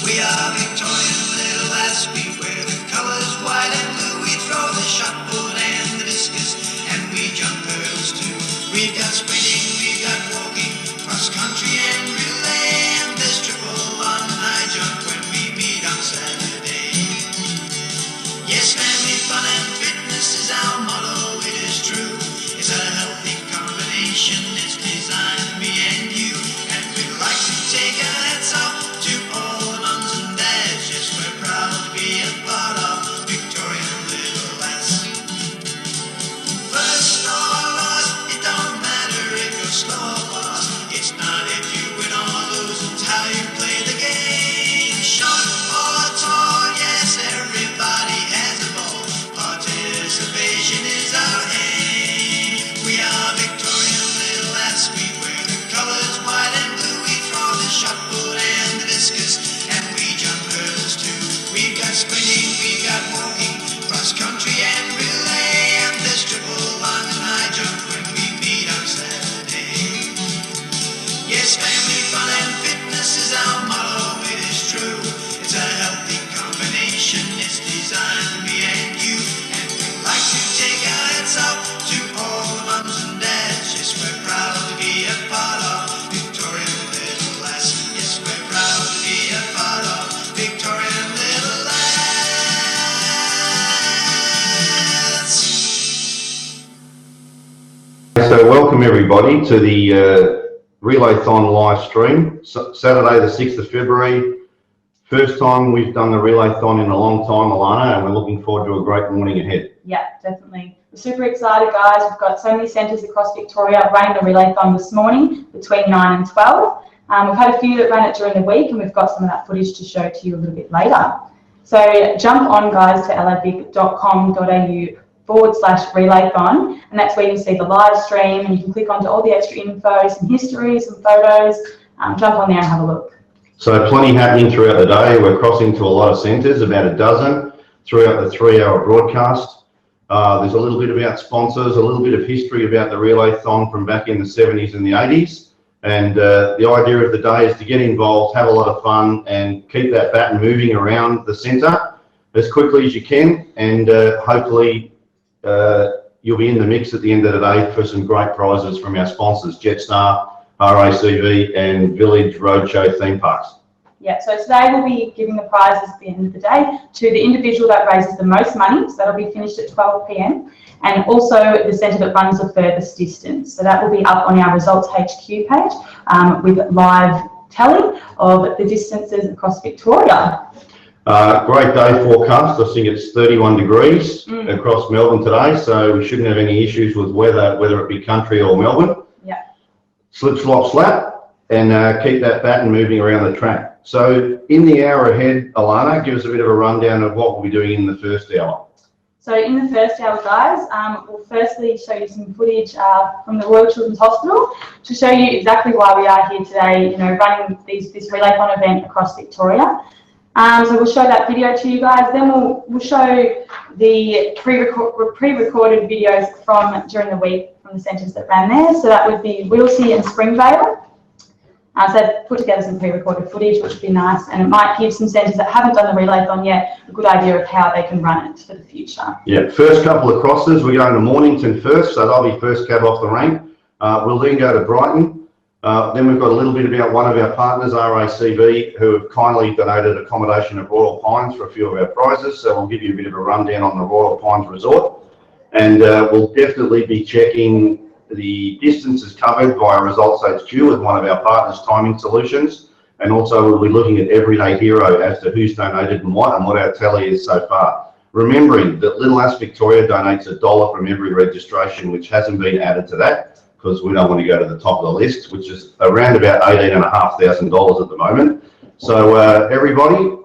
We are Victorian little lass, we wear the colours white and blue. We throw the shot put and the discus, and we jump hurdles too. We've got sprinting, we've got walking, cross country and relay, and there's triple on high jump when we meet on Saturday. Yes, family fun and fitness is our motto, it is true. It's a healthy combination, it's designed for me and you. And we'd like to take our hats off to all the mums and dads. Yes, we're proud to be a part of Victorian little lass. First or last, it don't matter if you're slow or fast. It's not if you win or lose, it's how you play the game. Short or tall, yes, everybody has a ball. Participation is our aim. We are Victorian little lass, we wear the colours white and blue. We throw the shot put and the discus, and we jump hurdles too. We've got sprinting, we've got walking, cross country and relay, and there's triple on high jump when we meet on Saturday. Yes, family fun and fitness is our motto, it is true. It's a healthy combination, it's designed for me and you. And we like to take our hats off to all the mums and dads. Yes, we're proud to be a part of Victorian little lass. Yes, we're proud to be a part of Victorian little lass. So welcome everybody to the Relaython live stream, Saturday the 6th of February. First time we've done the Relaython in a long time, Alana, and we're looking forward to a great morning ahead. Yeah, definitely. We're super excited, guys. We've got so many centres across Victoria running the Relaython this morning between 9 and 12. We've had a few that ran it during the week, and we've got some of that footage to show to you a little bit later. So jump on, guys, to LAVicTV.com.au/Relaython, and that's where you can see the live stream, and you can click onto all the extra info, some history, some photos. Jump on there and have a look. So plenty happening throughout the day. We're crossing to a lot of centres, about a dozen, throughout the 3-hour broadcast. There's a little bit about sponsors, a little bit of history about the Relaython from back in the 70s and the 80s. And the idea of the day is to get involved, have a lot of fun, and keep that baton moving around the centre as quickly as you can. And hopefully you'll be in the mix at the end of the day for some great prizes from our sponsors, Jetstar, RACV, and Village Roadshow theme parks. Yeah, so today we'll be giving the prizes at the end of the day to the individual that raises the most money, so that'll be finished at 12 p.m, and also the centre that runs the furthest distance. So that will be up on our Results HQ page with live tally of the distances across Victoria. Great day forecast. I think it's 31 degrees across Melbourne today, so we shouldn't have any issues with weather, whether it be country or Melbourne. Yeah. Slip, slop, slap, and keep that baton moving around the track. So in the hour ahead, Alana, give us a bit of a rundown of what we'll be doing in the first hour. So in the first hour, guys, we'll firstly show you some footage from the Royal Children's Hospital to show you exactly why we are here today, you know, running this Relaython event across Victoria. So we'll show that video to you guys. Then we'll show the pre-recorded videos from during the week from the centres that ran there. So that would be Wilsey and Springvale. So they've put together some pre-recorded footage, which would be nice, and it might give some centres that haven't done the Relaython yet a good idea of how they can run it for the future. Yeah, first couple of crosses, we're going to Mornington first, so they'll be first cab off the rank. We'll then go to Brighton. Then we've got a little bit about one of our partners, RACV, who have kindly donated accommodation at Royal Pines for a few of our prizes, so we'll give you a bit of a rundown on the Royal Pines Resort. And we'll definitely be checking the distances covered via Results HQ with one of our partners, Timing Solutions, and also we'll be looking at Everyday Hero as to who's donated and what our tally is so far. Remembering that Little Ass Victoria donates $1 from every registration, which hasn't been added to that because we don't want to go to the top of the list, which is around about $18,500 at the moment. So everybody,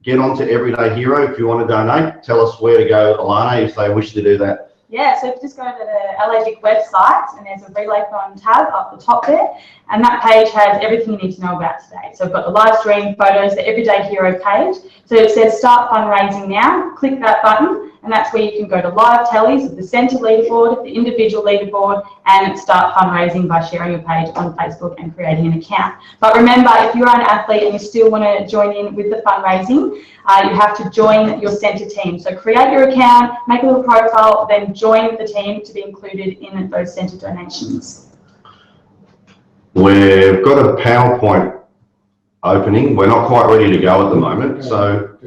get onto Everyday Hero if you want to donate. Tell us where to go, Alana, if they wish to do that. Yeah, so if you just go to the LAVic website and there's a Relaython tab up the top there, and that page has everything you need to know about today. So we've got the live stream, photos, the Everyday Hero page. So it says start fundraising now, click that button, and that's where you can go to live tallies of the centre leaderboard, the individual leaderboard, and start fundraising by sharing your page on Facebook and creating an account. But remember, if you're an athlete and you still want to join in with the fundraising, you have to join your centre team. So create your account, make a little profile, then join the team to be included in those centre donations. We've got a PowerPoint opening. We're not quite ready to go at the moment, so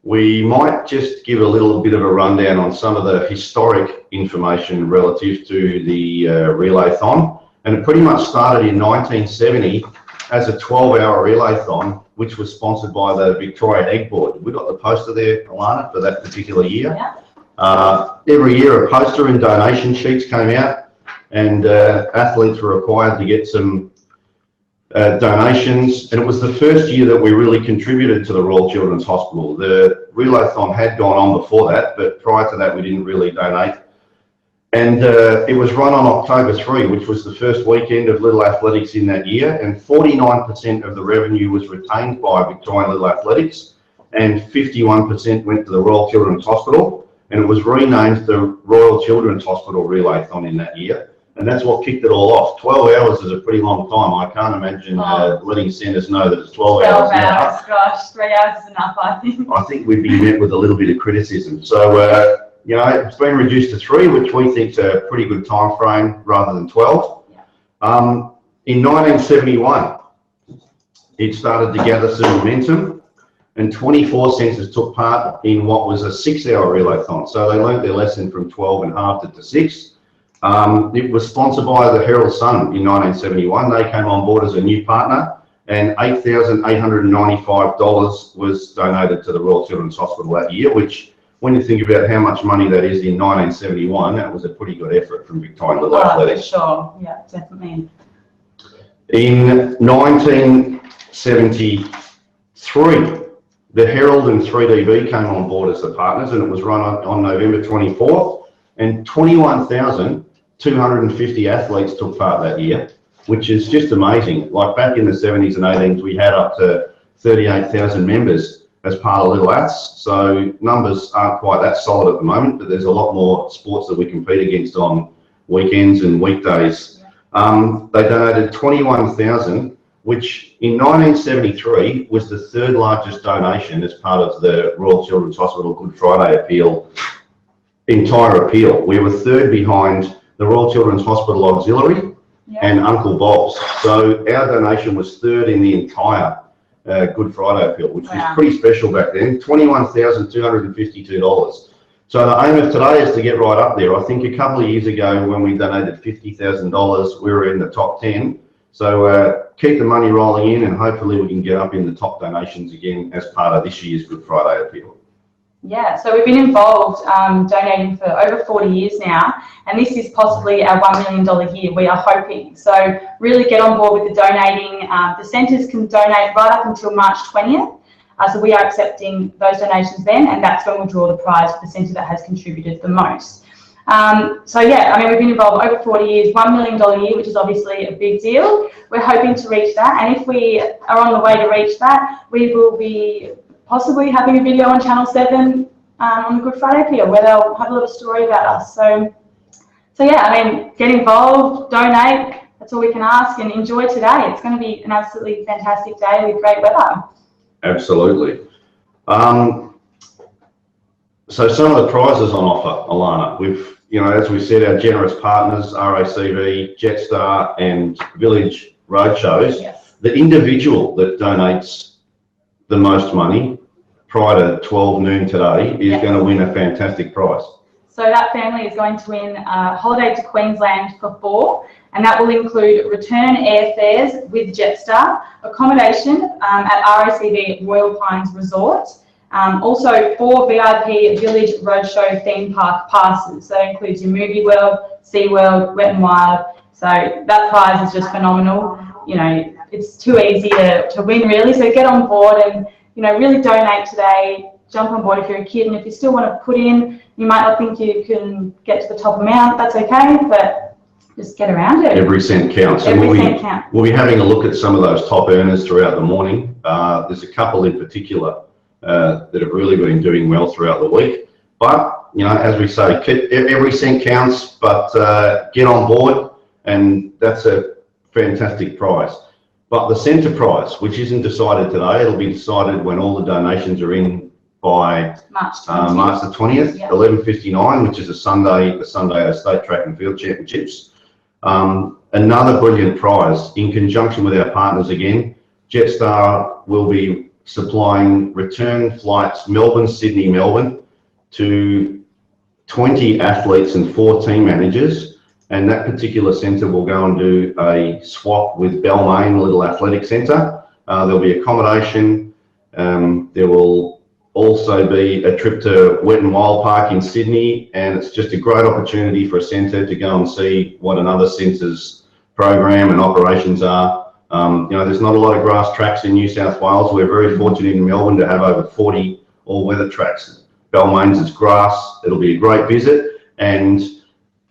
we might just give a little bit of a rundown on some of the historic information relative to the Relaython. And it pretty much started in 1970 as a 12-hour Relaython, which was sponsored by the Victoria Egg Board. We got the poster there, Alana, for that particular year. Yeah. Every year a poster and donation sheets came out, and athletes were required to get some donations, and it was the first year that we really contributed to the Royal Children's Hospital. The Relaython had gone on before that, but prior to that we didn't really donate. And it was run on October 3, which was the first weekend of Little Athletics in that year, and 49% of the revenue was retained by Victorian Little Athletics, and 51% went to the Royal Children's Hospital, and it was renamed the Royal Children's Hospital Relaython in that year. And that's what kicked it all off. 12 hours is a pretty long time. I can't imagine letting centres know that it's 12 hours. 12 hours, gosh, 3 hours is enough, I think. I think we'd be met with a little bit of criticism. So, you know, it's been reduced to 3, which we think is a pretty good time frame rather than 12. Yeah. In 1971, it started to gather some momentum, and 24 centres took part in what was a 6-hour Relaython. So they learnt their lesson from 12 and halved it to 6. It was sponsored by the Herald Sun in 1971. They came on board as a new partner, and $8,895 was donated to the Royal Children's Hospital that year, which, when you think about how much money that is in 1971, that was a pretty good effort from Victorian Little Athletics. For sure, yeah, definitely. In 1973, the Herald and 3DV came on board as the partners, and it was run on November 24th, and 21,250 athletes took part that year, which is just amazing. Like back in the 70s and 80s, we had up to 38,000 members as part of Little Ats. So numbers aren't quite that solid at the moment, but there's a lot more sports that we compete against on weekends and weekdays. They donated 21,000, which in 1973 was the 3rd largest donation as part of the Royal Children's Hospital Good Friday entire appeal. We were 3rd behind the Royal Children's Hospital Auxiliary and Uncle Bob's. So our donation was 3rd in the entire Good Friday appeal, which was pretty special back then. $21,252. So the aim of today is to get right up there. I think a couple of years ago when we donated $50,000, we were in the top 10. So keep the money rolling in, and hopefully we can get up in the top donations again as part of this year's Good Friday appeal. Yeah, so we've been involved donating for over 40 years now, and this is possibly our $1 million year, we are hoping. So really get on board with the donating. The centres can donate right up until March 20th. So we are accepting those donations then, and that's when we'll draw the prize for the centre that has contributed the most. So yeah, I mean, we've been involved over 40 years, $1 million year, which is obviously a big deal. We're hoping to reach that, and if we are on the way to reach that, we will be possibly having a video on Channel 7 on the Good Friday appeal where they'll have a little story about us. So yeah, I mean, get involved, donate, that's all we can ask, and enjoy today. It's going to be an absolutely fantastic day with great weather. Absolutely. So some of the prizes on offer, Alana, we've, you know, as we said, our generous partners, RACV, Jetstar and Village Roadshows, the individual that donates the most money prior to 12 noon today is going to win a fantastic prize. So that family is going to win a holiday to Queensland for 4, and that will include return airfares with Jetstar, accommodation at RACV Royal Pines Resort, also 4 VIP Village Roadshow theme park passes. So that includes your Movie World, Sea World, Wet n Wild. So that prize is just phenomenal. You know, it's too easy to win really. So get on board and, you know, really donate today. Jump on board if you're a kid, and if you still want to put in You might not think you can get to the top amount, that's okay, but just get around it. Every cent counts. Every cent counts. We'll be having a look at some of those top earners throughout the morning. There's a couple in particular that have really been doing well throughout the week. But, you know, as we say, every cent counts, but get on board, and that's a fantastic prize. But the centre prize, which isn't decided today, it'll be decided when all the donations are in by March 20th. March the 20th, Yeah. 11:59, which is a Sunday State Track and Field Championships. Another brilliant prize in conjunction with our partners again. Jetstar will be supplying return flights Melbourne, Sydney, Melbourne to 20 athletes and 4 team managers, and that particular centre will go and do a swap with Balmain Little Athletic Centre. There'll be accommodation. There will also be a trip to Wet and Wild Park in Sydney, and it's just a great opportunity for a centre to go and see what another centre's program and operations are. You know, there's not a lot of grass tracks in New South Wales. We're very fortunate in Melbourne to have over 40 all-weather tracks. Balmain's is grass. It'll be a great visit, and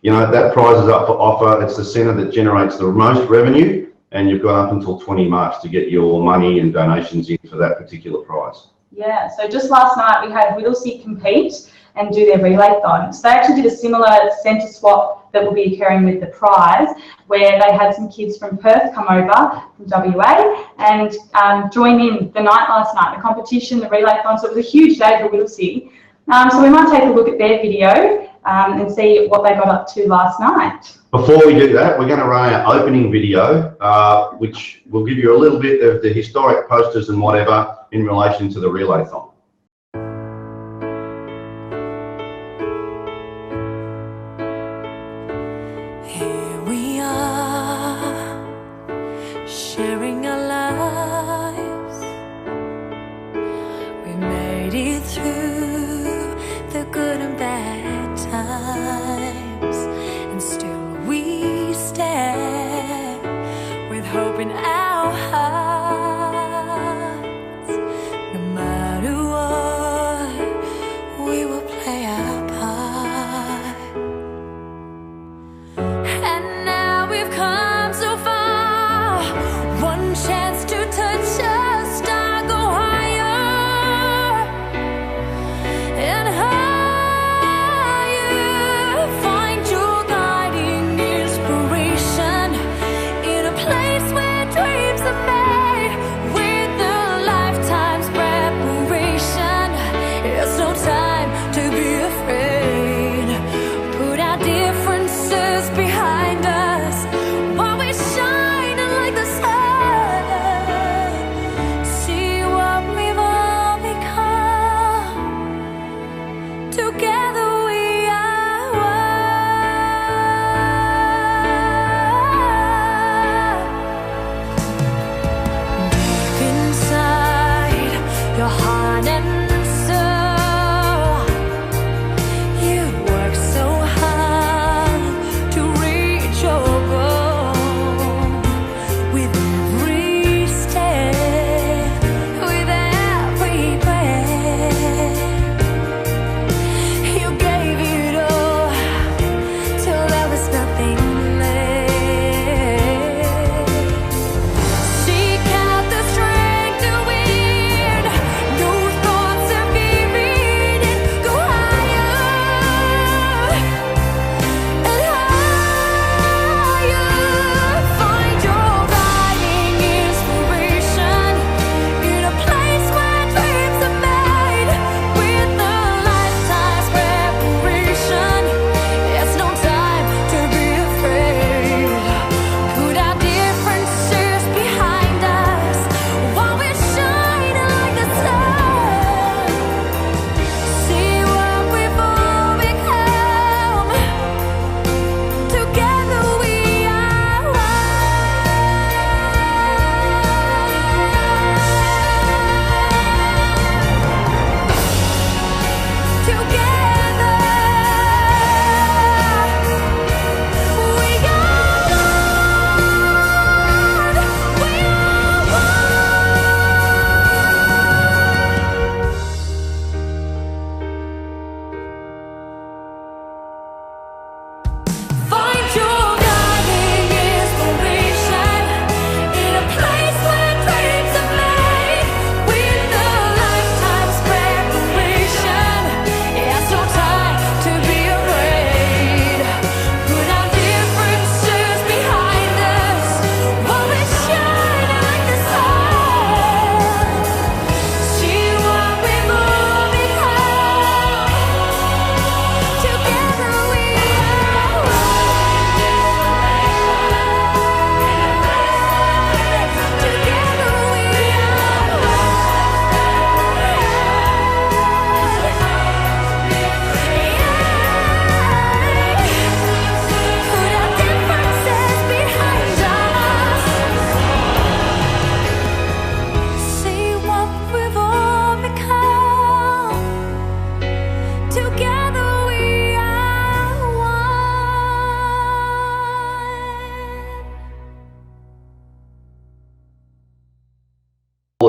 you know, that prize is up for offer. It's the centre that generates the most revenue, and you've got up until 20 March to get your money and donations in for that particular prize. Yeah, so just last night we had Whittlesea compete and do their Relaython. So they actually did a similar centre swap that will be occurring with the prize, where they had some kids from Perth come over from WA and join in the night last night, the competition, the Relaython. So it was a huge day for Whittlesea. So we might take a look at their video and see what they got up to last night. Before we do that, we're going to run our opening video, which will give you a little bit of the historic posters and whatever in relation to the Relaython. Here we are, sharing our lives. We made it through the good and bad times, and still we stand with hope in our hearts. No matter what, we will play our part. And now we've come so far, one chance to touch a star, go higher and higher. Find your guiding inspiration in a place where dreams are made.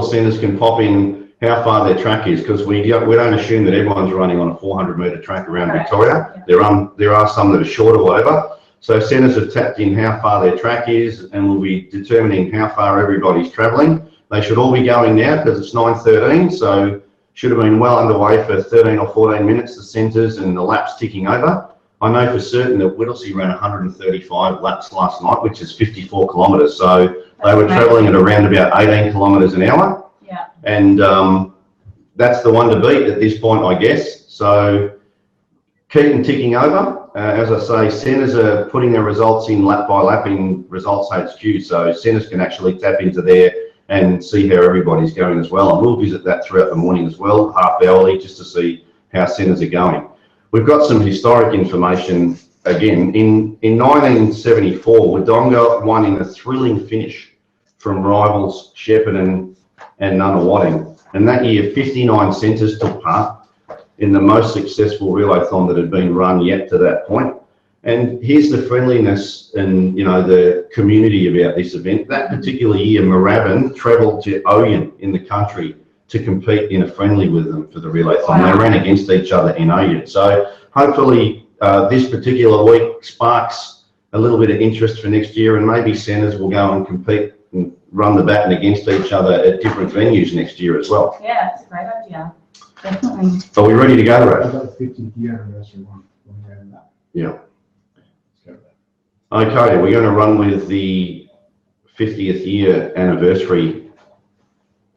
the centres can pop in how far their track is, because we don't assume that everyone's running on a 400-metre track around Victoria. Yeah. There are some that are short or whatever. So centres have tapped in how far their track is, and we'll be determining how far everybody's travelling. They should all be going now because it's 9:13, so should have been well underway for 13 or 14 minutes, the centres and the laps ticking over. I know for certain that Whittlesea ran 135 laps last night, which is 54 kilometres. So they were travelling at around about 18 kilometres an hour. Yeah. And that's the one to beat at this point, I guess. So keep them ticking over. As I say, centres are putting their results in lap by lap in Results HQ, so centres can actually tap into there and see how everybody's going as well. And we'll visit that throughout the morning as well, half hourly, just to see how centres are going. We've got some historic information again. In 1974, Wodonga won in a thrilling finish from rivals Shepparton and Nunawading. And that year, 59 centres took part in the most successful relaython that had been run yet to that point. And here's the friendliness and, you know, the community about this event. That particular year, Moorabbin travelled to Oyen in the country to compete in a friendly with them for the relaython. Wow. They ran against each other in Oyen. So hopefully this particular week sparks a little bit of interest for next year, and maybe centres will go and compete and run the baton against each other at different venues next year as well. Yeah, that's a great idea. Definitely. Are we ready to go, Ray? I've got the 50th year anniversary one. Yeah. Okay, we're going to run with the 50th year anniversary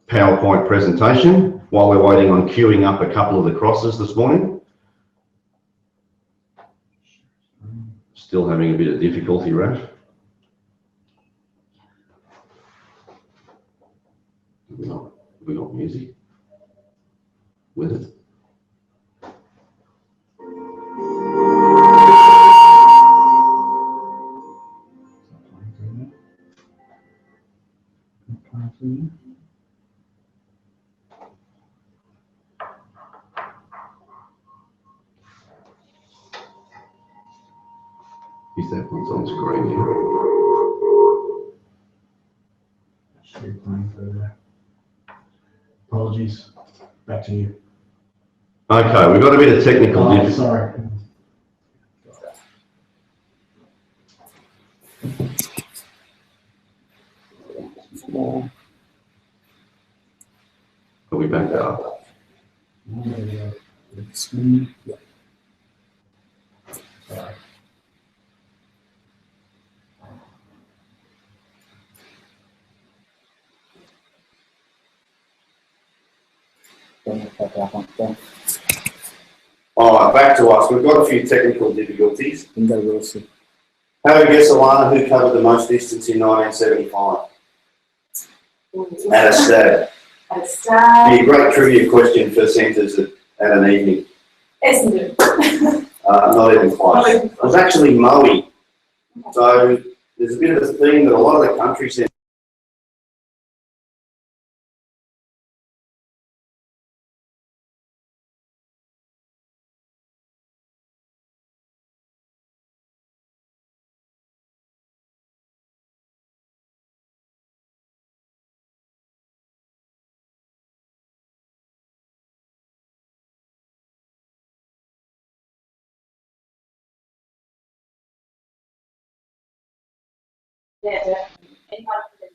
PowerPoint presentation while we're waiting on queuing up a couple of the crosses this morning. Still having a bit of difficulty, Raf. We got music with it. Is that what's on screen here? Should be playing further. Apologies. Back to you. Okay, we've got a bit of technical difficulty. Sorry. Are we back up? Screen. Yeah. Sorry. All right, back to us. We've got a few technical difficulties. Have a guess, Alana, who covered the most distance in 1975? At a stab. At a stab. Be a great trivia question for centres at an evening. Essendon. Not even close. It was actually Moe. So there's a bit of a theme that a lot of the country centres Yeah, definitely. Anyone who can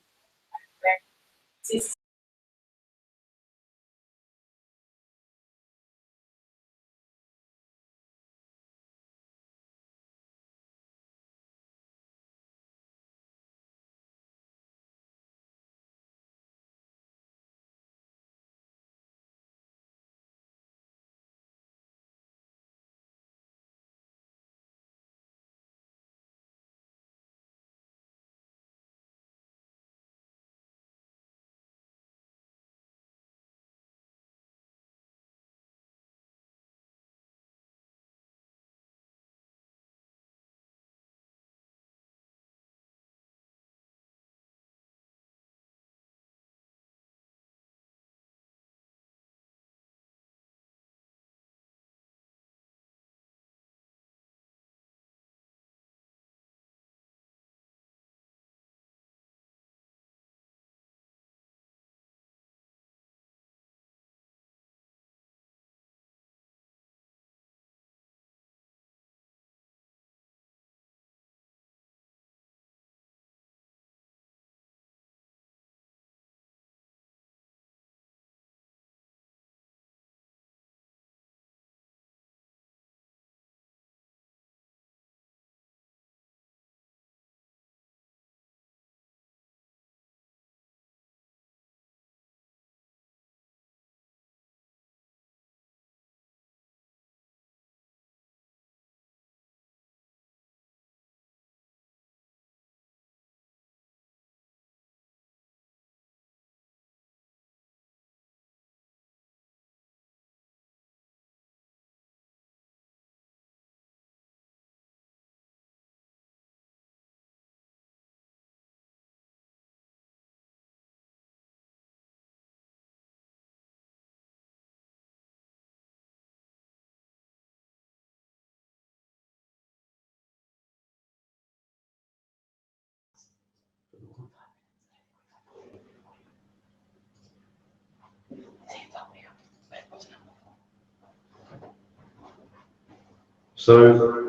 So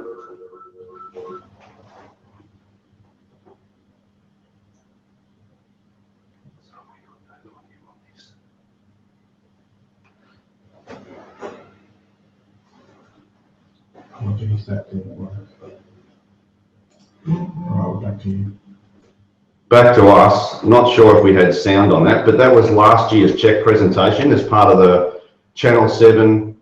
Apologies, that didn't work. Right, back to you. back to us, not sure if we had sound on that, but that was last year's check presentation as part of the Channel 7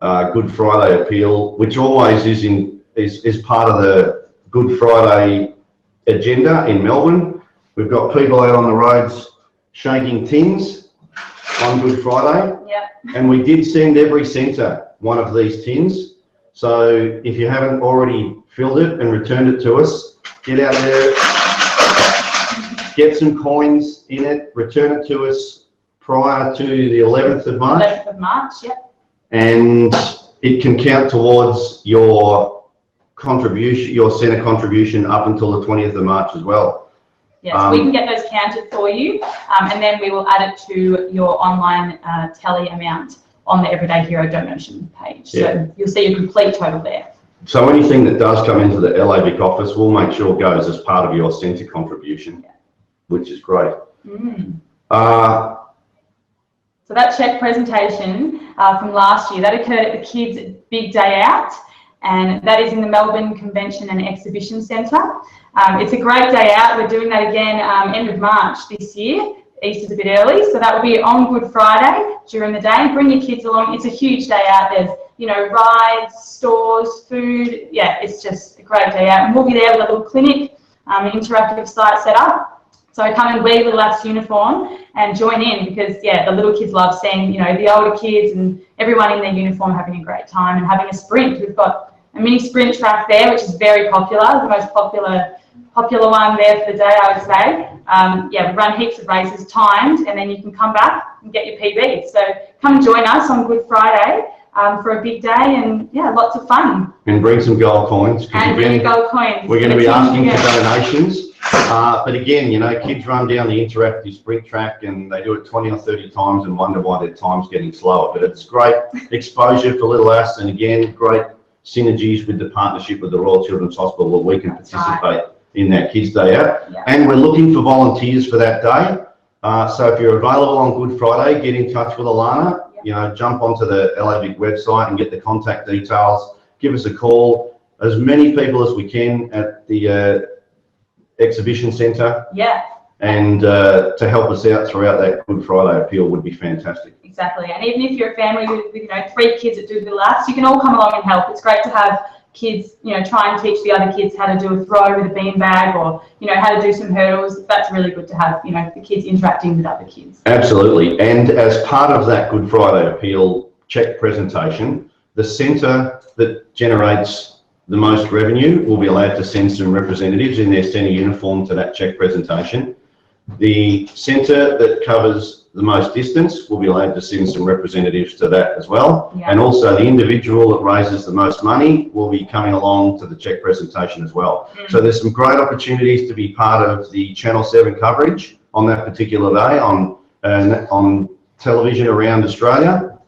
Good Friday appeal, which always is part of the Good Friday agenda in Melbourne. We've got people out on the roads shaking tins on Good Friday. Yeah. And we did send every centre one of these tins. So if you haven't already filled it and returned it to us, get out there, get some coins in it, return it to us prior to the 11th of March. 11th of March, yep. And it can count towards your contribution, your centre contribution up until the 20th of March as well. Yes, we can get those counted for you, and then we will add it to your online tally amount on the Everyday Hero donation page. Yeah. So you'll see a complete total there. So anything that does come into the LAVic office, we'll make sure goes as part of your centre contribution, which is great. So that check presentation from last year, that occurred at the Kids' Big Day Out, and that is in the Melbourne Convention and Exhibition Centre. It's a great day out. We're doing that again end of March this year. Easter's a bit early, so that will be on Good Friday during the day. Bring your kids along. It's a huge day out. There's, you know, rides, stores, food. Yeah, it's just a great day out. And we'll be there with a little clinic, an interactive site set up. So come and wear the LAV's uniform and join in, because yeah, the little kids love seeing, you know, the older kids and everyone in their uniform having a great time and having a sprint. We've got a mini sprint track there, which is very popular, the most popular one there for the day, I would say. Yeah, we run heaps of races timed, and then you can come back and get your PB. So come and join us on Good Friday for a big day, and yeah, lots of fun. And bring some gold coins. And bring your gold coins. We're going to be asking for donations. But again, you know, kids run down the interactive sprint track and they do it 20 or 30 times and wonder why their time's getting slower. But it's great exposure for little us, and again, great synergies with the partnership with the Royal Children's Hospital where we can participate in that Kids Day Out. Yeah. And we're looking for volunteers for that day. So if you're available on Good Friday, get in touch with Alana. Yeah. You know, jump onto the LAVic website and get the contact details. Give us a call. As many people as we can at the exhibition centre. Yeah. And to help us out throughout that Good Friday appeal would be fantastic. Exactly. And even if you're a family with you know, 3 kids that do the laps, you can all come along and help. It's great to have kids, you know, try and teach the other kids how to do a throw with a beanbag, or, you know, how to do some hurdles. That's really good to have, you know, the kids interacting with other kids. Absolutely. And as part of that Good Friday appeal check presentation, the centre that generates the most revenue will be allowed to send some representatives in their centre uniform to that check presentation. The centre that covers the most distance will be allowed to send some representatives to that as well. Yeah. And also the individual that raises the most money will be coming along to the check presentation as well. So there's some great opportunities to be part of the Channel 7 coverage on that particular day on television around Australia.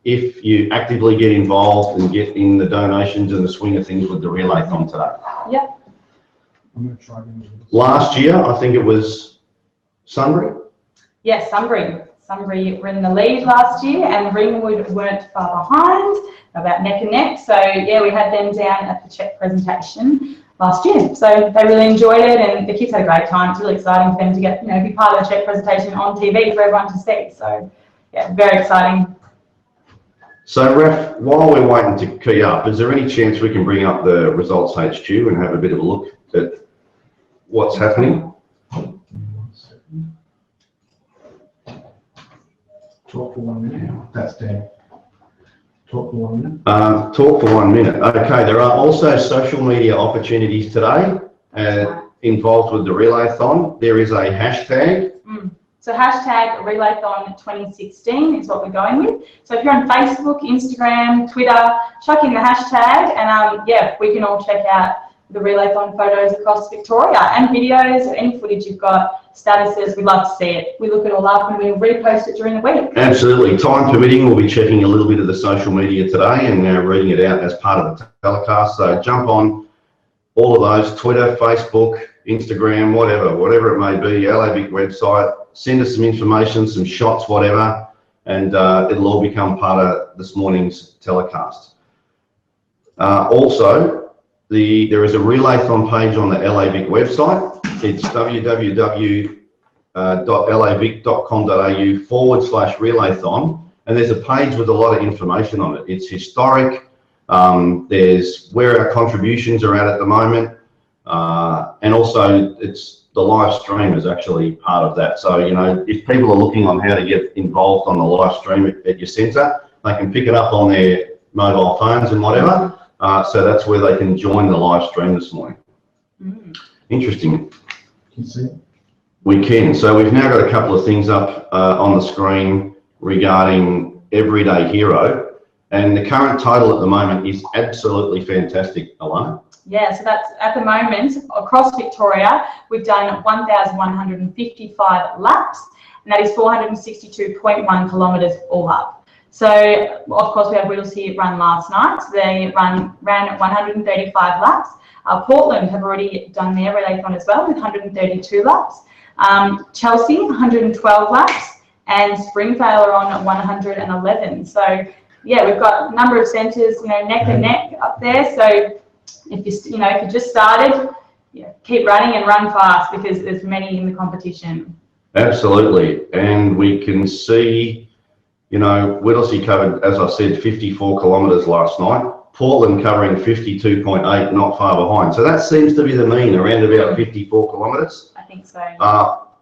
If you actively get involved and get in the donations and the swing of things with the Relaython today. Yep. I'm going to try again. Last year, I think it was Sunbury. Yes, Sunbury. Sunbury were in the lead last year, and Ringwood weren't far behind, about neck and neck. So yeah, we had them down at the check presentation last year. So they really enjoyed it, and the kids had a great time. It's really exciting for them to get, you know, be part of the check presentation on TV for everyone to see. So yeah, very exciting. So Raf, while we're waiting to key up, is there any chance we can bring up the results HQ and have a bit of a look at what's happening? 1 second. Talk for 1 minute. That's dead. Talk for 1 minute. Talk for 1 minute. Okay, there are also social media opportunities today involved with the Relaython. There is a hashtag. So hashtag Relaython 2016 is what we're going with. So if you're on Facebook, Instagram, Twitter, chuck in the hashtag, and yeah, we can all check out the Relaython photos across Victoria and videos or any footage you've got, statuses. We'd love to see it. We look it all up and we'll repost it during the week. Absolutely. Time permitting, we'll be checking a little bit of the social media today and reading it out as part of the telecast. So jump on all of those, Twitter, Facebook, Instagram, whatever it may be, LAVic website. Send us some information, some shots, whatever, and it'll all become part of this morning's telecast. Also, there is a Relaython page on the LAVic website. It's www.lavic.com.au/Relaython, and there's a page with a lot of information on it. It's historic. There's where our contributions are at the moment, and also it's the live stream is actually part of that. So, you know, if people are looking on how to get involved on the live stream at your centre, they can pick it up on their mobile phones and whatever. So that's where they can join the live stream this morning. Interesting. Can you see it? We can. So we've now got a couple of things up on the screen regarding Everyday Hero, and the current total at the moment is absolutely fantastic, Alana. Yeah, so that's at the moment across Victoria, we've done 1,155 laps, and that is 462.1 kilometres all up. So, of course, we had Whittlesea run last night. They ran at 135 laps. Portland have already done their Relaython as well with 132 laps. Chelsea, 112 laps, and Springvale are on 111. So, yeah, we've got a number of centres, you know, neck and neck up there. So, if you just started, keep running and run fast because there's many in the competition. Absolutely, and we can see. You know, Whittlesea covered, as I said, 54 kilometres last night. Portland covering 52.8, not far behind. So that seems to be the mean, around about 54 kilometres. I think so.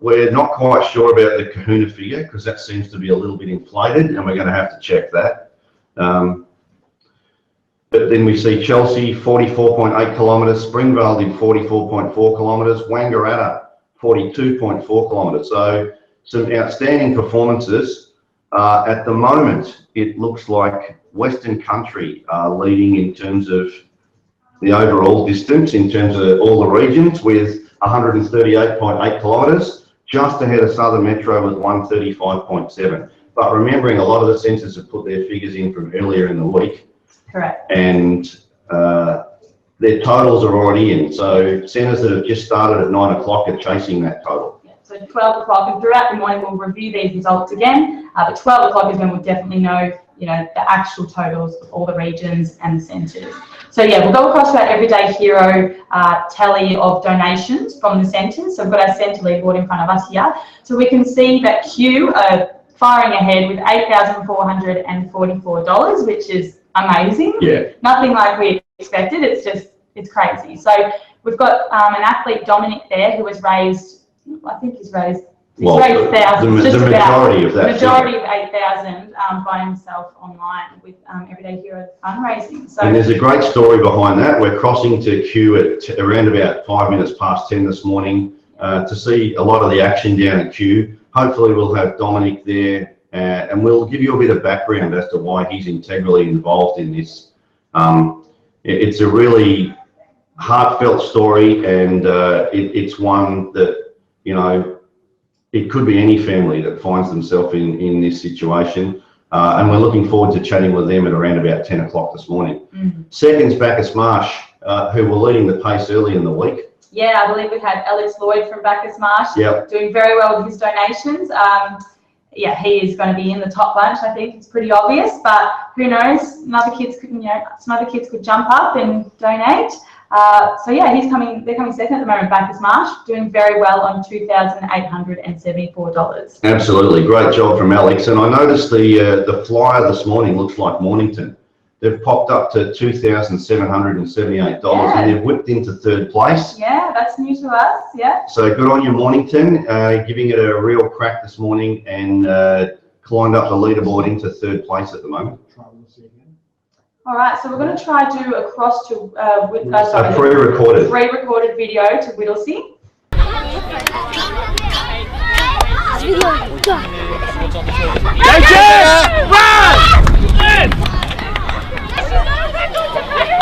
We're not quite sure about the Kahuna figure because that seems to be a little bit inflated, and we're going to have to check that. But then we see Chelsea, 44.8 kilometres. Springvale did 44.4 kilometres. Wangaratta, 42.4 kilometres. So some outstanding performances. At the moment, it looks like Western Country are leading in terms of the overall distance, in terms of all the regions, with 138.8 kilometres, just ahead of Southern Metro with 135.7. But remembering a lot of the centres have put their figures in from earlier in the week. Correct. And their totals are already in. So centres that have just started at 9 o'clock are chasing that total. So 12 o'clock, and throughout the morning we'll review these results again, but 12 o'clock is when we'll definitely know, the actual totals of all the regions and the centres. So yeah, we'll go across to our Everyday Hero tally of donations from the centres. So we've got our centre leaderboard in front of us here. So we can see that Q are firing ahead with $8,444, which is amazing. Yeah. Nothing like we expected, it's crazy. So we've got an athlete, Dominic, there, who has raised, I think he's raised thousands. The majority of that. The majority of 8,000 by himself online with Everyday Hero fundraising. So, and there's a great story behind that. We're crossing to Kew at around about 5 minutes past 10 this morning to see a lot of the action down at Kew. Hopefully we'll have Dominic there and we'll give you a bit of background as to why he's integrally involved in this. It's a really heartfelt story, and it's one that, it could be any family that finds themselves in this situation. And we're looking forward to chatting with them at around about 10 o'clock this morning. Second's Bacchus Marsh, who were leading the pace early in the week. Yeah, I believe we had Alex Lloyd from Bacchus Marsh doing very well with his donations. Yeah, he is going to be in the top bunch. I think it's pretty obvious, but who knows? Some other kids could jump up and donate. So yeah, they're coming second at the moment, Bacchus Marsh, doing very well on $2,874. Absolutely, great job from Alex. And I noticed the flyer this morning looks like Mornington. They've popped up to $2,778 and they've whipped into third place. Yeah, that's new to us, yeah. So good on you, Mornington, giving it a real crack this morning and climbed up the leaderboard into third place at the moment. All right, so we're going to try to a pre-recorded video to Whittlesea.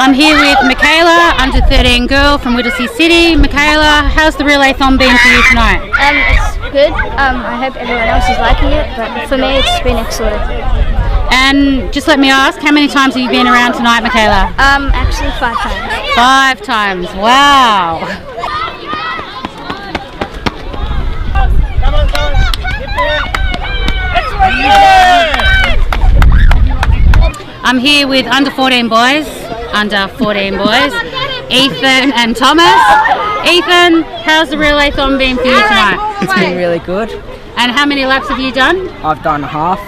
I'm here with Michaela, under 13 girl from Whittlesea City. Michaela, how's the Relaython been for you tonight? It's good. I hope everyone else is liking it, but for me it's been excellent. And just let me ask, how many times have you been around tonight, Michaela? Actually 5 times. 5 times, wow. I'm here with under 14 boys, Ethan and Thomas. Ethan, how's the Relaython been for you tonight? It's been really good. And how many laps have you done? I've done half.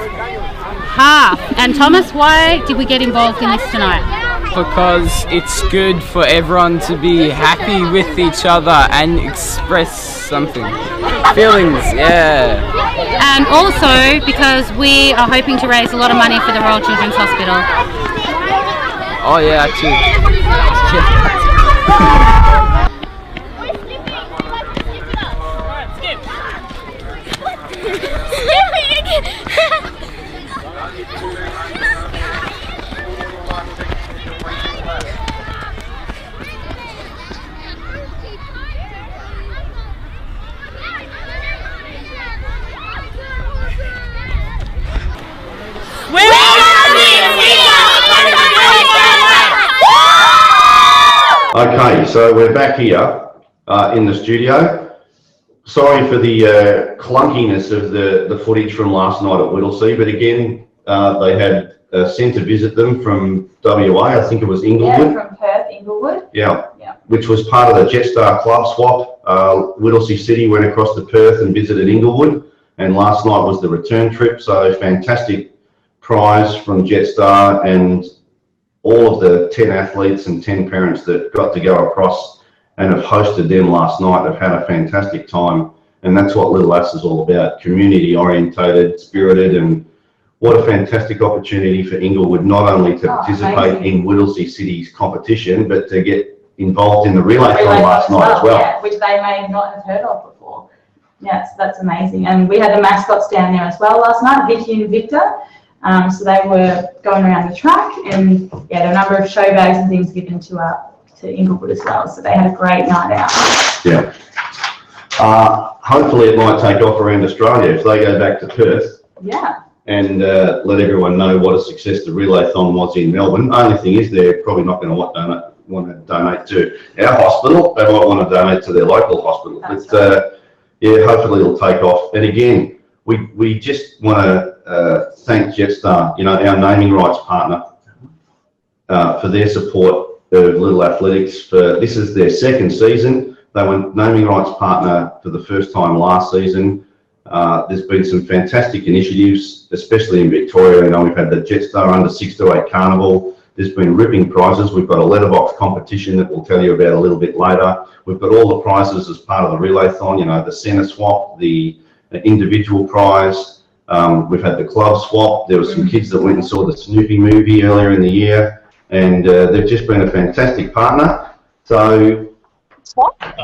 Half. And Thomas, why did we get involved in this tonight? Because it's good for everyone to be happy with each other and express something. Feelings, yeah. And also because we are hoping to raise a lot of money for the Royal Children's Hospital. Oh yeah, too. Okay, so we're back here in the studio. Sorry for the clunkiness of the footage from last night at Whittlesea, but again, they had sent to visit them from WA, I think it was Inglewood. Yeah, from Perth, Inglewood. Yeah, Yeah. which was part of the Jetstar Club swap. Whittlesea City went across to Perth and visited Inglewood, and last night was the return trip, so fantastic prize from Jetstar, and all of the 10 athletes and 10 parents that got to go across and have hosted them last night have had a fantastic time. And that's what Little Lass is all about, community orientated, spirited, and what a fantastic opportunity for Inglewood, not only to participate in Whittlesea City's competition, but to get involved in the Relaython last night as well. Yeah, which they may not have heard of before. Yes, that's amazing. And we had the mascots down there as well last night, Vicky and Victor. So they were going around the track, and yeah, there were a number of show bags and things given to Inglewood as well. So they had a great night out. Yeah. Hopefully it might take off around Australia if they go back to Perth. Yeah. And let everyone know what a success the Relaython was in Melbourne. Only thing is they're probably not going to want to donate to our hospital. They might want to donate to their local hospital. That's but yeah, hopefully it'll take off. And again, we just want to thank Jetstar, our naming rights partner, for their support of Little Athletics. This is their second season. They were naming rights partner for the first time last season. There's been some fantastic initiatives, especially in Victoria. We've had the Jetstar Under 6 to 8 Carnival. There's been ripping prizes. We've got a letterbox competition that we'll tell you about a little bit later. We've got all the prizes as part of the Relaython, the centre swap, the individual prize. We've had the club swap. There were some kids that went and saw the Snoopy movie earlier in the year, and they've just been a fantastic partner. So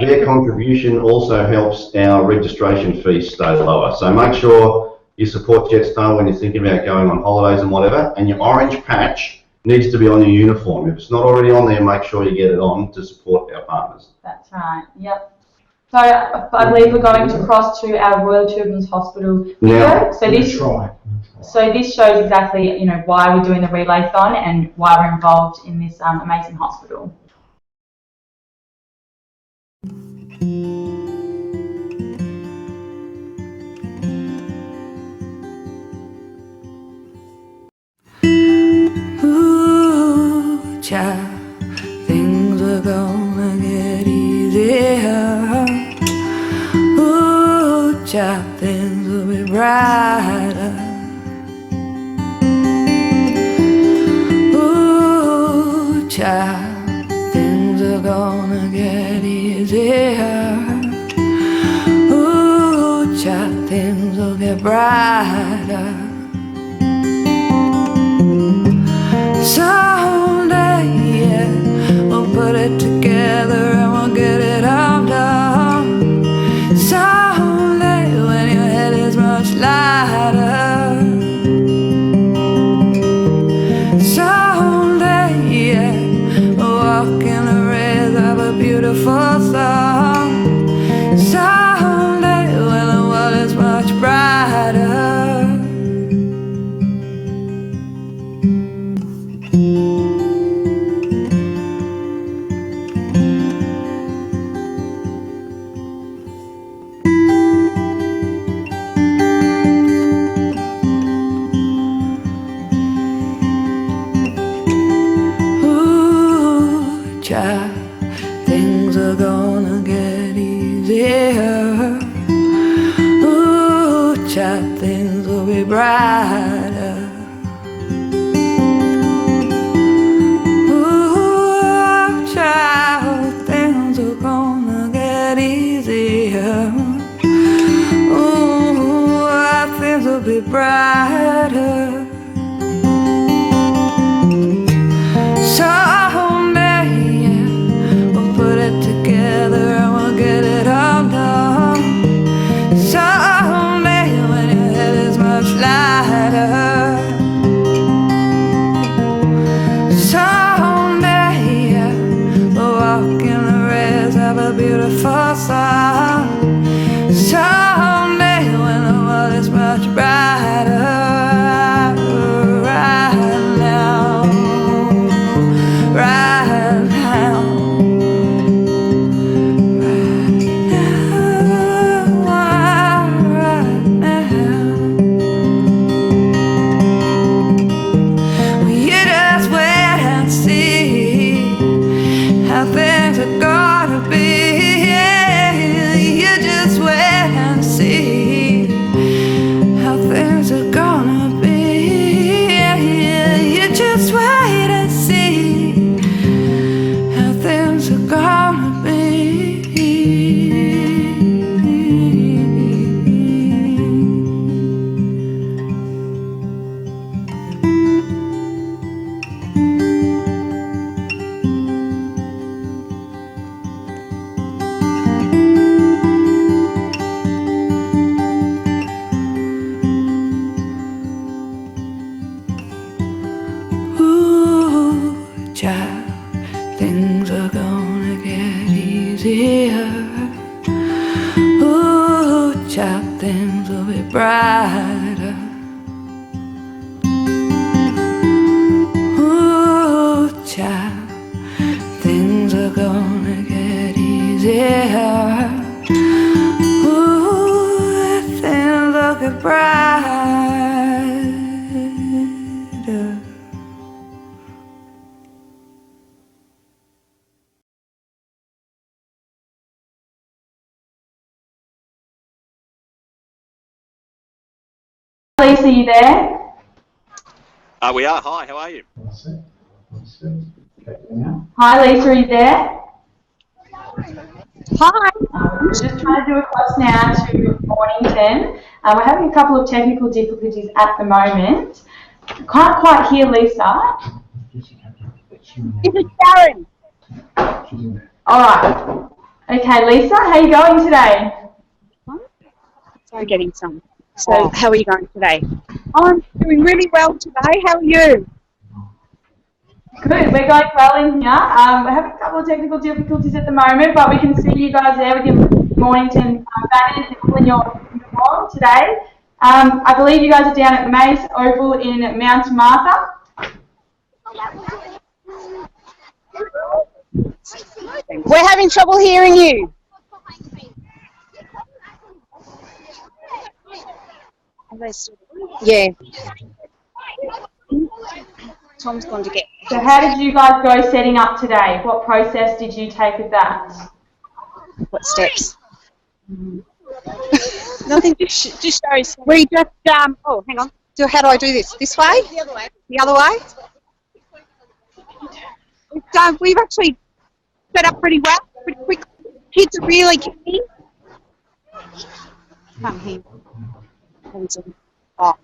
their contribution also helps our registration fees stay lower. So make sure you support Jetstar when you're thinking about going on holidays and whatever, and your orange patch needs to be on your uniform. If it's not already on there, make sure you get it on to support our partners. That's right. Yep. So I believe we're going to cross to our Royal Children's Hospital video. So this shows exactly, why we're doing the Relaython and why we're involved in this amazing hospital. Ooh, child, things are gonna get easier. Ooh, child, things will be brighter. Ooh, child, things are gonna get easier. Ooh, child, things will get brighter. Someday, yeah, we'll put it together and we'll get it all done. Someday, when your head is much lighter. Someday, yeah, child, things will be brighter. Ooh, child, things are gonna get easier. Ooh, things will be brighter. Someday, yeah, we'll put it together and we'll get it all done. Someday, when your head is much lighter. Someday, yeah, we'll walk in the rays of a beautiful sun. Someday, when the world is much brighter. Right now, right now, right now. Well, you just wait and see how things are gonna be. You just wait and see how things are gonna be. You just wait and see how things are gonna be. Ooh, child, things are gonna get easier. Ooh, child, things will be brighter. Ooh, child, things are gonna get easier. Ooh, things will get brighter. Lisa, are you there? We are. Hi, how are you? That's it. Okay, now. Hi Lisa, are you there? Hi. We're just trying to do a cross now to Mornington. We're having a couple of technical difficulties at the moment. Can't quite hear Lisa. This is Sharon. Alright. Okay, Lisa, how are you going today? Sorry, getting some. So, how are you going today? I'm doing really well today. How are you? Good, we're going well in here. We're having a couple of technical difficulties at the moment, but we can see you guys there with your Mornington banners in your uniform today. I believe you guys are down at the Mace Oval in Mount Martha. We're having trouble hearing you. Yeah. Tom's gone to get. So how did you guys go setting up today? What process did you take with that? What steps? Nothing. Just shows. We just Oh, hang on. So how do I do this? This way? The other way. The other way? We've actually set up pretty well, pretty quick. Kids are really keen. Come here. Oh.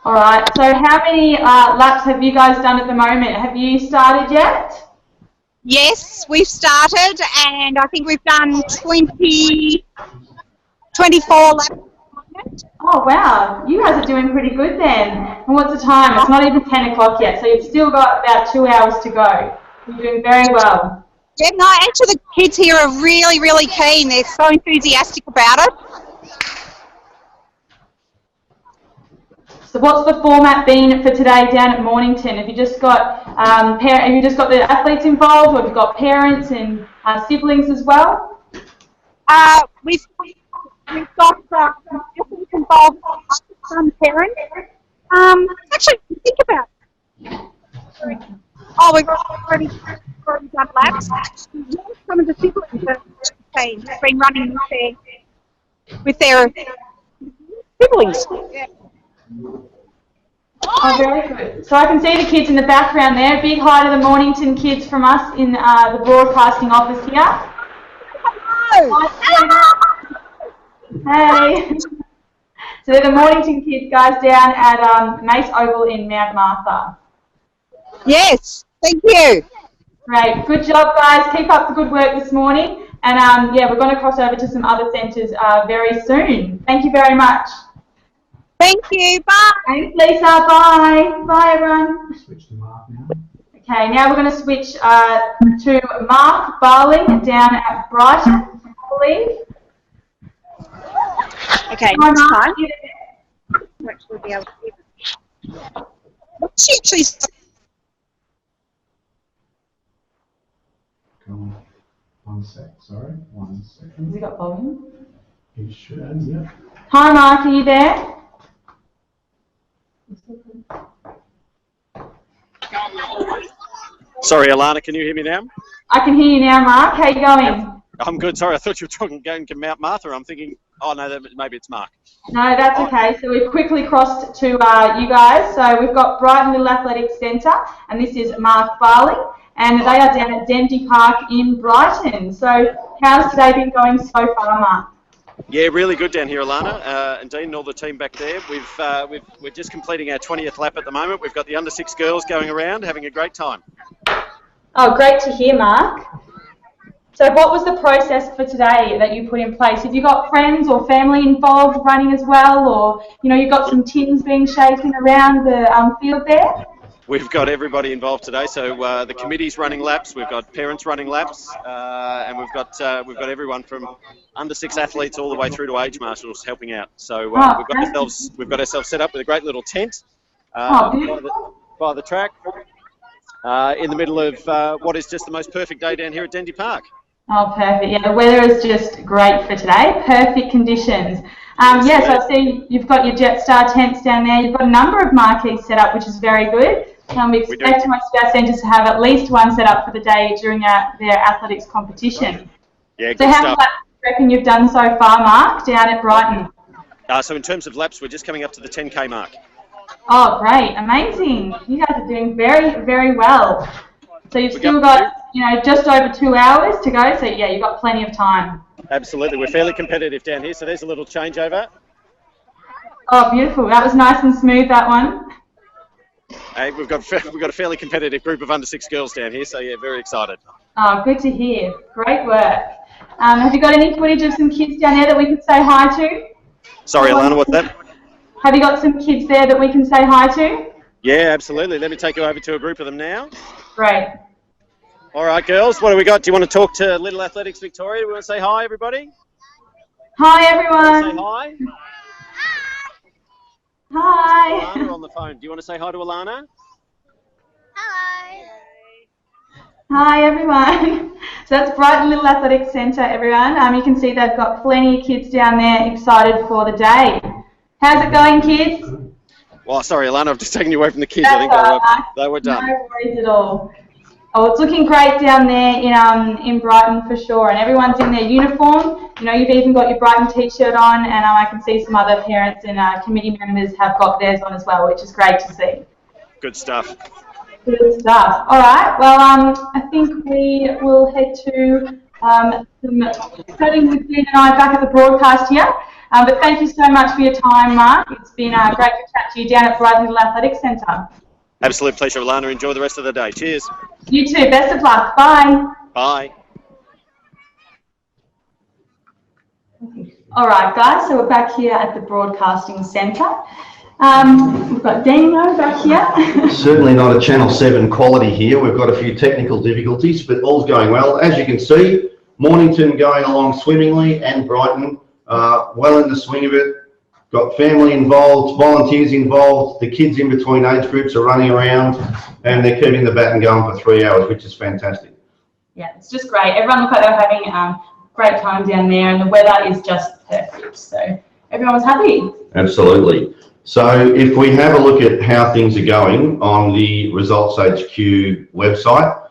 Alright, so how many laps have you guys done at the moment? Have you started yet? Yes, we've started, and I think we've done 24 laps. Oh wow, you guys are doing pretty good then. And what's the time? It's not even 10 o'clock yet, so you've still got about 2 hours to go. You're doing very well. Yeah, no, actually the kids here are really, really keen. They're so enthusiastic about it. So what's the format been for today down at Mornington? Have you just got the athletes involved, or have you got parents and siblings as well? We've got siblings involved, some parents. Actually, think about it. Oh, we've already done laps. Some of the siblings have been running with their siblings. Oh, very good. So I can see the kids in the background there. Big hi to the Mornington kids from us in the broadcasting office here. Hello. Hey. So they're the Mornington kids, guys, down at Mace Oval in Mount Martha. Yes, thank you. Great. Good job, guys. Keep up the good work this morning. And yeah, we're going to cross over to some other centres very soon. Thank you very much. Thank you. Bye. Thanks, Lisa. Bye. Bye, everyone. Switch to Mark now. Okay, now we're going to switch to Mark Barling down at Brighton, I believe. Okay, Hi, next Mark. time. We'll be able to hear. What's she actually saying? Come on. 1 sec, sorry. 1 second. Has he got volume? He should, yeah. Hi, Mark. Are you there? Sorry, Alana, can you hear me now? I can hear you now, Mark. How are you going? I'm good. Sorry, I thought you were going to Mount Martha. I'm thinking, oh no, maybe it's Mark. No, that's okay. So we've quickly crossed to you guys. So we've got Brighton Little Athletics Centre, and this is Mark Barling, and they are down at Dempsey Park in Brighton. So how's today been going so far, Mark? Yeah, really good down here, Alana, and Dean and all the team back there. We're just completing our 20th lap at the moment. We've got the under 6 girls going around, having a great time. Oh, great to hear, Mark. So what was the process for today that you put in place? Have you got friends or family involved running as well, or you've got some tins being shaken around the field there? We've got everybody involved today. So the committee's running laps, we've got parents running laps, and we've got everyone from under 6 athletes all the way through to age marshals helping out. So we've got ourselves set up with a great little tent by the track in the middle of what is just the most perfect day down here at Dempsey Park. Oh, perfect. Yeah, the weather is just great for today. Perfect conditions. Yes, I see you've got your Jetstar tents down there. You've got a number of marquees set up, which is very good. We expect most of our centres to have at least one set up for the day during their athletics competition. Yeah, good so how stuff. many laps do you reckon you've done so far, Mark, down at Brighton? So in terms of laps, we're just coming up to the 10K mark. Oh, great. Amazing. You guys are doing very, very well. So you've still got, just over 2 hours to go. So, yeah, you've got plenty of time. Absolutely. We're fairly competitive down here. So there's a little changeover. Oh, beautiful. That was nice and smooth, that one. Hey, we've got a fairly competitive group of under 6 girls down here. So, yeah, very excited. Oh, good to hear. Great work. Have you got any footage of some kids down there that we could say hi to? Sorry, Alana, what's that? Have you got some kids there that we can say hi to? Yeah, absolutely. Let me take you over to a group of them now. Great. All right, girls, what do we got? Do you want to talk to Little Athletics Victoria? Do we want to say hi, everybody? Hi, everyone. Say hi. Hi. Alana on the phone. Do you want to say hi to Alana? Hi. Hi, everyone. So that's Brighton Little Athletics Centre, everyone. You can see they've got plenty of kids down there excited for the day. How's it going, kids? Well, sorry, Alana, I've just taken you away from the kids. I think they were done. No worries at all. Oh, it's looking great down there in Brighton for sure, and everyone's in their uniform. You've even got your Brighton t-shirt on, and I can see some other parents and committee members have got theirs on as well, which is great to see. Good stuff. Good stuff. All right. Well, I think we will head to some chatting with Dean and I back at the broadcast here. But thank you so much for your time, Mark. It's been great to chat to you down at Brighton Little Athletics Centre. Absolute pleasure, Alana. Enjoy the rest of the day. Cheers. You too. Best of luck. Bye. Bye. All right, guys. So we're back here at the broadcasting centre. We've got Dino back here. Certainly not a Channel 7 quality here. We've got a few technical difficulties, but all's going well. As you can see, Mornington going along swimmingly and Brighton well in the swing of it. Got family involved, volunteers involved, the kids in between age groups are running around, and they're keeping the baton going for 3 hours, which is fantastic. Yeah, it's just great. Everyone looked like they were having a great time down there, and the weather is just perfect. So everyone was happy. Absolutely. So if we have a look at how things are going on the Results HQ website,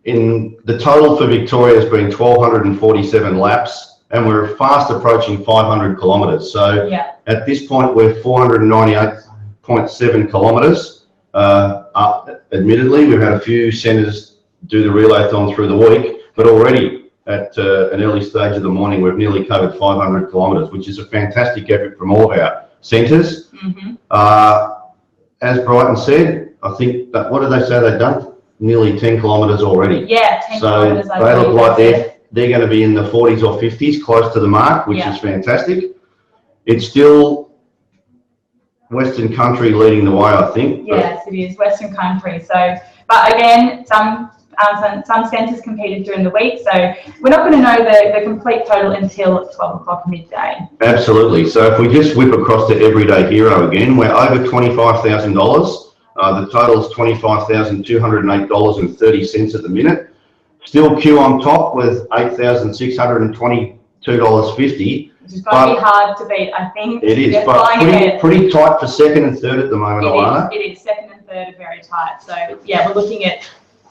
in the total for Victoria has been 1,247 laps, and we're fast approaching 500 kilometres. So at this point, we're 498.7 kilometres. Admittedly, we've had a few centres do the Relaython through the week, but already at an early stage of the morning, we've nearly covered 500 kilometres, which is a fantastic effort from all of our centres. As Brighton said, I think that, what did they say they've done? Nearly 10 kilometres already. Yeah, 10 kilometres. So they look like they're going to be in the 40s or 50s, close to the mark, which is fantastic. It's still Western Country leading the way, I think. Yes, it is Western Country. So, but again, some centres competed during the week, so we're not going to know the complete total until 12 o'clock midday. Absolutely. So if we just whip across to Everyday Hero again, we're over $25,000. The total is $25,208.30 at the minute. Still Q on top with $8,622.50. Which is going to be hard to beat, I think. It is, but pretty tight for second and third at the moment, Alana. It is. Second and third are very tight. So, yeah, we're looking at,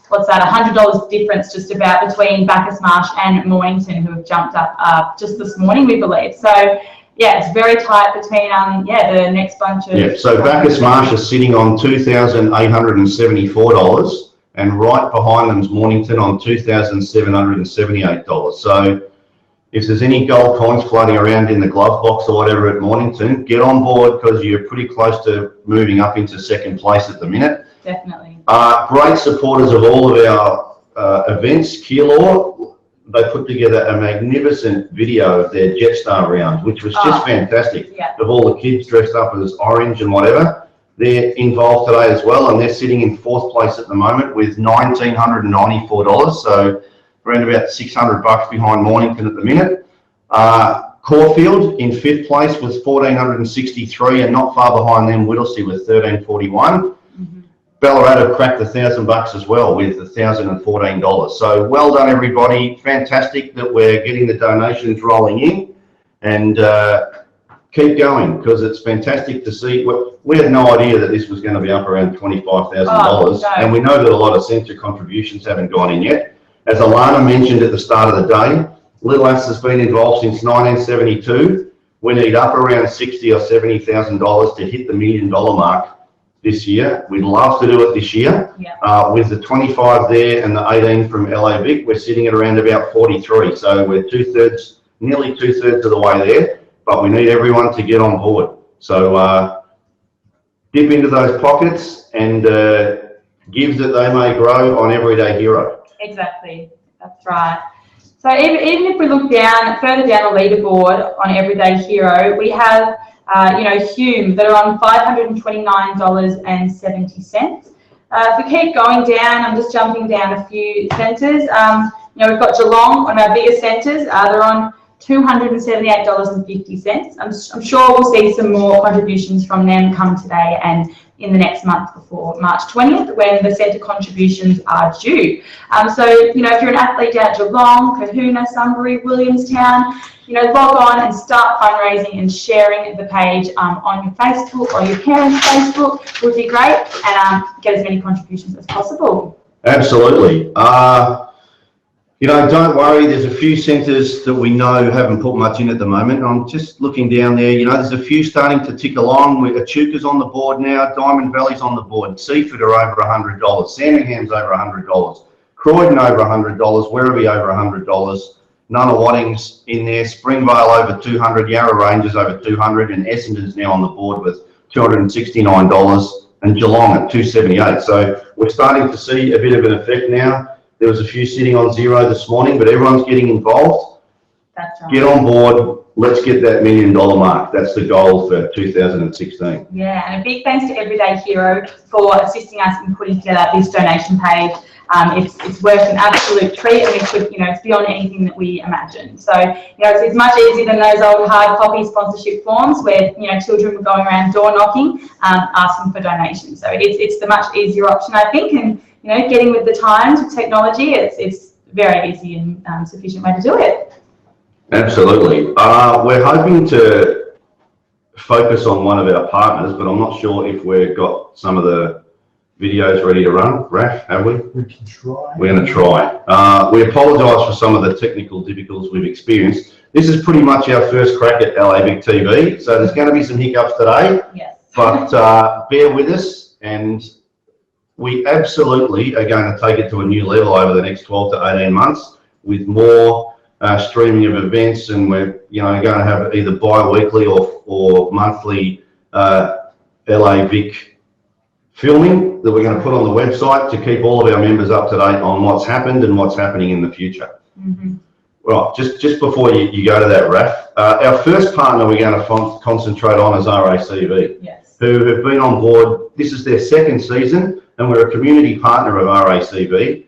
what's that, $100 difference just about between Bacchus Marsh and Mornington, who have jumped up just this morning, we believe. So, yeah, it's very tight between, the next bunch of... Yeah, so Bacchus Marsh is sitting on $2,874, and right behind them is Mornington on $2,778. So if there's any gold coins floating around in the glove box or whatever at Mornington, get on board because you're pretty close to moving up into second place at the minute. Definitely. Great supporters of all of our events. Keilor, they put together a magnificent video of their Jetstar round, which was just fantastic. Of all the kids dressed up as orange and whatever. They're involved today as well, and they're sitting in fourth place at the moment with $1,994. So around about $600 behind Mornington at the minute. Caulfield in fifth place with $1,463, and not far behind them, Whittlesea with $1,341. Ballarat cracked $1,000 as well with $1,014. So well done, everybody. Fantastic that we're getting the donations rolling in, and keep going because it's fantastic to see. We had no idea that this was going to be up around $25,000, and we know that a lot of centre contributions haven't gone in yet. As Alana mentioned at the start of the day, Little Ass has been involved since 1972. We need up around $60,000 or $70,000 to hit the $1 million mark this year. We'd love to do it this year. With the 25 there and the 18 from LAVic, we're sitting at around about 43. So we're nearly two thirds of the way there, but we need everyone to get on board. So dip into those pockets and give that they may grow on Everyday Hero. Exactly, that's right. So even if we look further down the leaderboard on Everyday Hero, we have Hume that are on $529.70. If we keep going down, I'm just jumping down a few centres. We've got Geelong on our biggest centres. They're on $278.50. I'm sure we'll see some more contributions from them come today and in the next month before March 20th, when the centre contributions are due. So, if you're an athlete down at Geelong, Kahuna, Sunbury, Williamstown, log on and start fundraising and sharing the page on your Facebook or your parents' Facebook would be great, and get as many contributions as possible. Absolutely. Don't worry, there's a few centres that we know haven't put much in at the moment. I'm just looking down there, there's a few starting to tick along. Echuca's on the board now, Diamond Valley's on the board, Seaford are over $100, Sandringham's over $100, Croydon over $100, Werribee over $100, Nunawading's in there, Springvale over $200, Yarra Ranges over $200, and Essendon's now on the board with $269, and Geelong at $278. So we're starting to see a bit of an effect now. There was a few sitting on zero this morning, but everyone's getting involved. That's right. Get on board. Let's get that $1 million mark. That's the goal for 2016. Yeah, and a big thanks to Everyday Hero for assisting us in putting together this donation page. It's worth an absolute treat, and it's beyond anything that we imagined. So, it's much easier than those old hard copy sponsorship forms where, children were going around door knocking, asking for donations. So it's the much easier option, I think, and getting with the times with technology, it's very easy and sufficient way to do it. Absolutely. We're hoping to focus on one of our partners, but I'm not sure if we've got some of the videos ready to run. Raf, have we? We can try. We're going to try. We apologise for some of the technical difficulties we've experienced. This is pretty much our first crack at LAVicTV, so there's going to be some hiccups today. Yes. But bear with us, and we absolutely are going to take it to a new level over the next 12 to 18 months with more streaming of events, and we're going to have either bi-weekly or monthly LAVic filming that we're going to put on the website to keep all of our members up to date on what's happened and what's happening in the future. Mm-hmm. Well, just before you go to that, Raf, our first partner we're going to concentrate on is RACV, yes, who have been on board. This is their second season, and we're a community partner of RACV.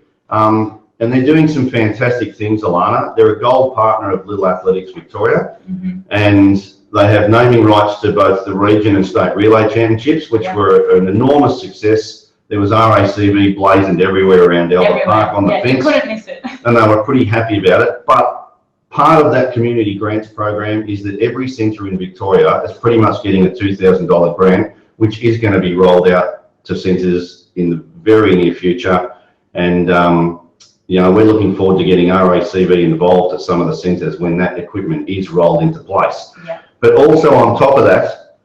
And they're doing some fantastic things, Alana. They're a gold partner of Little Athletics Victoria, mm-hmm. and they have naming rights to both the region and state relay championships, which were an enormous success. There was RACV blazoned everywhere around Albert Park on the fence. You couldn't miss it. And they were pretty happy about it. But part of that community grants program is that every centre in Victoria is pretty much getting a $2,000 grant, which is going to be rolled out to centres in the very near future. And we're looking forward to getting RACV involved at some of the centres when that equipment is rolled into place. Yeah. But also on top of that,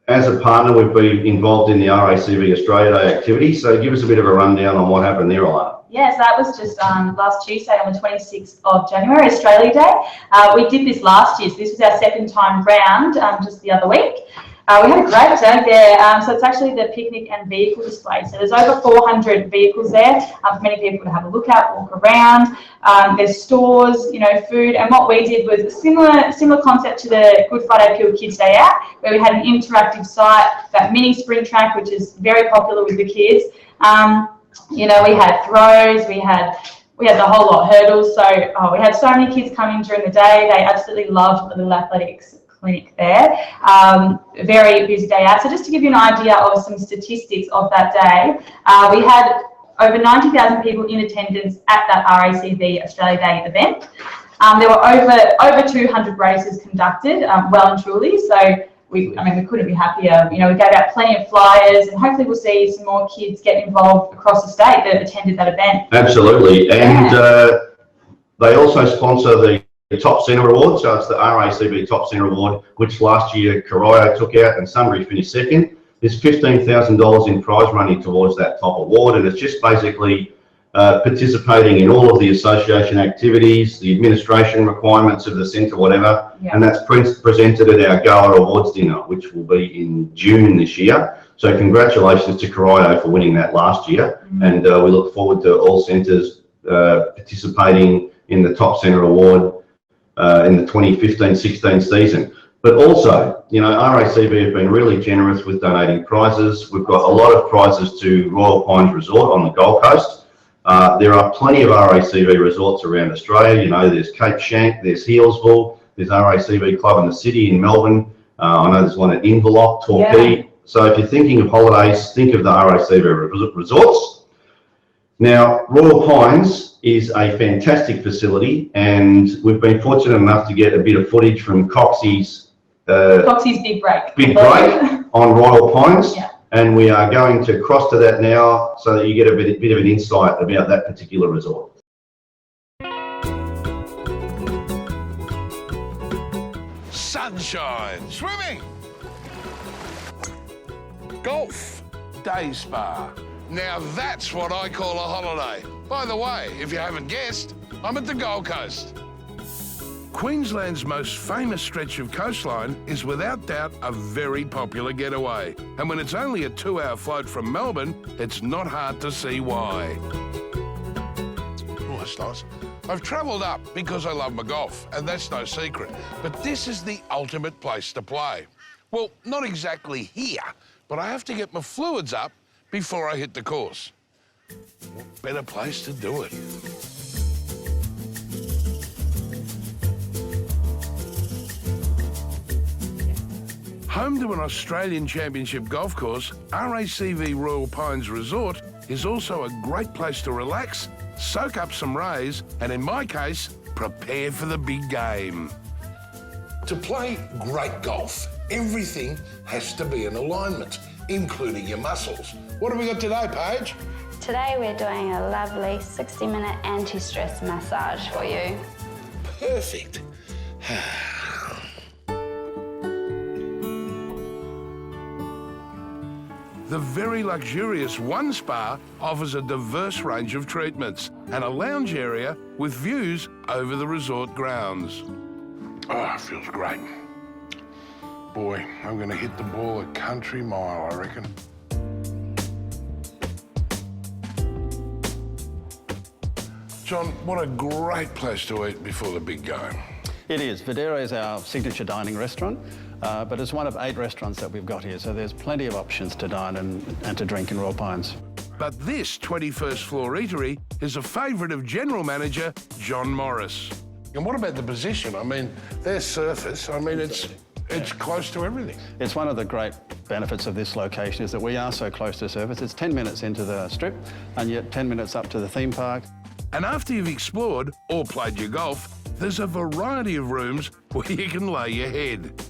as a partner, we've been involved in the RACV Australia Day activity. So give us a bit of a rundown on what happened there, Alana. Yes, that was just last Tuesday on the 26th of January, Australia Day. We did this last year, so this was our second time round, just the other week. We had a great day there. So it's actually the picnic and vehicle display. So there's over 400 vehicles there for many people to have a look at, walk around. There's stores, food. And what we did was a similar concept to the Good Friday Pure Kids Day Out, where we had an interactive site, that mini sprint track, which is very popular with the kids. We had throws, we had the whole lot, hurdles. So we had so many kids coming during the day. They absolutely loved the Little Athletics clinic there. Very busy day out. So just to give you an idea of some statistics of that day, we had over 90,000 people in attendance at that RACV Australia Day event. There were over 200 races conducted, well and truly. So we couldn't be happier. We gave out plenty of flyers, and hopefully we'll see some more kids get involved across the state that attended that event. Absolutely, and they also sponsor the Top Centre Award, so it's the RACV Top Centre Award, which last year Corio took out and Sunbury finished second. There's $15,000 in prize money towards that top award, and it's just basically participating in all of the association activities, the administration requirements of the centre, whatever, and that's presented at our Gala Awards dinner, which will be in June this year. So congratulations to Corio for winning that last year, and we look forward to all centres participating in the Top Centre Award in the 2015-16 season. But also, RACV have been really generous with donating prizes. We've got a lot of prizes to Royal Pines Resort on the Gold Coast. There are plenty of RACV resorts around Australia. There's Cape Shank, there's Healesville, there's RACV Club in the city in Melbourne. I know there's one at Inverloch, Torquay. Yeah. So if you're thinking of holidays, think of the RACV resorts. Now, Royal Pines is a fantastic facility, and we've been fortunate enough to get a bit of footage from Coxie's big break on Royal Pines, and we are going to cross to that now so that you get a bit of an insight about that particular resort. Sunshine, swimming, golf, day spa. Now that's what I call a holiday. By the way, if you haven't guessed, I'm at the Gold Coast. Queensland's most famous stretch of coastline is without doubt a very popular getaway. And when it's only a 2-hour float from Melbourne, it's not hard to see why. Oh, that's nice. I've travelled up because I love my golf, and that's no secret. But this is the ultimate place to play. Well, not exactly here, but I have to get my fluids up before I hit the course. What better place to do it? Home to an Australian Championship golf course, RACV Royal Pines Resort is also a great place to relax, soak up some rays, and in my case, prepare for the big game. To play great golf, everything has to be in alignment. including your muscles. What have we got today, Paige? Today we're doing a lovely 60-minute anti-stress massage for you. Perfect. The very luxurious One Spa offers a diverse range of treatments and a lounge area with views over the resort grounds. Oh, it feels great. Boy, I'm going to hit the ball a country mile, I reckon. John, what a great place to eat before the big game. It is. Videra is our signature dining restaurant, but it's one of 8 restaurants that we've got here, so there's plenty of options to dine and to drink in Royal Pines. But this 21st floor eatery is a favourite of General Manager John Morris. And what about the position? I mean, their surface, I mean, it's close to everything. It's one of the great benefits of this location is that we are so close to surface. It's 10 minutes into the strip and yet 10 minutes up to the theme park. And after you've explored or played your golf, there's a variety of rooms where you can lay your head.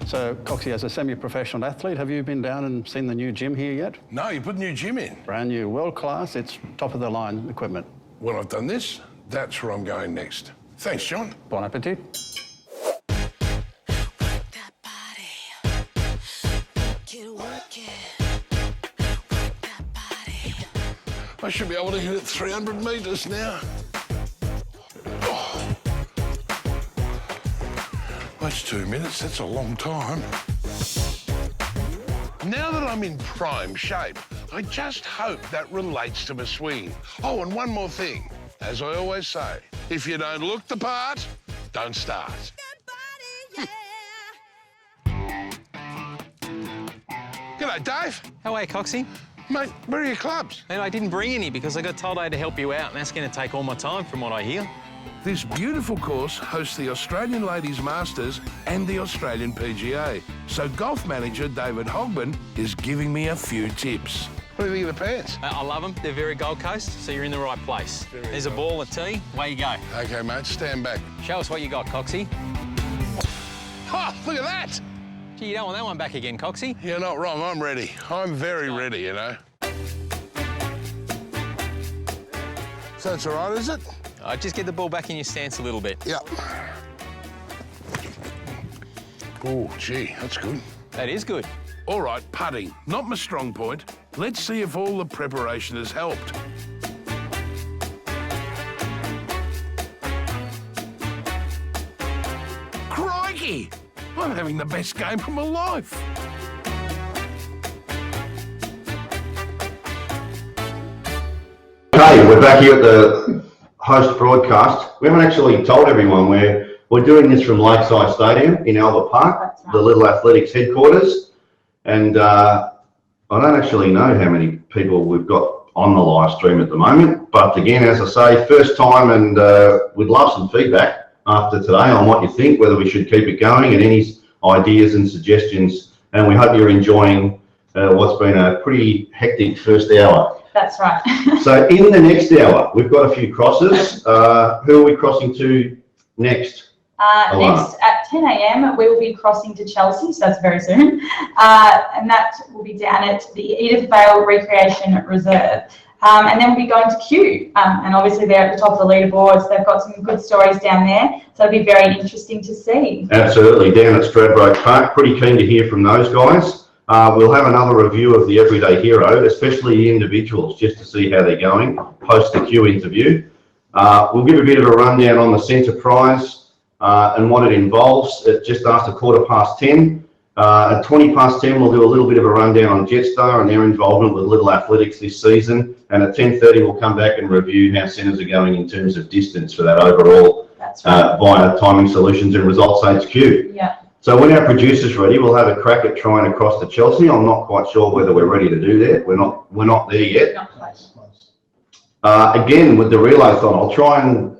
So, Coxie, as a semi-professional athlete, have you been down and seen the new gym here yet? No, you put a new gym in. Brand new, world-class, it's top-of-the-line equipment. When I've done this, that's where I'm going next. Thanks, John. Bon appetit. I should be able to hit it 300 metres now. Oh. That's 2 minutes, that's a long time. Now that I'm in prime shape, I just hope that relates to my swing. Oh, and one more thing. As I always say, if you don't look the part, don't start. G'day, Dave. How are you, Coxie? Mate, where are your clubs? Man, I didn't bring any because I got told I had to help you out, and that's going to take all my time from what I hear. This beautiful course hosts the Australian Ladies Masters and the Australian PGA. So golf manager David Hogman is giving me a few tips. What do you think of the pants? I love them. They're very Gold Coast, so you're in the right place. There's a ball, a tee, away you go. OK, mate, stand back. Show us what you got, Coxie. Oh, look at that! Gee, you don't want that one back again, Coxie. You're not wrong, I'm ready. I'm very ready, you know. So that's all right, is it? Just get the ball back in your stance a little bit. Yep. Oh, gee, that's good. That is good. All right, putting, not my strong point. Let's see if all the preparation has helped. Crikey! I'm having the best game of my life. Okay, we're back here at the host broadcast. We haven't actually told everyone we're doing this from Lakeside Stadium in Albert Park, the Little Athletics headquarters. And I don't actually know how many people we've got on the live stream at the moment. But again, as I say, first time, and we'd love some feedback after today on what you think, whether we should keep it going, and any ideas and suggestions. And we hope you're enjoying what's been a pretty hectic first hour. That's right. So in the next hour, we've got a few crosses. Who are we crossing to next? Next at 10 a.m. we will be crossing to Chelsea, so that's very soon. And that will be down at the Edith Vale Recreation Reserve. And then we'll be going to Kew. And obviously they're at the top of the leaderboards. They've got some good stories down there. So it'll be very interesting to see. Absolutely, down at Stradbroke Park. Pretty keen to hear from those guys. We'll have another review of the Everyday Hero, especially the individuals, just to see how they're going post the Q interview. We'll give a bit of a rundown on the centre prize and what it involves at just after 10:15. At 10:20, we'll do a little bit of a rundown on Jetstar and their involvement with Little Athletics this season. And at 10:30, we'll come back and review how centres are going in terms of distance for that overall via Timing Solutions and Results HQ. Yeah. So when our producer's ready, we'll have a crack at trying to cross to Chelsea. I'm not quite sure whether we're ready to do that. We're not there yet. Not quite. Again, with the Relaython, I'll try and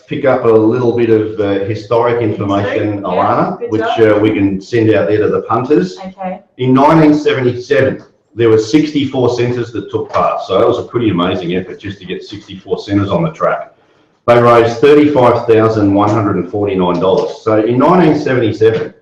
pick up a little bit of historic information, Alana, which we can send out there to the punters. Okay. In 1977, there were 64 centres that took part. So that was a pretty amazing effort just to get 64 centres on the track. They raised $35,149. So in 1977,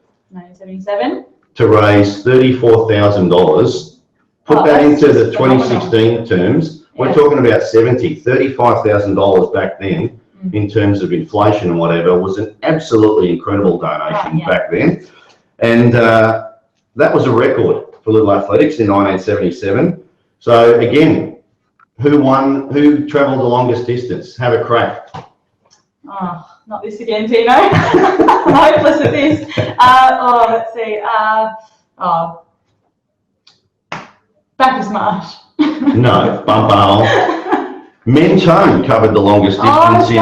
to raise $34,000. Put that into the 2016 terms. We're talking about $35,000 back then in terms of inflation and whatever. Was an absolutely incredible donation back then. And that was a record for Little Athletics in 1977. So again, who travelled the longest distance? Have a crack. Oh, not this again, Tino. I'm hopeless at this. Let's see. Bacchus Marsh. No, Mentone covered the longest distance in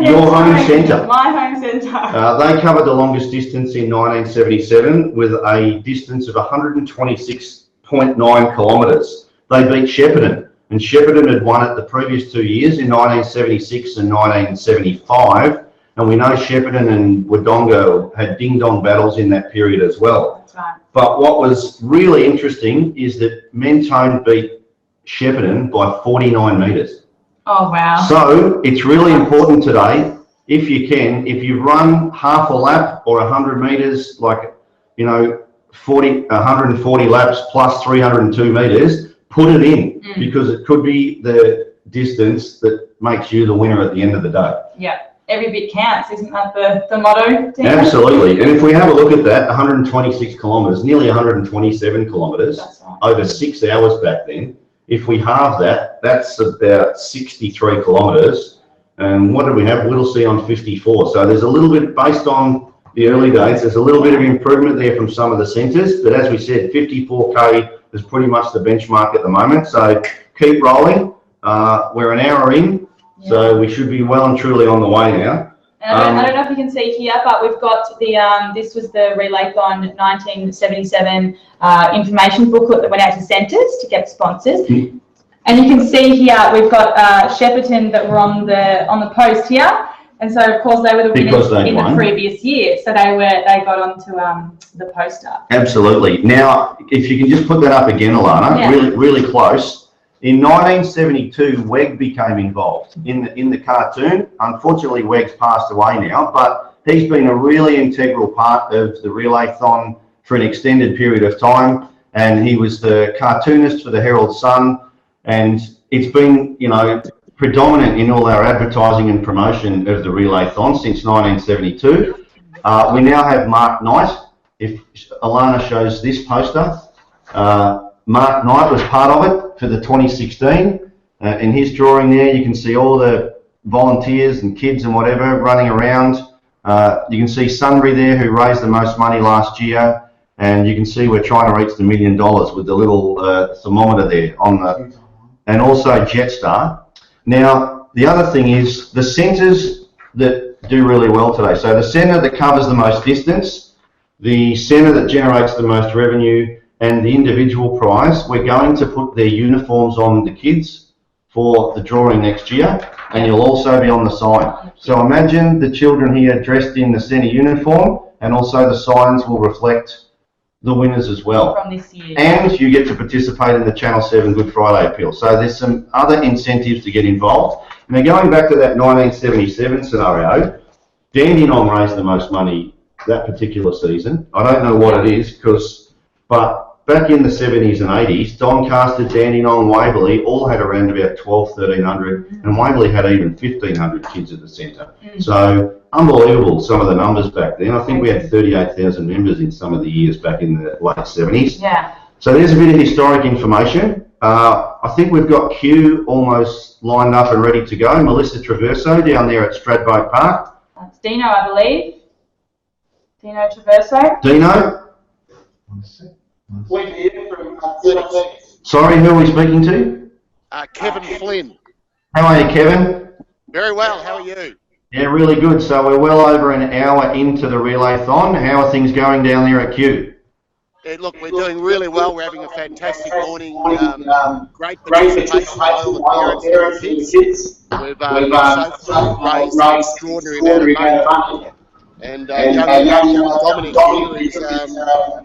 your home centre. My home centre. They covered the longest distance in 1977 with a distance of 126.9 kilometres. They beat Shepparton, and Shepparton had won it the previous 2 years in 1976 and 1975. And we know Shepparton and Wodonga had ding-dong battles in that period as well. That's right. But what was really interesting is that Mentone beat Shepparton by 49 metres. Oh, wow. So it's really important today, if you can, if you run half a lap or 100 metres, like, 140 laps plus 302 metres, put it in because it could be the distance that makes you the winner at the end of the day. Yeah. Every bit counts, isn't that the motto? Tina? Absolutely. And if we have a look at that, 126 kilometres, nearly 127 kilometres, over 6 hours back then. If we halve that, that's about 63 kilometres. And what did we have? Whittlesea on 54. So there's a little bit, based on the early days, there's a little bit of improvement there from some of the centres. But as we said, 54K is pretty much the benchmark at the moment. So keep rolling. We're an hour in. Yeah. So we should be well and truly on the way now. And I don't know if you can see here, but we've got the, this was the Relaython 1977 information booklet that went out to centres to get sponsors. And you can see here, we've got Shepparton that were on the post here. And so, of course, they were the winners in the previous year. So they got onto the poster. Absolutely. Now, if you can just put that up again, Alana, really close. In 1972, Weg became involved in the cartoon. Unfortunately, Weg's passed away now, but he's been a really integral part of the Relaython for an extended period of time. And he was the cartoonist for the Herald Sun. And it's been, predominant in all our advertising and promotion of the Relaython since 1972. We now have Mark Knight. If Alana shows this poster, Mark Knight was part of it for the 2016. In his drawing there, you can see all the volunteers and kids and whatever running around. You can see Sunbury there, who raised the most money last year. And you can see we're trying to reach the $1 million with the little thermometer there on the, and also Jetstar. Now, the other thing is the centres that do really well today. So the centre that covers the most distance, the centre that generates the most revenue, and the individual prize, we're going to put their uniforms on the kids for the drawing next year, and you'll also be on the sign. So imagine the children here dressed in the centre uniform, and also the signs will reflect the winners as well. From this year. And you get to participate in the Channel 7 Good Friday appeal. So there's some other incentives to get involved. Now, going back to that 1977 scenario, Dandenong raised the most money that particular season. I don't know what it is, but back in the 70s and 80s, Doncaster, Dandenong, Waverley all had around about 1,300, and Waverley had even 1,500 kids at the centre. So unbelievable, some of the numbers back then. I think we had 38,000 members in some of the years back in the late 70s. Yeah. So there's a bit of historic information. I think we've got Q almost lined up and ready to go. Melissa Traverso down there at Stradbroke Park. That's Dino, I believe. Dino Traverso. Dino? Sorry, who are we speaking to? Kevin Flynn. How are you, Kevin? Very well, how are you? Yeah, really good. So we're well over an hour into the Relaython. How are things going down there at Q? Yeah, look, we're doing really well. We're having a fantastic morning. Great participation by all the parents and kids. We've so far raised an extraordinary amount of money. And young Dominic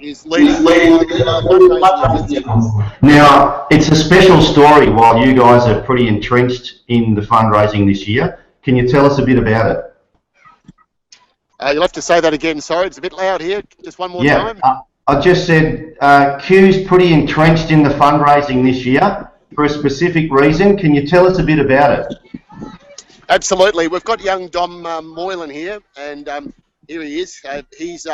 is leading the Now, it's a special story while you guys are pretty entrenched in the fundraising this year. Can you tell us a bit about it? You'll have to say that again, sorry, it's a bit loud here. Just one more time. I just said Q's pretty entrenched in the fundraising this year for a specific reason. Can you tell us a bit about it? Absolutely. We've got young Dom Moylan here, and here he is. His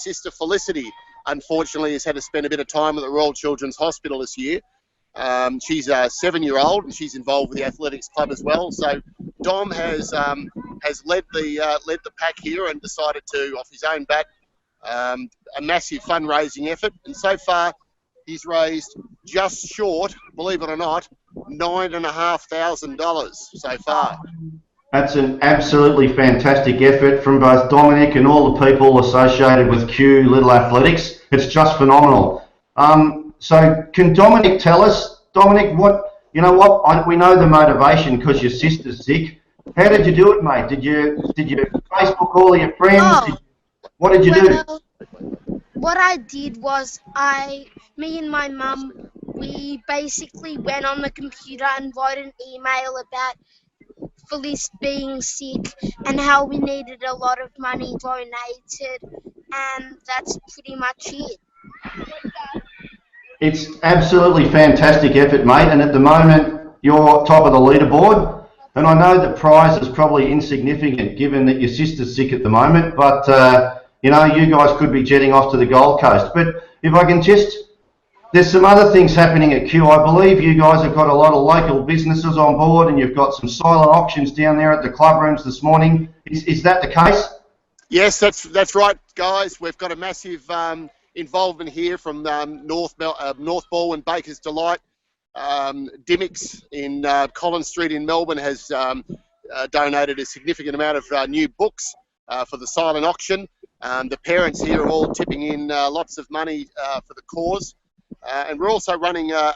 sister Felicity, unfortunately, has had to spend a bit of time at the Royal Children's Hospital this year. She's a 7-year-old, and she's involved with the athletics club as well. So Dom has led the pack here and decided to, off his own bat, a massive fundraising effort. And so far, he's raised just short, believe it or not, $9,500 so far. That's an absolutely fantastic effort from both Dominic and all the people associated with Q Little Athletics. It's just phenomenal. So can Dominic tell us, Dominic, we know the motivation because your sister's sick. How did you do it, mate? Did you Facebook all of your friends? What did you do? What I did was me and my mum, we basically went on the computer and wrote an email about Felice being sick and how we needed a lot of money donated, and that's pretty much it. It's absolutely fantastic effort, mate, and at the moment you're top of the leaderboard, and I know the prize is probably insignificant given that your sister's sick at the moment, but you guys could be jetting off to the Gold Coast. But if I can there's some other things happening at Q. I believe you guys have got a lot of local businesses on board, and you've got some silent auctions down there at the club rooms this morning. Is that the case? Yes, that's right, guys. We've got a massive involvement here from North Baldwin Baker's Delight. Dimmicks in Collins Street in Melbourne has donated a significant amount of new books for the silent auction. The parents here are all tipping in lots of money for the cause. And we're also running a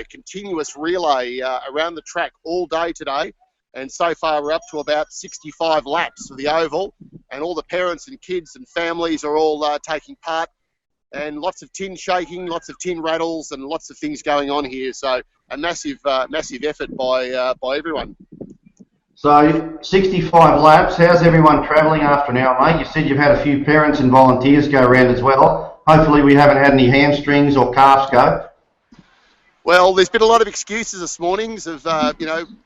continuous relay around the track all day today. And so far we're up to about 65 laps of the oval. And all the parents and kids and families are all taking part. And lots of tin shaking, lots of tin rattles, and lots of things going on here. So a massive effort by everyone. So 65 laps. How's everyone travelling after an hour, mate? You said you've had a few parents and volunteers go around as well. Hopefully we haven't had any hamstrings or calves go. Well, there's been a lot of excuses this morning of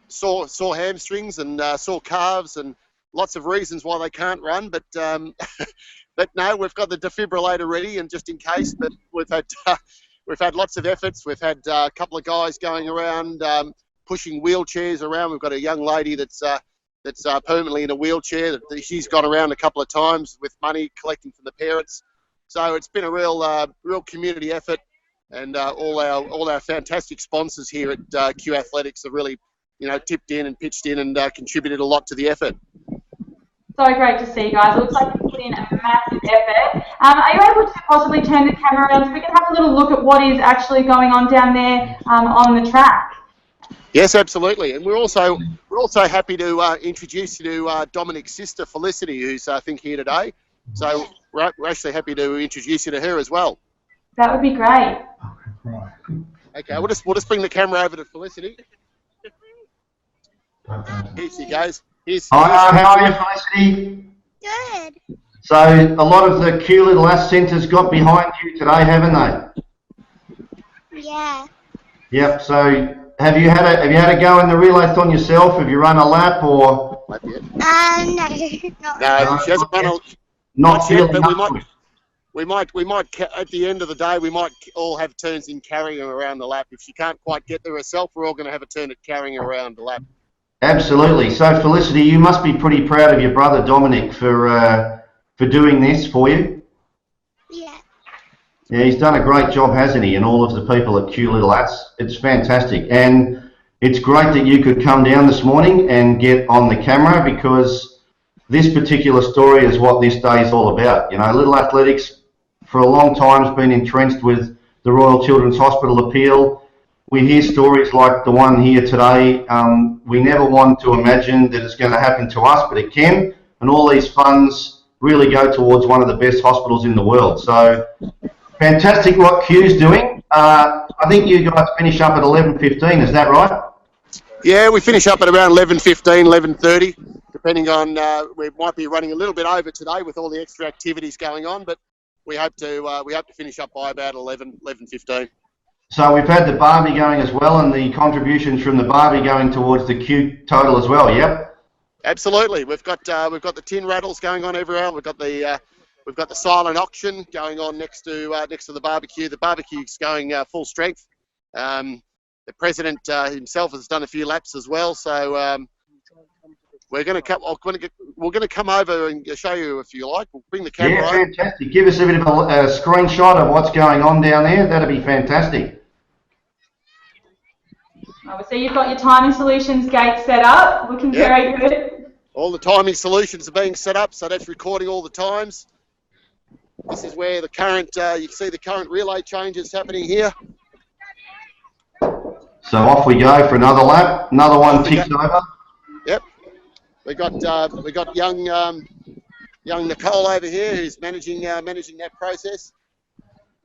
sore hamstrings and sore calves and lots of reasons why they can't run. But but no, we've got the defibrillator ready, and just in case. But we've had lots of efforts. We've had a couple of guys going around pushing wheelchairs around. We've got a young lady that's permanently in a wheelchair. She's gone around a couple of times with money collecting from the parents. So it's been a real community effort, and all our fantastic sponsors here at Q Athletics have really, tipped in and pitched in and contributed a lot to the effort. So great to see you guys. It looks like you put in a massive effort. Are you able to possibly turn the camera around so we can have a little look at what is actually going on down there on the track? Yes, absolutely. And we're also happy to introduce you to Dominic's sister Felicity, who's I think here today. So we're actually happy to introduce you to her as well. That would be great. Right. Okay, we'll just bring the camera over to Felicity. Here she goes. Hi, how are you, Felicity? Good. So a lot of the Q Little Ass centres got behind you today, haven't they? Yeah. Yep. So have you had a go in the Relaython yourself? Have you run a lap or? No. No, she hasn't run a. Not yet, really. but we might at the end of the day we might all have turns in carrying her around the lap. If she can't quite get there herself, we're all going to have a turn at carrying her around the lap. Absolutely. So Felicity, you must be pretty proud of your brother Dominic for doing this for you. Yeah. Yeah, he's done a great job, hasn't he? And all of the people at Q Little Ats. It's fantastic, and it's great that you could come down this morning and get on the camera, because this particular story is what this day is all about. Little Athletics for a long time has been entrenched with the Royal Children's Hospital appeal. We hear stories like the one here today. We never want to imagine that it's going to happen to us, but it can. And all these funds really go towards one of the best hospitals in the world. So fantastic what Q's doing. I think you guys finish up at 11:15, is that right? Yeah, we finish up at around 11:15, 11:30. Depending on, we might be running a little bit over today with all the extra activities going on, but we hope to finish up by about 11:15. So we've had the barbie going as well, and the contributions from the barbie going towards the queue total as well. Yep. Absolutely, we've got the tin rattles going on everywhere. We've got the silent auction going on next to the barbecue. The barbecue's going full strength. The president himself has done a few laps as well, so we're going to come over and show you if you like. We'll bring the camera. Yeah, fantastic. Give us a bit of a screenshot of what's going on down there. That'd be fantastic. So you've got your timing solutions gate set up, looking very good. All the timing solutions are being set up, so that's recording all the times. This is where the current, you can see the current relay changes happening here. So off we go for another lap. Another one ticks over. Yep. We got young Nicole over here who's managing that process.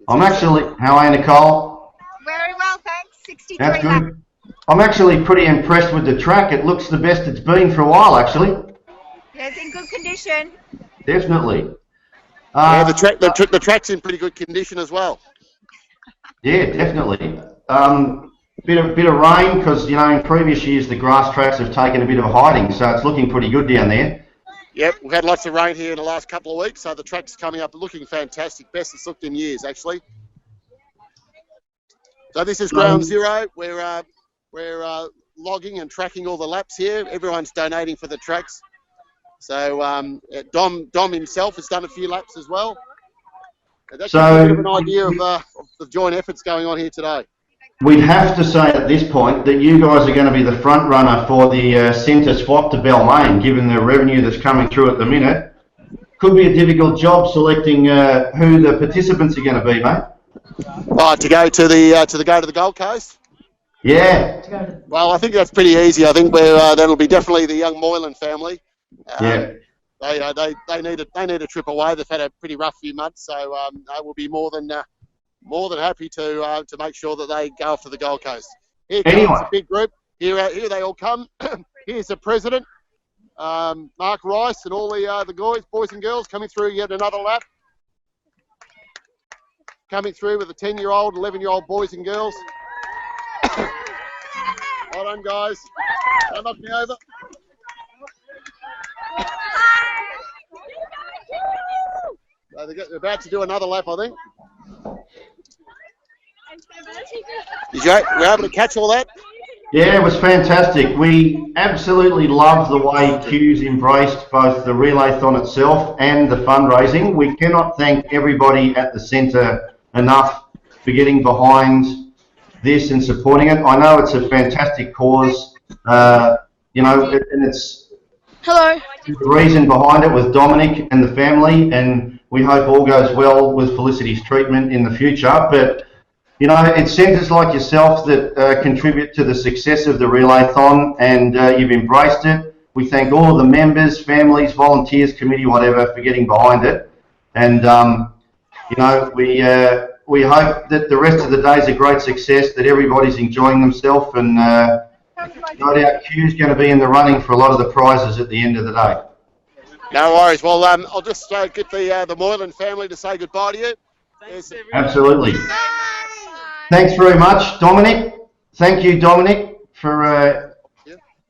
How are you, Nicole? Very well, thanks. 63 That's laps. good. I'm actually pretty impressed with the track. It looks the best it's been for a while, actually. Yeah, it's in good condition. Definitely. Yeah, the track's in pretty good condition as well. Yeah, definitely. Bit of rain because in previous years the grass tracks have taken a bit of a hiding, so it's looking pretty good down there. Yep, we've had lots of rain here in the last couple of weeks, so the track's coming up looking fantastic. Best it's looked in years, actually. So this is ground zero. We're logging and tracking all the laps here. Everyone's donating for the tracks. So Dom himself has done a few laps as well. That gives you a bit of an idea of the joint efforts going on here today. We'd have to say at this point that you guys are going to be the front runner for the centre swap to Balmain, given the revenue that's coming through at the minute. Could be a difficult job selecting who the participants are going to be, mate. Oh, to go to the Gold Coast. Yeah. Well, I think that's pretty easy. I think that'll be definitely the young Moylan family. Yeah. They need a trip away. They've had a pretty rough few months, so they will be more than happy to make sure that they go off to the Gold Coast. Here comes a big group. Here they all come. Here's the president, Mark Rice, and all the boys and girls coming through yet another lap. Coming through with the 10-year-old, 11-year-old boys and girls. Well done, guys. Don't knock me over. So they're about to do another lap, I think. Were you able to catch all that? Yeah, it was fantastic. We absolutely love the way Q's embraced both the Relaython itself and the fundraising. We cannot thank everybody at the centre enough for getting behind this and supporting it. I know it's a fantastic cause, and it's the reason behind it with Dominic and the family, and we hope all goes well with Felicity's treatment in the future. But it's centres like yourself that contribute to the success of the Relaython, and you've embraced it. We thank all of the members, families, volunteers, committee, whatever, for getting behind it. And, we hope that the rest of the day is a great success, that everybody's enjoying themselves, and no doubt Q's going to be in the running for a lot of the prizes at the end of the day. No worries. Well, I'll just get the Moylan family to say goodbye to you. Absolutely. Thanks very much, Dominic. Thank you, Dominic, for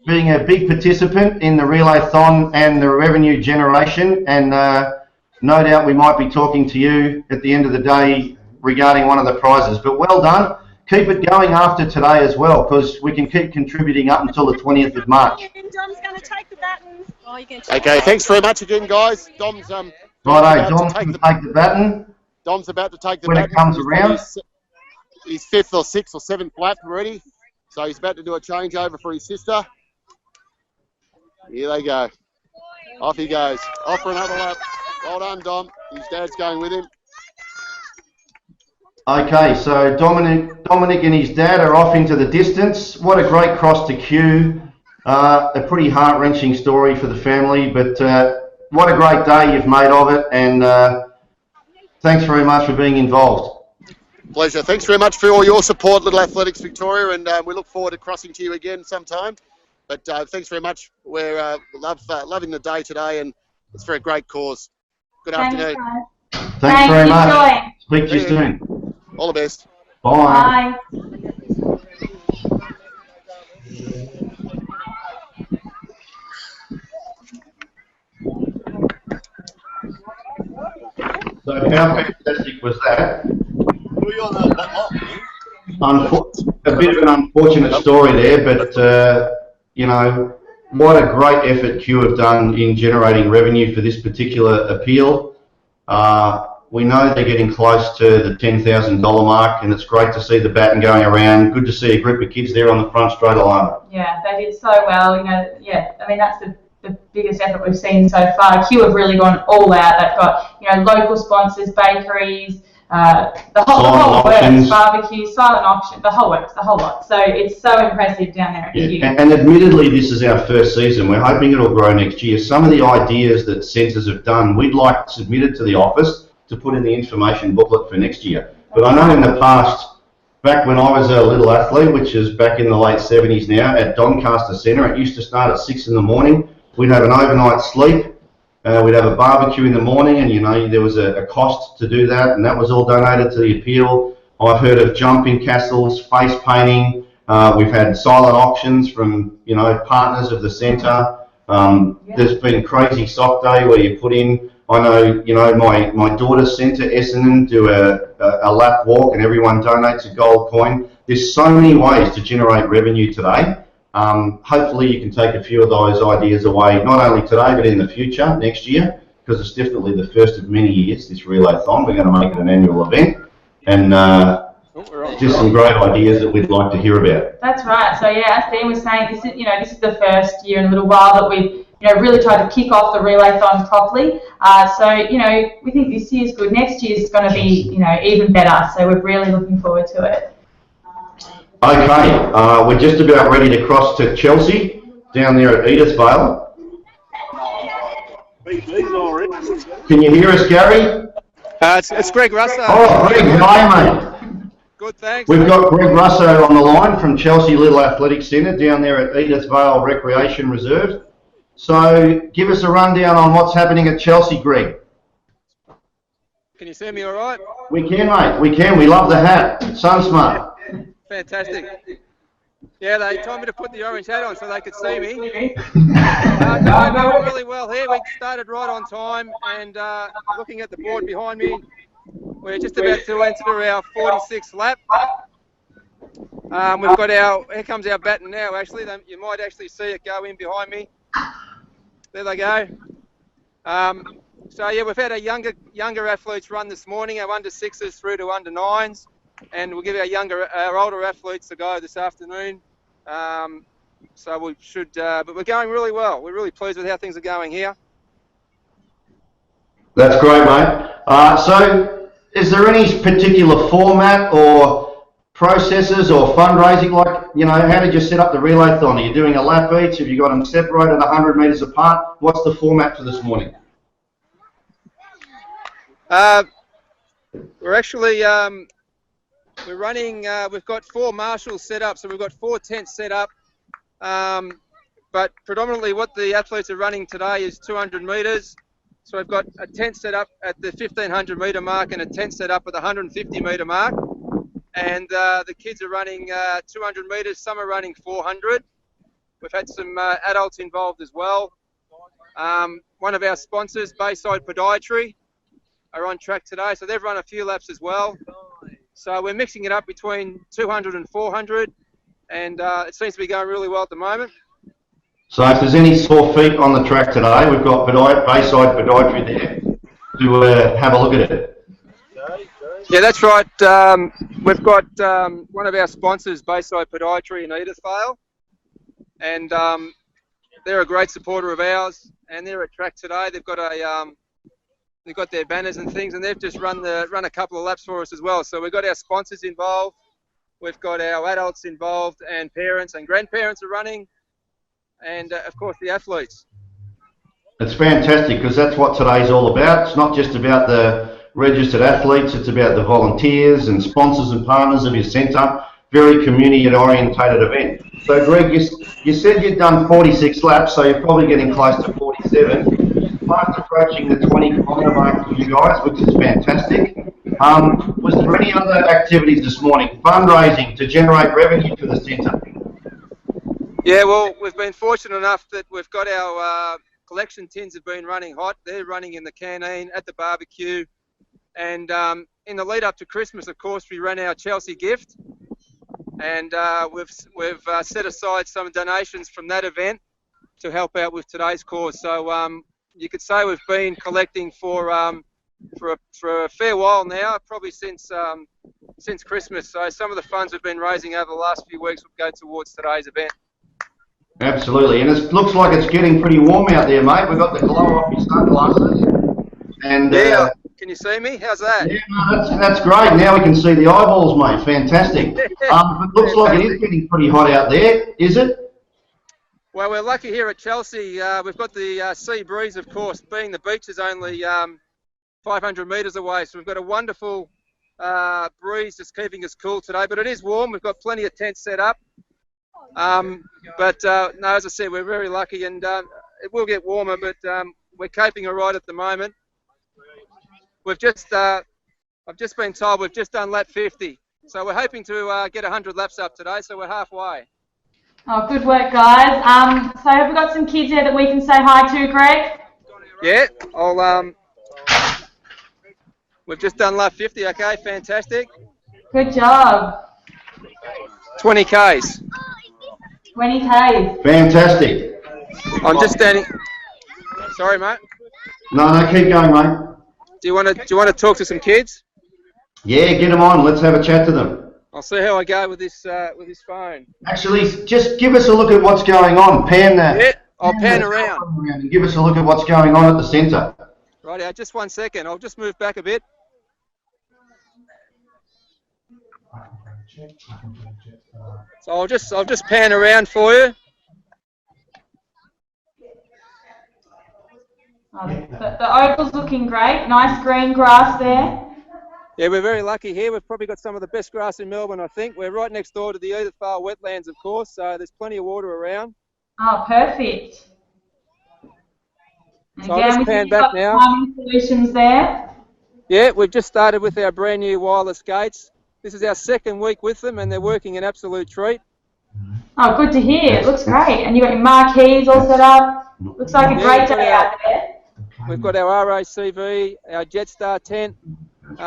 being a big participant in the Relaython and the revenue generation. And no doubt we might be talking to you at the end of the day regarding one of the prizes. But well done. Keep it going after today as well, because we can keep contributing up until the 20th of March. Dom's going to take the baton. Okay, thanks very much again, guys. Dom's Dom's going to take the baton. Dom's about to take the when baton. It comes around. His 5th or 6th or 7th lap already. So he's about to do a changeover for his sister. Here they go. Off he goes. Off for another lap. Well done, Dom. His dad's going with him. Okay, so Dominic and his dad are off into the distance. What a great cross to Q. A pretty heart-wrenching story for the family, but what a great day you've made of it, and thanks very much for being involved. Pleasure. Thanks very much for all your support, Little Athletics Victoria, and we look forward to crossing to you again sometime. But thanks very much. We're loving the day today, and it's for a great cause. Good afternoon. Thanks very much. Joy. Speak to you soon. All the best. Bye. So how fantastic was that? A bit of an unfortunate story there, but you know, what a great effort Q have done in generating revenue for this particular appeal. We know they're getting close to the $10,000 mark, and it's great to see the baton going around. Good to see a group of kids there on the front straight alone. Yeah, they did so well. You know, yeah, I mean that's the biggest effort we've seen so far. Q have really gone all out. They've got, you know, local sponsors, bakeries, the whole works, barbecue, silent auction, the whole works, the whole lot. So it's so impressive down there at Q. And admittedly, this is our first season. We're hoping it'll grow next year. Some of the ideas that centres have done, we'd like submitted to the office to put in the information booklet for next year. But I know in the past, back when I was a little athlete, which is back in the late 70s now, at Doncaster Centre, it used to start at 6 in the morning. We'd have an overnight sleep. We'd have a barbecue in the morning, and you know there was a cost to do that, and that was all donated to the appeal. I've heard of jumping castles, face painting. We've had silent auctions from, you know, partners of the centre. There's been crazy sock day where you put in. I know, you know, my daughter's centre, Essendon, do a lap walk, and everyone donates a gold coin. There's so many ways to generate revenue today. Hopefully you can take a few of those ideas away, not only today, but in the future, next year, because it's definitely the first of many years, this Relaython. We're going to make it an annual event, and just some great ideas that we'd like to hear about. That's right. So yeah, as Dean was saying, this is, you know, this is the first year in a little while that we've, you know, really tried to kick off the Relaython properly. So, you know, we think this year's good. Next year's going to be, you know, even better. So we're really looking forward to it. Okay, we're just about ready to cross to Chelsea, down there at Edithvale. Can you hear us, Gary? It's Greg Russo. Oh, Greg, hi, mate. Good, thanks. We've got Greg Russo on the line from Chelsea Little Athletic Centre down there at Edithvale Recreation Reserve. So give us a rundown on what's happening at Chelsea, Greg. Can you see me all right? We can, mate. We can. We love the hat. Sun smart. Fantastic. Yeah, they told me to put the orange hat on so they could see me. No, going really well here. We started right on time, and looking at the board behind me, we're just about to enter our 46th lap. We've got here comes our baton now, actually. You might actually see it go in behind me. There they go. So yeah, we've had our younger athletes run this morning, our under 6s through to under 9s. And we'll give our older athletes a go this afternoon. So we should, but we're going really well. We're really pleased with how things are going here. That's great, mate. So is there any particular format or processes or fundraising? Like, you know, how did you set up the Relaython? Are you doing a lap each? Have you got them separated 100 metres apart? What's the format for this morning? We're actually, we're running, we've got 4 marshals set up, so we've got 4 tents set up, but predominantly what the athletes are running today is 200 metres. So we've got a tent set up at the 1500 metre mark and a tent set up at the 150 metre mark, and the kids are running 200 metres, some are running 400. We've had some adults involved as well. One of our sponsors, Bayside Podiatry, are on track today, so they've run a few laps as well. So we're mixing it up between 200 and 400, and it seems to be going really well at the moment. So if there's any sore feet on the track today, we've got Bayside Podiatry there to have a look at it. Yeah, that's right. We've got one of our sponsors, Bayside Podiatry in Edithvale, and they're a great supporter of ours, and they're at track today. They've got they've got their banners and things, and they've just run a couple of laps for us as well. So we've got our sponsors involved, we've got our adults involved, and parents and grandparents are running, and of course the athletes. It's fantastic, because that's what today's all about. It's not just about the registered athletes, it's about the volunteers and sponsors and partners of your centre. Very community-orientated event. So Greg, you said you'd done 46 laps, so you're probably getting close to 47. fast approaching the 20-kilometre mark for you guys, which is fantastic. Was there any other activities this morning, fundraising to generate revenue for the centre? Yeah, well, we've been fortunate enough that we've got our collection tins have been running hot. They're running in the canteen, at the barbecue. And in the lead up to Christmas, of course, we ran our Chelsea gift. And we've set aside some donations from that event to help out with today's cause. So you could say we've been collecting for a fair while now, probably since Christmas. So some of the funds we've been raising over the last few weeks will go towards today's event. Absolutely, and it looks like it's getting pretty warm out there, mate. We've got the glow off your sunglasses. And yeah, can you see me? How's that? Yeah, no, that's great. Now we can see the eyeballs, mate. Fantastic. It looks like it is getting pretty hot out there, is it? Well, we're lucky here at Chelsea. We've got the sea breeze, of course, being the beach is only 500 metres away. So we've got a wonderful breeze just keeping us cool today. But it is warm. We've got plenty of tents set up. No, as I said, we're very lucky, and it will get warmer, but we're coping all right at the moment. We've just, I've just been told we've just done lap 50, so we're hoping to get 100 laps up today, so we're halfway. Oh, good work, guys. So have we got some kids here that we can say hi to, Greg? Yeah, we've just done lap 50, okay, fantastic. Good job. 20 Ks. 20 Ks. Fantastic. I'm just standing. Sorry, mate. No, keep going, mate. Do you want to talk to some kids? Yeah, get them on. Let's have a chat to them. I'll see how I go with this phone. Actually, just give us a look at what's going on. Pan that. Yeah, I'll pan around. And give us a look at what's going on at the centre. Righty, just 1 second. I'll just move back a bit. So I'll just pan around for you. The oval's looking great. Nice green grass there. Yeah, we're very lucky here. We've probably got some of the best grass in Melbourne, I think. We're right next door to the Edith Vale wetlands, of course, so there's plenty of water around. Oh, perfect. So I'll just pan back now. Solutions there. Yeah, we've just started with our brand new wireless gates. This is our second week with them, and they're working an absolute treat. Oh, good to hear. It looks great. And you've got your marquees all set up. Looks like a great day out there. We've got our RACV, our Jetstar tent.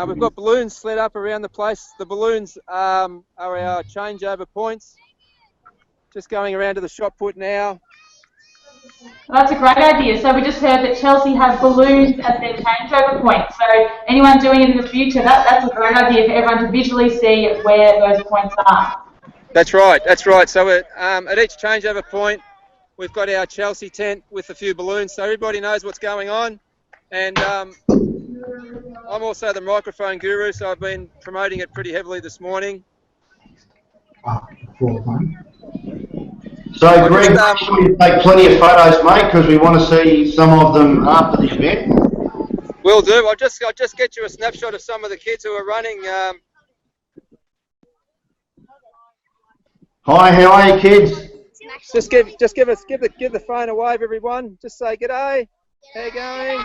We've got balloons set up around the place. The balloons are our changeover points. Just going around to the shot put now. That's a great idea. So we just heard that Chelsea have balloons as their changeover point. So anyone doing it in the future, that's a great idea for everyone to visually see where those points are. That's right, that's right. So at each changeover point, we've got our Chelsea tent with a few balloons, so everybody knows what's going on. And I'm also the microphone guru, so I've been promoting it pretty heavily this morning. So, Greg, make sure you take plenty of photos, mate, because we want to see some of them after the event. Will do. I'll just get you a snapshot of some of the kids who are running. Hi, how are you, kids? Just give the phone a wave, everyone. Just say g'day. How you going?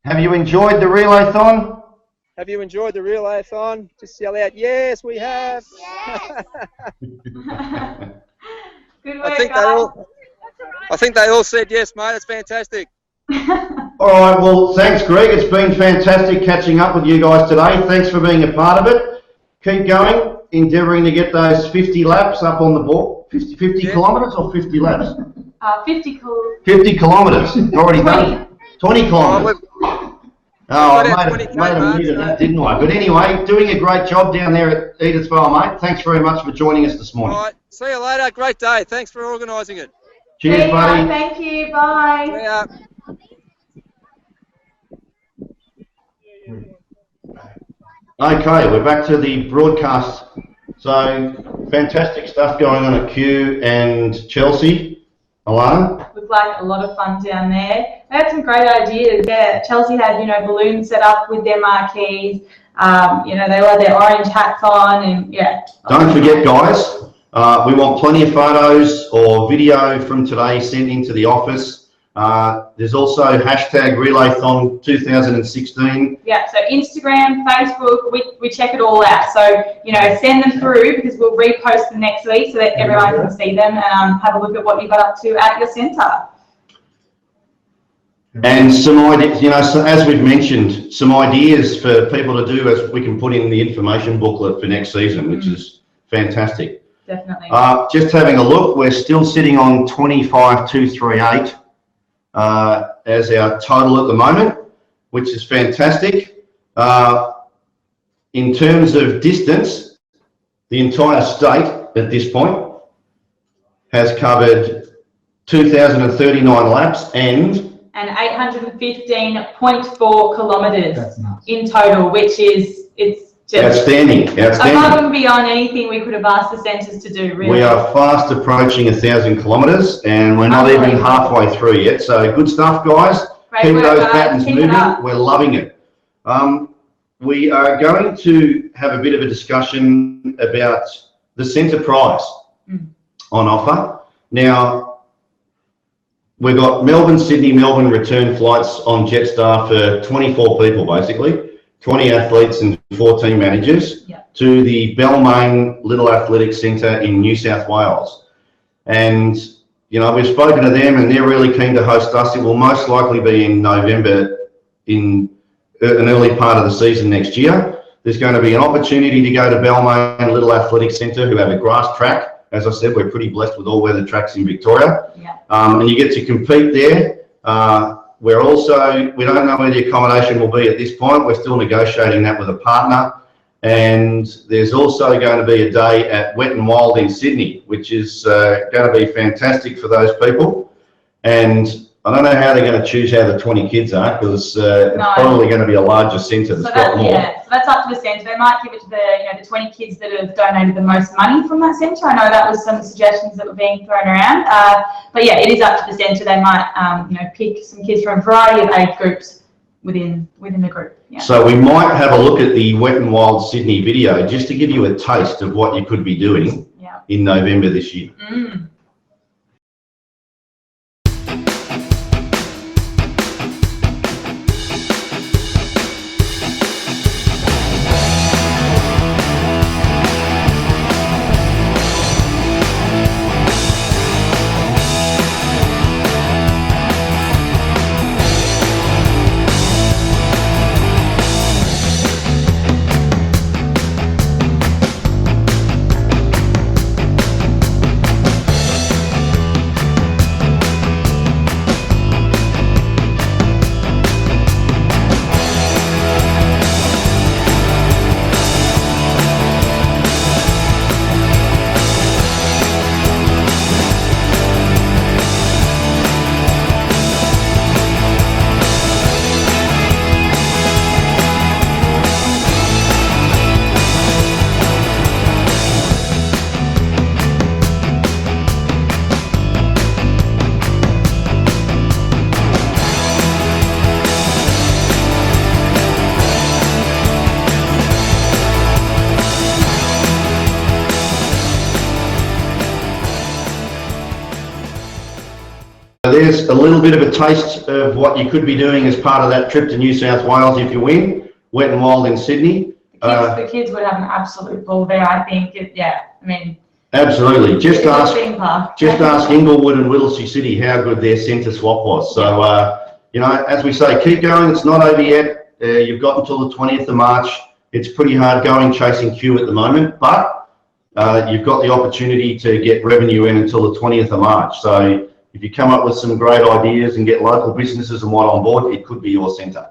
Have you enjoyed the Relaython? Have you enjoyed the Relaython? Just yell out, yes, we have. Yes. Good work, I think they all said yes, mate. It's fantastic. All right, well, thanks, Greg. It's been fantastic catching up with you guys today. Thanks for being a part of it. Keep going, endeavouring to get those 50 laps up on the board. 50 kilometres or 50 laps? 50 kilometres. 50 kilometres. Already done. 20 kilometres. I made a minute of that, didn't I? But anyway, doing a great job down there at Edithvale, mate. Thanks very much for joining us this morning. All right, see you later. Great day. Thanks for organising it. Cheers, buddy. Thank you. Bye. See ya. Okay, we're back to the broadcast. So, fantastic stuff going on at Kew and Chelsea. Alana? It was like a lot of fun down there. They had some great ideas. Yeah, Chelsea had, balloons set up with their marquees. They had their orange hats on, and yeah. Don't forget, guys, we want plenty of photos or video from today sent into the office. There's also hashtag Relaython 2016. Yeah, so Instagram, Facebook, we check it all out. So, you know, send them through because we'll repost them next week so that everyone can see them and have a look at what you got up to at your centre. And some ideas, you know, so as we've mentioned, some ideas for people to do as we can put in the information booklet for next season, which is fantastic. Definitely. Just having a look, we're still sitting on 25,238 as our total at the moment, which is fantastic. In terms of distance, the entire state at this point has covered 2,039 laps and 815.4 kilometres in total, which is just outstanding. above and beyond anything we could have asked the centres to do, really. We are fast approaching 1,000 kilometres and we're not even halfway through yet. So good stuff, guys. Keep those buttons moving. We're loving it. We are going to have a bit of a discussion about the centre price on offer. Now, we've got Melbourne, Sydney, Melbourne return flights on Jetstar for 24 people, basically, 20 athletes and 14 managers to the Balmain Little Athletics Centre in New South Wales. And, you know, we've spoken to them and they're really keen to host us. It will most likely be in November, in an early part of the season next year. There's going to be an opportunity to go to Balmain Little Athletics Centre, who have a grass track. As I said, we're pretty blessed with all weather tracks in Victoria. And you get to compete there. We don't know where the accommodation will be at this point. We're still negotiating that with a partner. And there's also going to be a day at Wet and Wild in Sydney, which is going to be fantastic for those people. And I don't know how they're going to choose how the 20 kids are, because it's probably going to be a larger centre that's got more. Yeah, so that's up to the centre. They might give it to the 20 kids that have donated the most money from that centre. I know that was some suggestions that were being thrown around. But yeah, it is up to the centre. They might pick some kids from a variety of age groups within the group. Yeah. So we might have a look at the Wet and Wild Sydney video just to give you a taste of what you could be doing in November this year. There's a little bit of a taste of what you could be doing as part of that trip to New South Wales if you win. Wet and Wild in Sydney. The kids would have an absolute ball there, I think. Absolutely. Just ask Inglewood and Whittlesea City how good their centre swap was. So, as we say, keep going. It's not over yet. You've got until the 20th of March. It's pretty hard going chasing Q at the moment, but you've got the opportunity to get revenue in until the 20th of March. So if you come up with some great ideas and get local businesses and what on board, it could be your centre.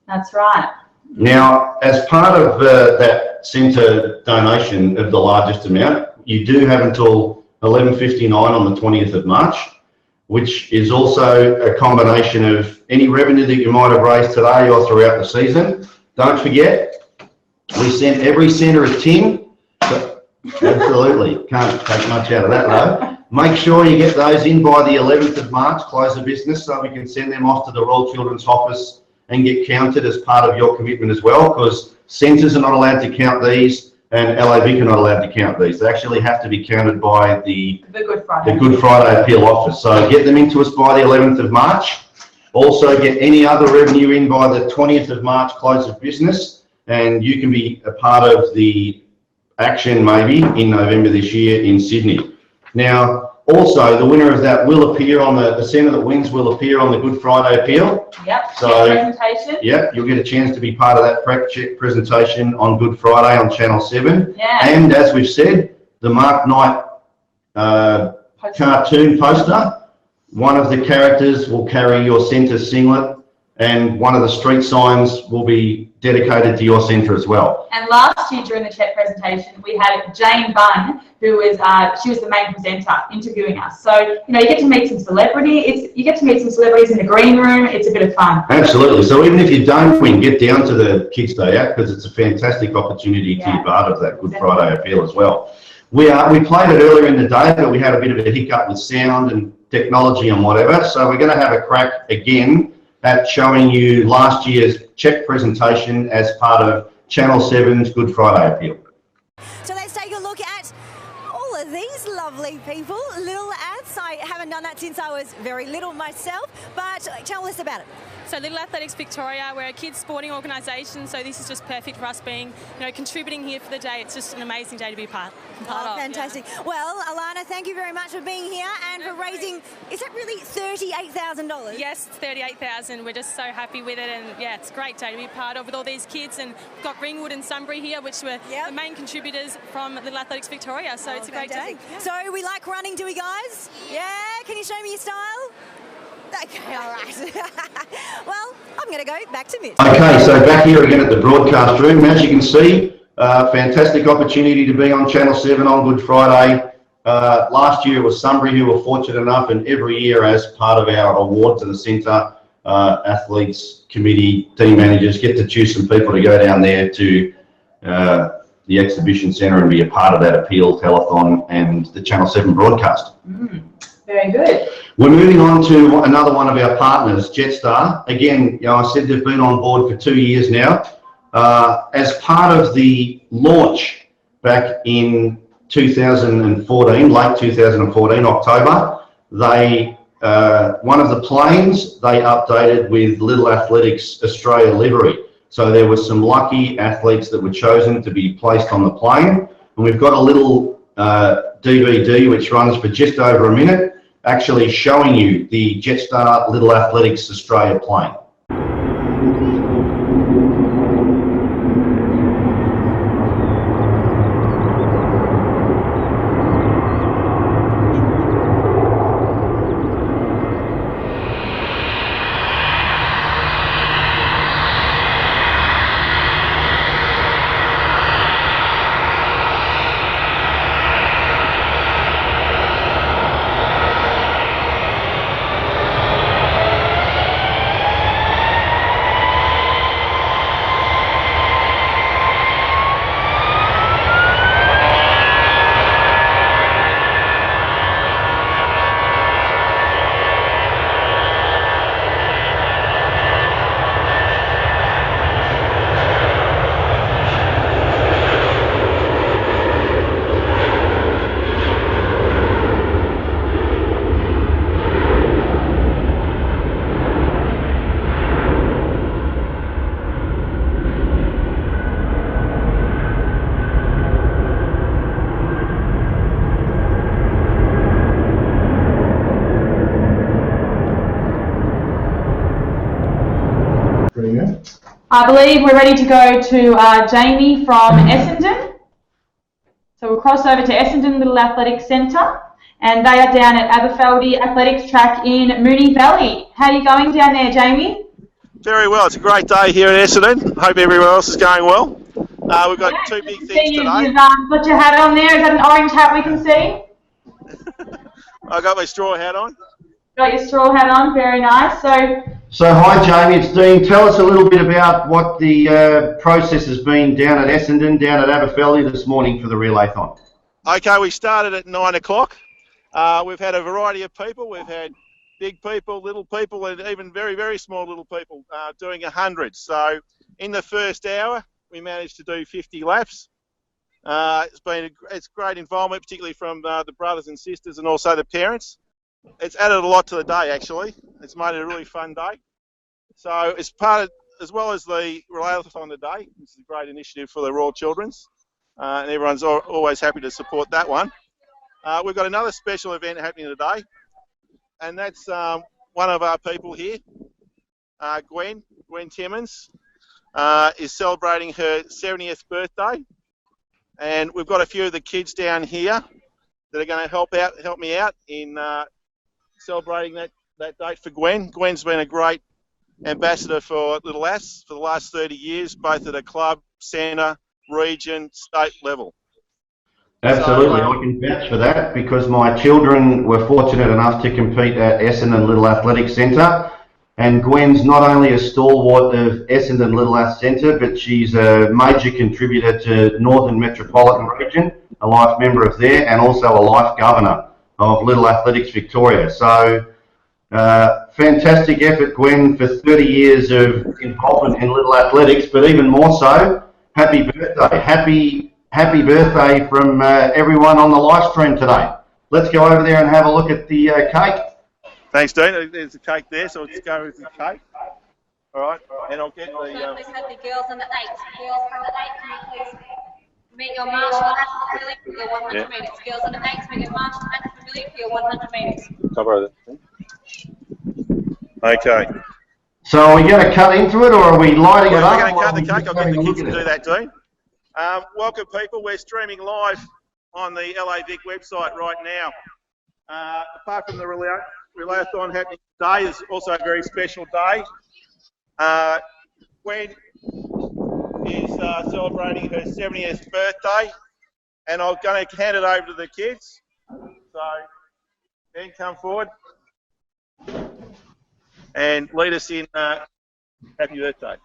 That's right. Now, as part of that centre donation of the largest amount, you do have until 11:59 on the 20th of March, which is also a combination of any revenue that you might have raised today or throughout the season. Don't forget, we sent every centre a tin. Absolutely, can't take much out of that though. Make sure you get those in by the 11th of March, close of business, so we can send them off to the Royal Children's Office and get counted as part of your commitment as well, because centres are not allowed to count these and LAVic are not allowed to count these. They actually have to be counted by the The Good Friday Appeal Office. So get them into us by the 11th of March. Also get any other revenue in by the 20th of March, close of business, and you can be a part of the action maybe in November this year in Sydney. Now, also the winner of that will appear on the centre that wins will appear on the Good Friday Appeal. Yep. So, presentation. Yep, you'll get a chance to be part of that presentation on Good Friday on Channel 7. Yeah. And as we've said, the Mark Knight cartoon poster, one of the characters will carry your centre singlet, and one of the street signs will be dedicated to your centre as well. And last year during the CHEP presentation, we had Jane Bunn, who was she was the main presenter interviewing us. So you know, you get to meet some celebrities. You get to meet some celebrities in the green room. It's a bit of fun. Absolutely. So even if you don't win, get down to the Kids Day Out, because it's a fantastic opportunity to be part of that Good Friday Appeal as well. We played it earlier in the day, but we had a bit of a hiccup with sound and technology and whatever. So we're going to have a crack again at showing you last year's CHEP presentation as part of Channel 7's Good Friday Appeal. So let's take a look at all of these lovely people. Little ads. I haven't done that since I was very little myself, but tell us about it. So Little Athletics Victoria, we're a kids sporting organisation, so this is just perfect for us being, contributing here for the day. It's just an amazing day to be part of. Fantastic. Yeah. Well, Alana, thank you very much for being here and for raising, is that really $38,000? Yes, it's $38,000. We're just so happy with it, and yeah, it's a great day to be part of with all these kids. And we've got Ringwood and Sunbury here, which were the main contributors from Little Athletics Victoria, so it's a great day. So we like running, do we guys? Yeah? Can you show me your style? Okay, all right. Well, I'm going to go back to Mitch. Okay, so back here again at the broadcast room. As you can see, fantastic opportunity to be on Channel 7 on Good Friday. Last year it was Sunbury who were fortunate enough, and every year as part of our award to the centre, athletes, committee, team managers get to choose some people to go down there to the exhibition centre and be a part of that appeal, telethon and the Channel 7 broadcast. Very good. We're moving on to another one of our partners, Jetstar. Again, I said they've been on board for 2 years now. As part of the launch back in 2014, late 2014, October, they one of the planes they updated with Little Athletics Australia livery. So there were some lucky athletes that were chosen to be placed on the plane, and we've got a little DVD which runs for just over a minute, actually showing you the Jetstar Little Athletics Australia plane. I believe we're ready to go to Jamie from Essendon. So we'll cross over to Essendon Little Athletics Centre, and they are down at Aberfeldy Athletics Track in Moonee Valley. How are you going down there, Jamie? Very well. It's a great day here in Essendon. Hope everyone else is going well. We've got two big things today. You've got your hat on there. Is that an orange hat we can see? I got my straw hat on. Got your straw hat on. Very nice. So hi Jamie, it's Dean. Tell us a little bit about what the process has been down at Essendon, down at Aberfeldy this morning for the Relaython. Okay, we started at 9 o'clock. We've had a variety of people. We've had big people, little people, and even very, very small little people doing 100. So in the first hour, we managed to do 50 laps. It's great involvement, particularly from the brothers and sisters and also the parents. It's added a lot to the day, actually. It's made it a really fun day. So it's part of, as well as the Relaython today, this is a great initiative for the Royal Children's, and everyone's always happy to support that one. We've got another special event happening today, and that's one of our people here, Gwen Timmins, is celebrating her 70th birthday, and we've got a few of the kids down here that are going to help me out in celebrating that date for Gwen. Gwen's been a great ambassador for Little Lass for the last 30 years, both at a club, centre, region, state level. Absolutely, I can vouch for that because my children were fortunate enough to compete at Essendon Little Athletic Centre, and Gwen's not only a stalwart of Essendon Little Ath Centre, but she's a major contributor to Northern Metropolitan Region, a life member of there, and also a life governor of Little Athletics Victoria. So fantastic effort, Gwen, for 30 years of involvement in Little Athletics, but even more so, happy birthday. Happy birthday from everyone on the live stream today. Let's go over there and have a look at the cake. Thanks, Dean. There's a cake there, so let's go with the cake. All right, and I'll get the... Please have the girls under 8. Girls under 8, can you please meet your marshal familiar for your 100 metres. Girls under 8, meet your marshal familiar for your 100 metres. Cover that. Okay. So are we going to cut into it, or are we lighting it up? We're going to cut the cake. I'll get the kids to do that, Dean. Welcome, people. We're streaming live on the LAVic website right now. Apart from the Relaython happening today, is also a very special day. Gwen is celebrating her 70th birthday, and I'm going to hand it over to the kids. So, Ben, come forward and lead us in happy birthday.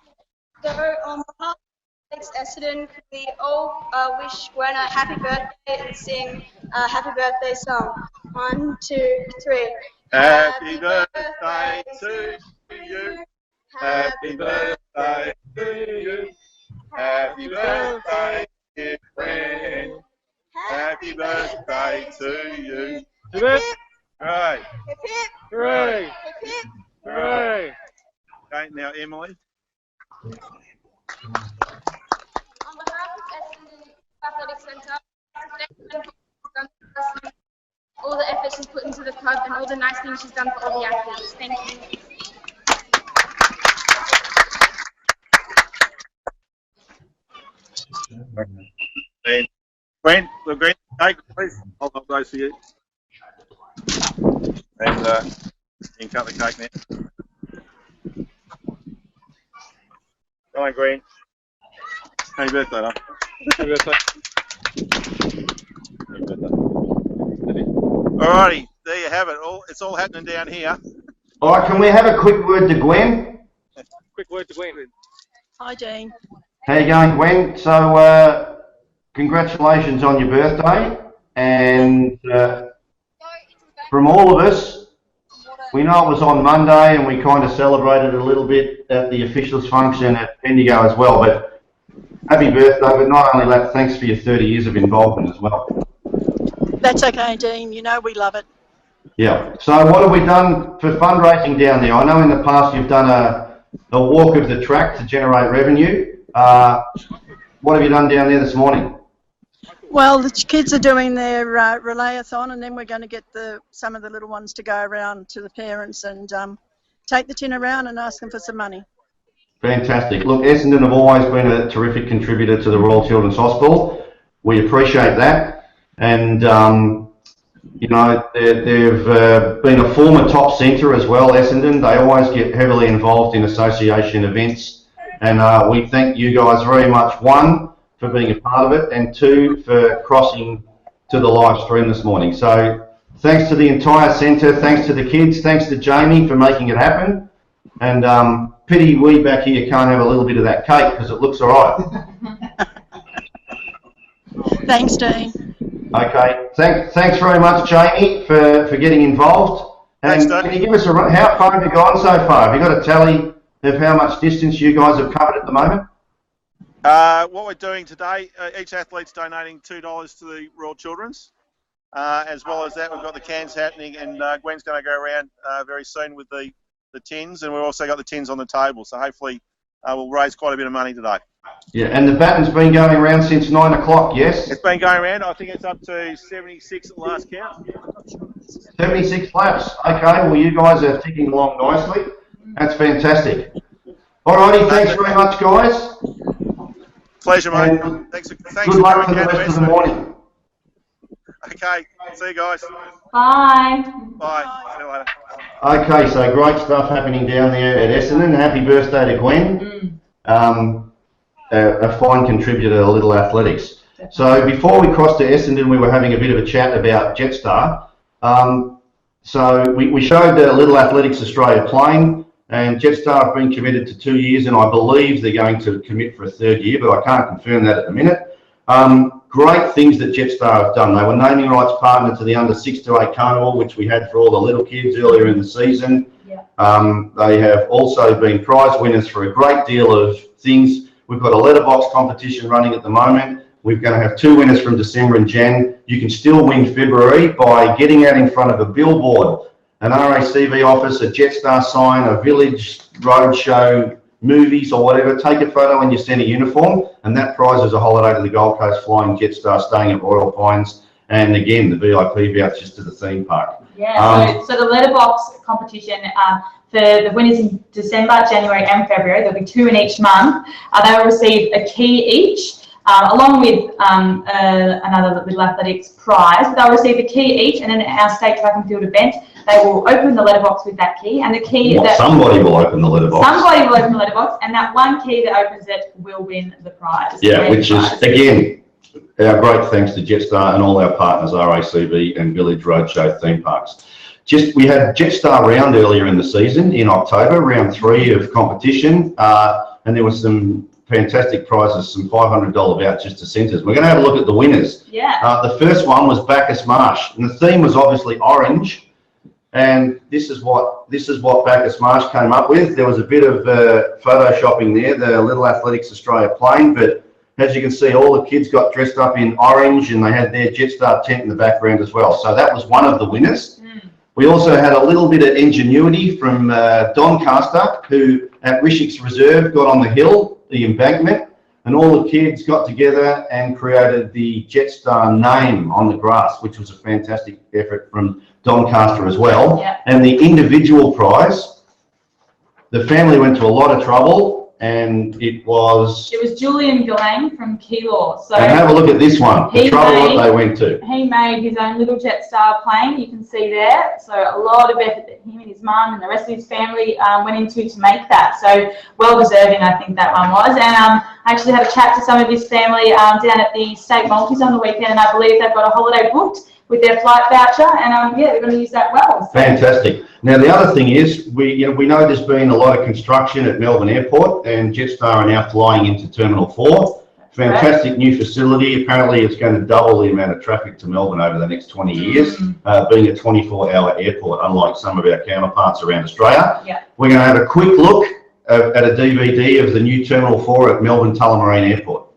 So, on behalf of Essendon, could we all wish Gwen a happy birthday and sing a happy birthday song? 1, 2, 3. Happy birthday to you. Happy birthday to you. Happy birthday, dear Gwen. Happy birthday to you. Hooray! Hooray! Hooray! Hooray! Okay, now Emily. On behalf of Essendon Athletic Centre, all the effort she's put into the club and all the nice things she's done for all the athletes. Thank you. And Gwen, the green cake, please. I'll those for you. And you can cut the cake now. Go on, Gwen. Happy birthday, love. Happy birthday. Happy birthday. Alrighty, there you have it. It's all happening down here. All right, can we have a quick word to Gwen? Quick word to Gwen. Hi, Dean. How you going, Gwen? So, congratulations on your birthday, and from all of us, we know it was on Monday, and we kind of celebrated a little bit at the officials function at Bendigo as well, but happy birthday, but not only that, thanks for your 30 years of involvement as well. That's okay, Dean. You know we love it. Yeah. So what have we done for fundraising down there? I know in the past you've done a walk of the track to generate revenue. What have you done down there this morning? Well, the kids are doing their Relaython, and then we're going to get some of the little ones to go around to the parents and take the tin around and ask them for some money. Fantastic. Look, Essendon have always been a terrific contributor to the Royal Children's Hospital. We appreciate that. And, you know, they've been a former top centre as well, Essendon. They always get heavily involved in association events. And we thank you guys very much, one, for being a part of it, and two, for crossing to the live stream this morning. So thanks to the entire centre, thanks to the kids, thanks to Jamie for making it happen. And pity we back here can't have a little bit of that cake because it looks all right. Thanks, Dean. Okay, thanks very much, Jamie, for getting involved. And thanks, can you give us how far have you gone so far? Have you got a tally of how much distance you guys have covered at the moment? What we're doing today, each athlete's donating $2 to the Royal Children's. As well as that, we've got the cans happening, and Gwen's going to go around very soon with the tins, and we've also got the tins on the table. So hopefully we'll raise quite a bit of money today. Yeah, and the baton's been going around since 9 o'clock, yes? It's been going around. I think it's up to 76 at the last count. 76 laps. Okay, well, you guys are ticking along nicely. That's fantastic. Alrighty, thanks very much, guys. Pleasure, mate. Thanks Good luck for the rest of the morning. Okay, see you guys. Bye. Bye. See you later. Okay, so great stuff happening down there at Essendon. Happy birthday to Gwen. A fine contributor to Little Athletics. So before we crossed to Essendon, we were having a bit of a chat about Jetstar. So we showed Little Athletics Australia playing, and Jetstar have been committed to 2 years, and I believe they're going to commit for a 3rd year, but I can't confirm that at the minute. Great things that Jetstar have done. They were naming rights partner to the under 6 to 8 carnival, which we had for all the little kids earlier in the season. They have also been prize winners for a great deal of things. We've got a letterbox competition running at the moment. We're going to have 2 winners from December and Jan. You can still win February by getting out in front of a billboard, an RACV office, a Jetstar sign, a village roadshow, movies or whatever. Take a photo in your centre uniform, and that prize is a holiday to the Gold Coast flying Jetstar, staying at Royal Pines, and again the VIP vouchers to the theme park. Yeah, so the letterbox competition for the winners in December, January and February, there'll be 2 in each month. They will receive a key each, along with another Little Athletics prize. They'll receive a key each, and in our state track and field event, they will open the letterbox with that key, and the key somebody will open the letterbox. Somebody will open the letterbox, and that one key that opens it will win the prize. Yeah, which is again our great thanks to Jetstar and all our partners, RACV and Village Roadshow theme parks. We had Jetstar round earlier in the season in October, round 3 of competition, and there were some fantastic prizes, some $500 vouchers to centres. We're going to have a look at the winners. Yeah. The first one was Bacchus Marsh, and the theme was obviously orange. And this is what Bacchus Marsh came up with. There was a bit of photoshopping there, the Little Athletics Australia plane, but as you can see, all the kids got dressed up in orange, and they had their Jetstar tent in the background as well. So that was one of the winners. We also had a little bit of ingenuity from Doncaster, who at Rishik's Reserve got on the hill, the embankment, and all the kids got together and created the Jetstar name on the grass, which was a fantastic effort from Doncaster as well. Yeah. And the individual prize, the family went to a lot of trouble, and it was Julian Galang from Keilor. So and have a look at this one, the trouble that they went to. He made his own little Jetstar plane, you can see there. So a lot of effort that him and his mum and the rest of his family went into to make that. So well deserving, I think that one was. And I actually had a chat to some of his family down at the State Maltese on the weekend, and I believe they've got a holiday booked with their flight voucher, and yeah, they're going to use that well. So. Fantastic. Now the other thing is, we know there's been a lot of construction at Melbourne Airport, and Jetstar are now flying into Terminal 4. Fantastic new facility. Apparently it's going to double the amount of traffic to Melbourne over the next 20 years, being a 24-hour airport, unlike some of our counterparts around Australia. Yeah. We're going to have a quick look at a DVD of the new Terminal 4 at Melbourne Tullamarine Airport.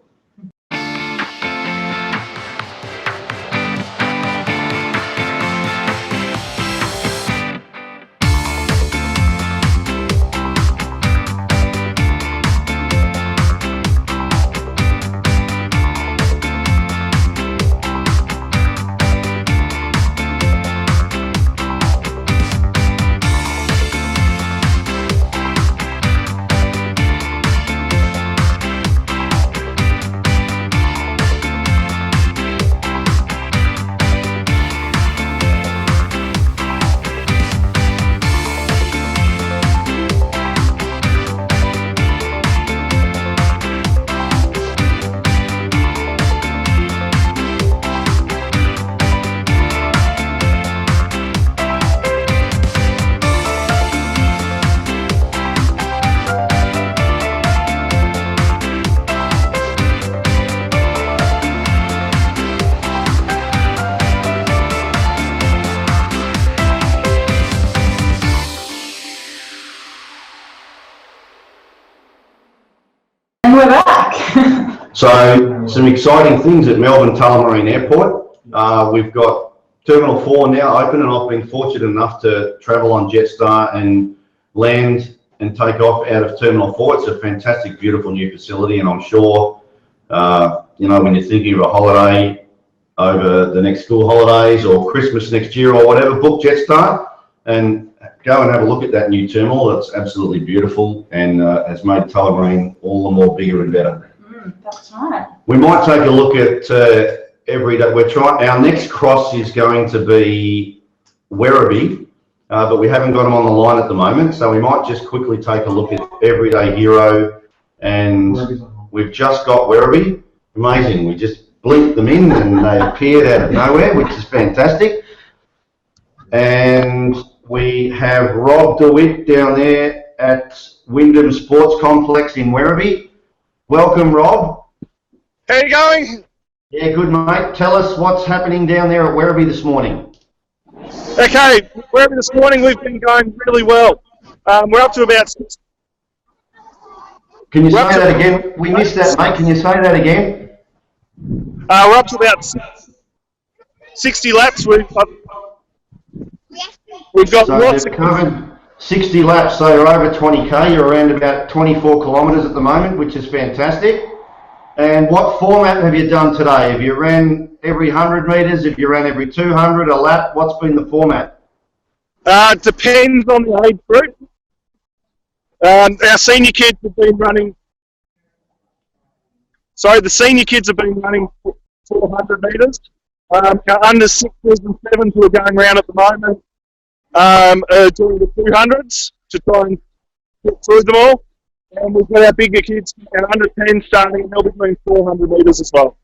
So some exciting things at Melbourne Tullamarine Airport. We've got Terminal 4 now open, and I've been fortunate enough to travel on Jetstar and land and take off out of Terminal 4. It's a fantastic, beautiful new facility, and I'm sure, you know, when you're thinking of a holiday over the next school holidays or Christmas next year or whatever, book Jetstar and go and have a look at that new terminal. It's absolutely beautiful and has made Tullamarine all the more bigger and better. That's right. We might take a look at every day. Our next cross is going to be Werribee, but we haven't got them on the line at the moment, so we might just quickly take a look at Everyday Hero, and we've just got Werribee. Amazing. We just blinked them in and they appeared out of nowhere, which is fantastic. And we have Rob DeWitt down there at Wyndham Sports Complex in Werribee. Welcome, Rob. How you going? Yeah, good, mate. Tell us what's happening down there at Werribee this morning. Okay, Werribee this morning we've been going really well. We're up to about... Can you say that again? We missed that, mate. Can you say that again? We're up to about 60 laps. We've got so lots of... covered 60 laps, so you're over 20k. You're around about 24 kilometres at the moment, which is fantastic. And what format have you done today? Have you ran every 100 metres? Have you ran every 200, a lap? What's been the format? Depends on the age group. Our senior kids have been running... Sorry, the senior kids have been running 400 metres. Our under 6s and 7s who are going around at the moment are doing the 200s to try and get through them all. And we've got our bigger kids, our under 10 starting, and they'll be doing 400 metres as well.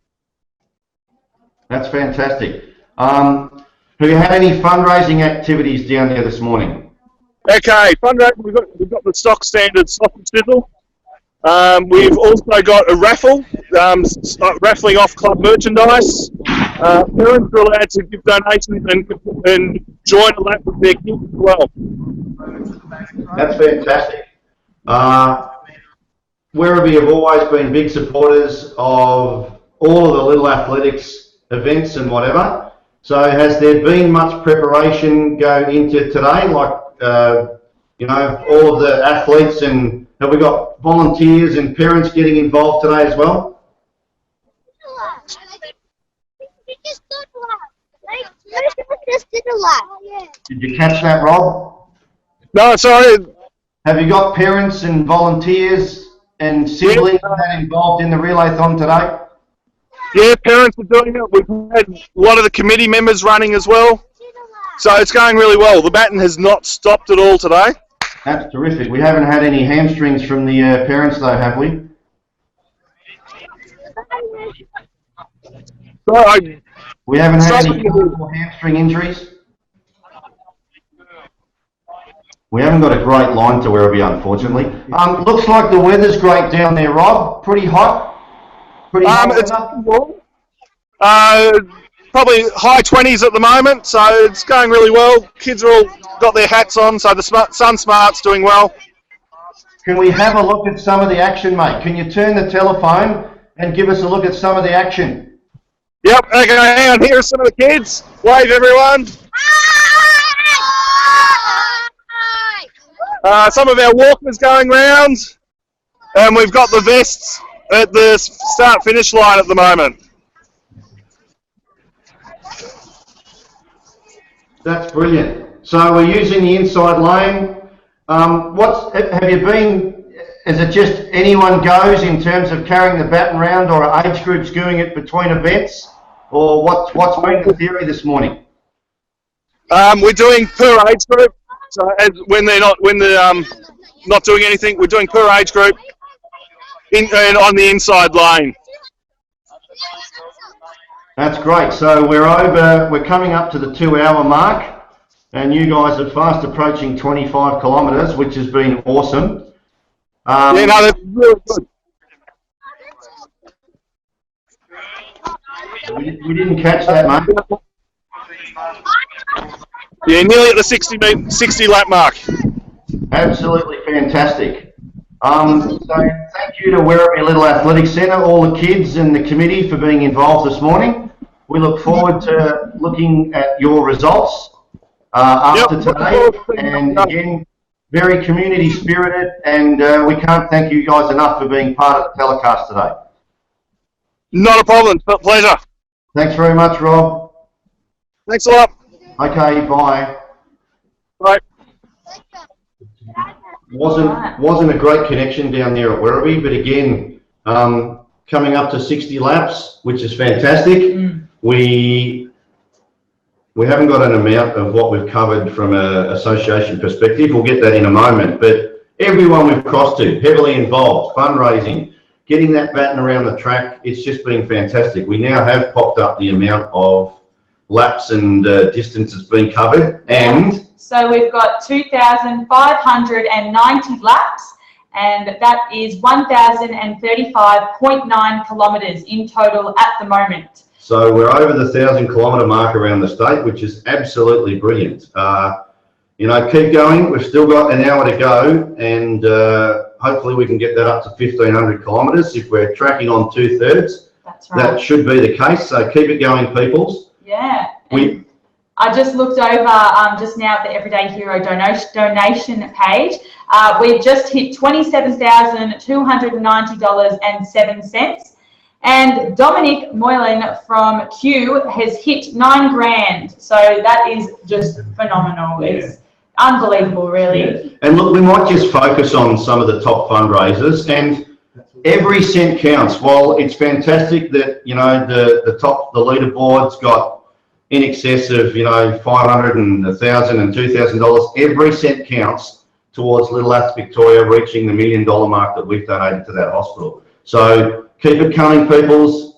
That's fantastic. Have you had any fundraising activities down there this morning? Okay, fundraising, we've got the stock standard sausage sizzle. We've also got a raffle, raffling off club merchandise. Parents are allowed to give donations and join a lap with their kids as well. That's fantastic. Werribee have always been big supporters of all of the little athletics events and whatever. So has there been much preparation going into today, like, you know, all of the athletes, and have we got volunteers and parents getting involved today as well? Did you catch that, Rob? No, sorry. Have you got parents and volunteers and siblings that involved in the Relaython today? Yeah, parents are doing it. We've had a lot of the committee members running as well. So it's going really well. The baton has not stopped at all today. That's terrific. We haven't had any hamstrings from the parents though, have we? We haven't had any hamstring injuries? We haven't got a great line to Werribee, unfortunately. Looks like the weather's great down there, Rob. Pretty hot? Pretty hot it's weather? Probably high 20s at the moment, so it's going really well. Kids are all got their hats on, so the Sun Smart's doing well. Can we have a look at some of the action, mate? Can you turn the telephone and give us a look at some of the action? Yep, okay, hang on. Here are some of the kids. Wave, everyone. Some of our walkers going round, and we've got the vests at the start-finish line at the moment. That's brilliant. So we're using the inside lane. Have you been, is it just anyone goes in terms of carrying the baton around, or are age groups doing it between events? Or what's been the theory this morning? We're doing per age group. So when they're not doing anything, we're doing per age group and on the inside lane. That's great. So we're coming up to the 2-hour mark, and you guys are fast approaching 25 kilometres, which has been awesome. Yeah, no, that's really good. We didn't catch that, mate. Yeah, nearly at the 60 lap mark. Absolutely fantastic. So thank you to Werribee Little Athletic Centre, all the kids and the committee for being involved this morning. We look forward to looking at your results after today, and again, very community spirited, and we can't thank you guys enough for being part of the telecast today. Not a problem, it's a pleasure. Thanks very much, Rob. Thanks a lot. Okay, bye. Bye. Wasn't a great connection down there at Werribee, but again, coming up to 60 laps, which is fantastic. We haven't got an amount of what we've covered from an association perspective. We'll get that in a moment, but everyone we've crossed to, heavily involved, fundraising, getting that baton around the track, it's just been fantastic. We now have popped up the amount of laps and distances being covered, and so we've got 2,590 laps, and that is 1,035.9 kilometres in total at the moment. So we're over the 1,000 kilometre mark around the state, which is absolutely brilliant. You know, keep going. We've still got an hour to go, and hopefully we can get that up to 1,500 kilometres if we're tracking on 2/3. That's right. That should be the case. So keep it going, peoples. Yeah. I just looked over just now at the Everyday Hero donation page. We've just hit $27,290.07. And Dominic Moylan from Q has hit $9,000. So that is just phenomenal. Yeah. It's unbelievable, really. Yeah. And look, we might just focus on some of the top fundraisers, and every cent counts. While it's fantastic that, you know, the leaderboard's got in excess of, you know, $500 and $1,000 and $2,000, every cent counts towards Little Ath Victoria reaching the $1 million mark that we've donated to that hospital. So keep it coming, peoples.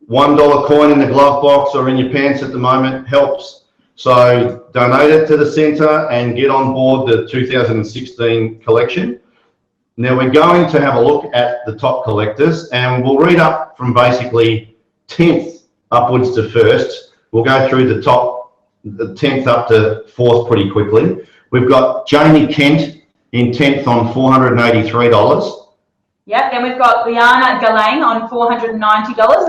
$1 coin in the glove box or in your pants at the moment helps. So donate it to the centre and get on board the 2016 collection. Now we're going to have a look at the top collectors, and we'll read up from basically 10th upwards to 1st. We'll go through the 10th up to 4th pretty quickly. We've got Jamie Kent in 10th on $483. Yep, then we've got Liana Galang on $490, and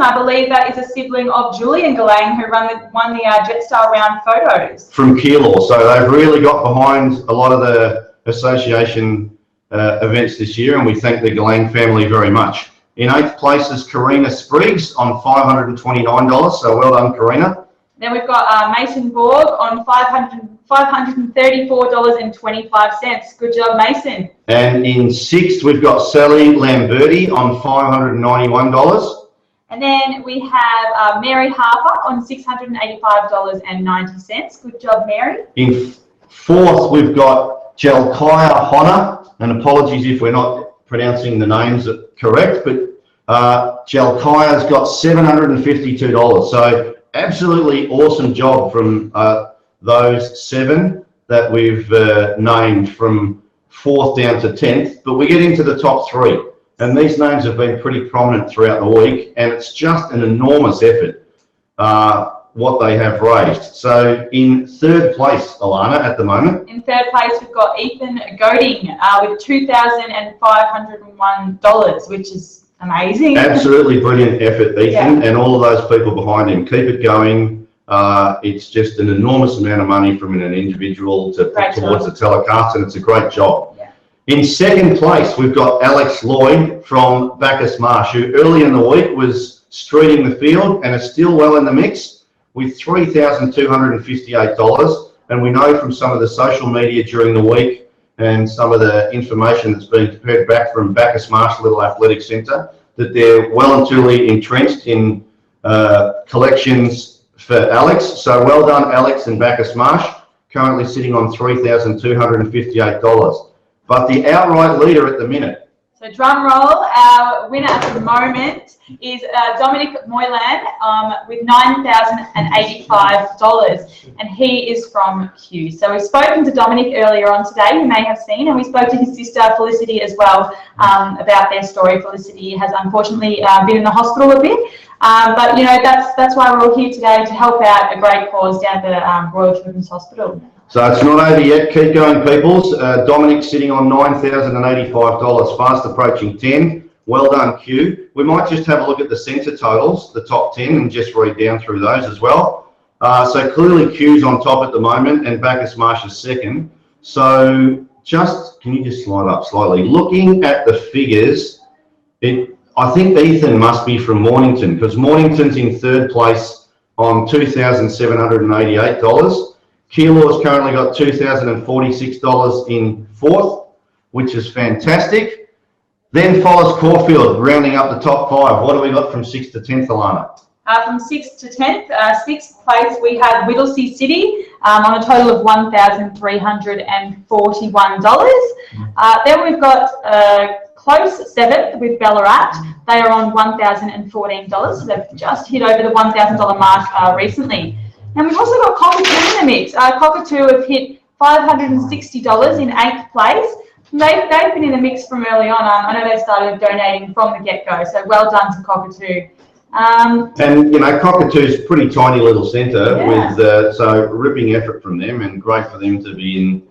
I believe that is a sibling of Julian Galang, who won the Jetstar round photos. From Keilor, so they've really got behind a lot of the association events this year, and we thank the Galang family very much. In 8th place is Karina Spriggs on $529, so well done, Karina. Then we've got Mason Borg on $534.25. Good job, Mason. And in 6th, we've got Sally Lamberti on $591. And then we have Mary Harper on $685.90. Good job, Mary. In 4th, we've got Jelkiah Honor, and apologies if we're not pronouncing the names correct, but Jelkiah's got $752. So absolutely awesome job from those 7 that we've named from 4th down to 10th. But we get into the top 3, and these names have been pretty prominent throughout the week, and it's just an enormous effort what they have raised. So in 3rd place, Alana, at the moment. In 3rd place, we've got Ethan Goding with $2,501, which is amazing. Absolutely brilliant effort, Ethan, and all of those people behind him. Keep it going. It's just an enormous amount of money from an individual to put towards the telecast, and it's a great job. Yeah. In 2nd place, we've got Alex Lloyd from Bacchus Marsh, who early in the week was streeting the field and is still well in the mix with $3,258. And we know from some of the social media during the week and some of the information that's been prepared back from Bacchus Marsh Little Athletic Centre that they're well and truly entrenched in collections for Alex. So well done, Alex and Bacchus Marsh, currently sitting on $3,258. But the outright leader at the minute. So drum roll, our winner at the moment is Dominic Moylan with $9,085, and he is from Q. So we've spoken to Dominic earlier on today, you may have seen, and we spoke to his sister Felicity as well about their story. Felicity has unfortunately been in the hospital a bit, but you know that's why we're all here today, to help out a great cause down at the Royal Children's Hospital. So it's not over yet. Keep going, peoples. Dominic's sitting on $9,085, fast approaching 10. Well done, Q. We might just have a look at the centre totals, the top 10, and just read down through those as well. So clearly Q's on top at the moment and Bacchus Marsh is second. So just, can you just slide up slightly? Looking at the figures, I think Ethan must be from Mornington, because Mornington's in third place on $2,788. Keilor's currently got $2,046 in fourth, which is fantastic. Then follows Caulfield, rounding up the top 5. What do we got from 6th to 10th, Alana? From 6th to 10th, 6th place we have Whittlesea City on a total of $1,341. Then we've got close 7th with Ballarat. They are on $1,014, so they've just hit over the $1,000 mark recently. And we've also got Cockatoo in the mix. Cockatoo have hit $560 in 8th place. They've been in the mix from early on. I know they started donating from the get-go, so well done to Cockatoo. And you know, Cockatoo's a pretty tiny little centre with so ripping effort from them, and great for them to be in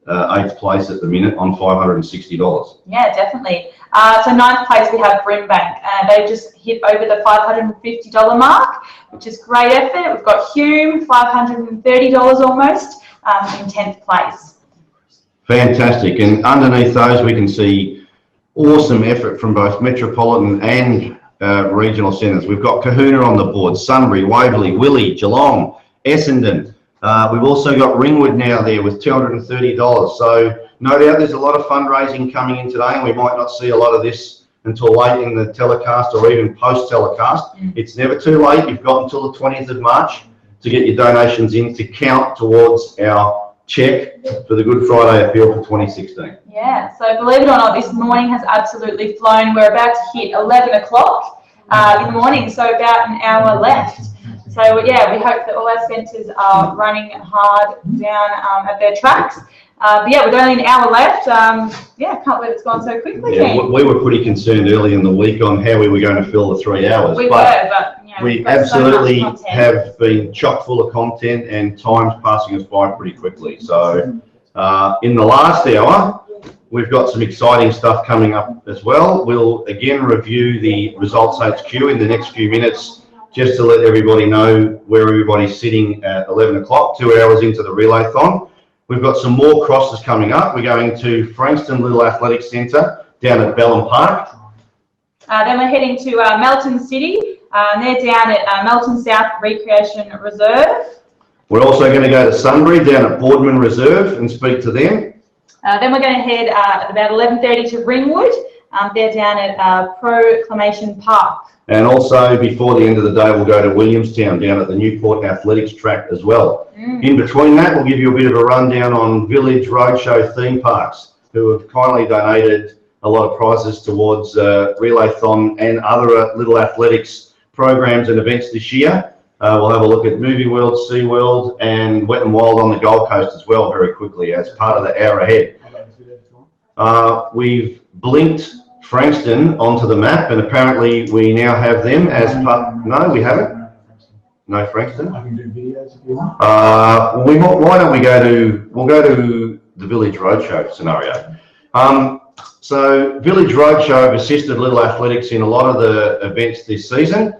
8th place at the minute on $560. Yeah, definitely. So 9th place we have Brimbank. They just hit over the $550 mark, which is great effort. We've got Hume, $530 almost in 10th place. Fantastic. And underneath those we can see awesome effort from both metropolitan and regional centres. We've got Kahuna on the board, Sunbury, Waverley, Willie, Geelong, Essendon. We've also got Ringwood now there with $230. So no doubt there's a lot of fundraising coming in today, and we might not see a lot of this until late in the telecast or even post-telecast. It's never too late. You've got until the 20th of March to get your donations in to count towards our check for the Good Friday appeal for 2016. Yeah, so believe it or not, this morning has absolutely flown. We're about to hit 11 o'clock in the morning, so about an hour left. So yeah, we hope that all our centres are running hard down at their tracks. But yeah, with only an hour left, yeah, can't believe it's gone so quickly. Yeah, we were pretty concerned early in the week on how we were going to fill the 3 hours. We were, but you know, we absolutely have been chock full of content, and time's passing us by pretty quickly. So in the last hour, we've got some exciting stuff coming up as well. We'll again review the results HQ in the next few minutes, just to let everybody know where everybody's sitting at 11 o'clock, 2 hours into the Relaython. We've got some more crosses coming up. We're going to Frankston Little Athletics Centre down at Bellum Park. Then we're heading to Melton City. They're down at Melton South Recreation Reserve. We're also going to go to Sunbury down at Boardman Reserve and speak to them. Then we're going to head at about 11:30 to Ringwood. They're down at Proclamation Park. And also before the end of the day, we'll go to Williamstown down at the Newport Athletics track as well. In between that, we'll give you a bit of a rundown on Village Roadshow theme parks, who have kindly donated a lot of prizes towards Relaython and other little athletics programs and events this year. We'll have a look at Movie World, Sea World, and Wet and Wild on the Gold Coast as well very quickly as part of the hour ahead. We've blinked Frankston onto the map, and apparently we now have them as part. No, we haven't. No Frankston. I can do videos if you want. Why don't we go to? We'll go to the Village Roadshow scenario. So Village Roadshow have assisted Little Athletics in a lot of the events this season,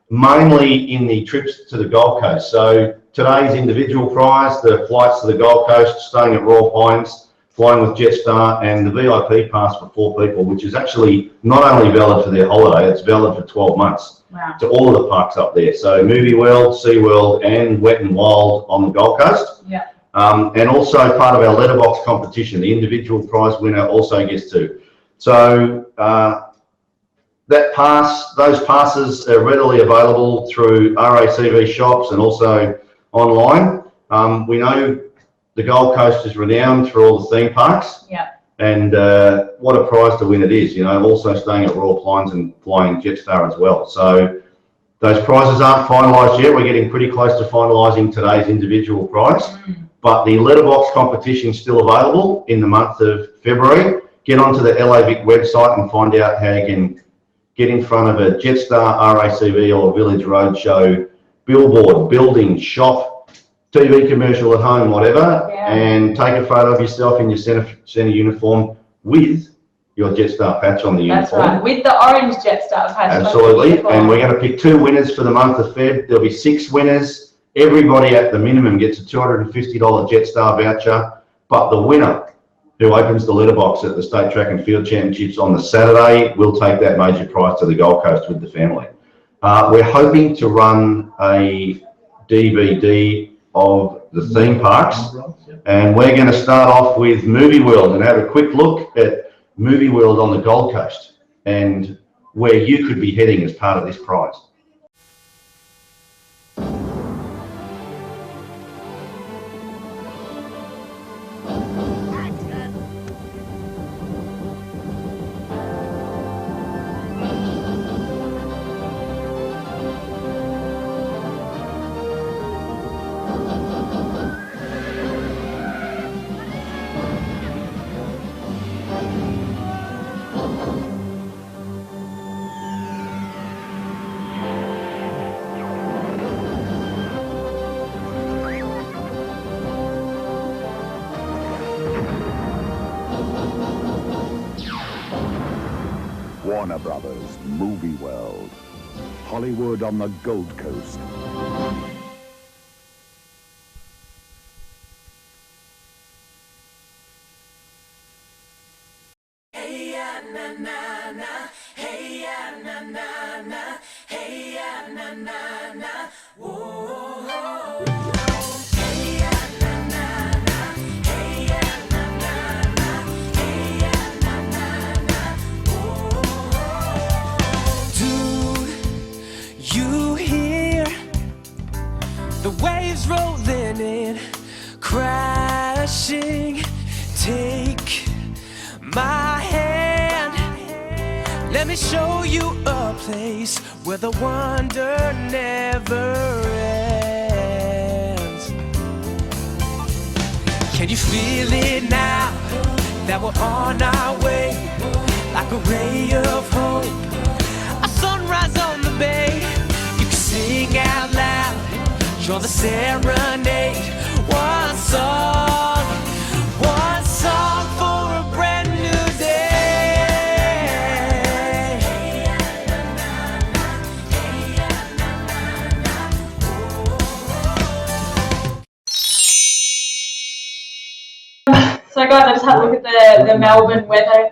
mainly in the trips to the Gold Coast. So today's individual prize, the flights to the Gold Coast, staying at Royal Pines, flying with Jetstar, and the VIP pass for 4 people, which is actually not only valid for their holiday, it's valid for 12 months to all of the parks up there. So Movie World, Sea World, and Wet and Wild on the Gold Coast. Yeah. And also part of our letterbox competition, the individual prize winner also gets to. So that pass, those passes are readily available through RACV shops and also online. We know the Gold Coast is renowned for all the theme parks. Yeah. And what a prize to win it is, you know, also staying at Royal Pines and flying Jetstar as well. So those prizes aren't finalised yet. We're getting pretty close to finalising today's individual prize. But the letterbox competition is still available in the month of February. Get onto the LAVic website and find out how you can get in front of a Jetstar, RACV or Village Roadshow billboard, building, shop, TV commercial at home, whatever, and take a photo of yourself in your centre uniform with your Jetstar patch on the uniform. That's right, with the orange Jetstar patch. Absolutely, and we're going to pick 2 winners for the month of Feb. There'll be 6 winners. Everybody at the minimum gets a $250 Jetstar voucher, but the winner who opens the letterbox at the State Track and Field Championships on the Saturday will take that major prize to the Gold Coast with the family. We're hoping to run a DVD of the theme parks, and we're going to start off with Movie World and have a quick look at Movie World on the Gold Coast and where you could be heading as part of this prize. Warner Brothers Movie World. Hollywood on the Gold Coast. Hey ya na na na, hey ya na na na, hey ya na na na, whoa. Hey ya na na na, hey ya na na na, hey ya na na na, whoa. Do you hear the waves rolling in, crashing? Take my hand, let me show you a place where the wonder never ends. Can you feel it now that we're on our way, like a ray of hope, a sunrise on the bay? You can sing out loud, join the serenade. One song for a brand new day. So guys, I just had a look at the Melbourne weather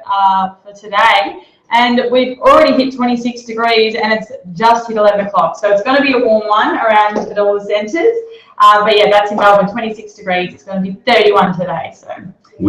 for today, and we've already hit 26 degrees and it's just hit 11 o'clock. So it's going to be a warm one around at all the centres. But yeah, that's in Melbourne, 26 degrees. It's going to be 31 today. So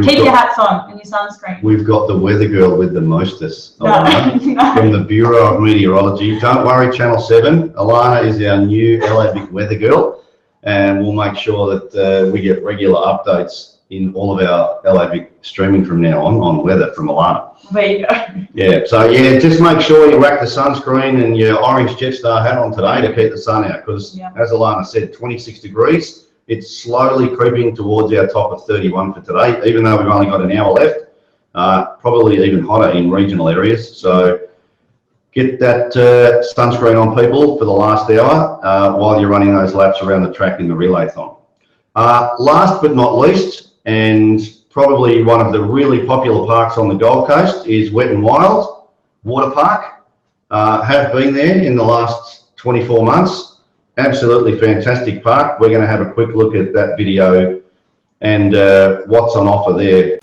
keep your hats on and your sunscreen. We've got the weather girl with the mostest, Alana, from the Bureau of Meteorology. Don't worry, Channel 7. Alana is our new LAVic weather girl, and we'll make sure that we get regular updates in all of our LAVic streaming from now on weather from Alana. There you go. Yeah, so yeah, just make sure you whack the sunscreen and your orange Jetstar hat on today to keep the sun out, because as Alana said, 26 degrees. It's slowly creeping towards our top of 31 for today, even though we've only got an hour left. Probably even hotter in regional areas. So get that sunscreen on, people, for the last hour while you're running those laps around the track in the Relaython. Last but not least, and probably one of the really popular parks on the Gold Coast, is Wet n Wild Water Park. Have been there in the last 24 months. Absolutely fantastic park. We're going to have a quick look at that video and what's on offer there.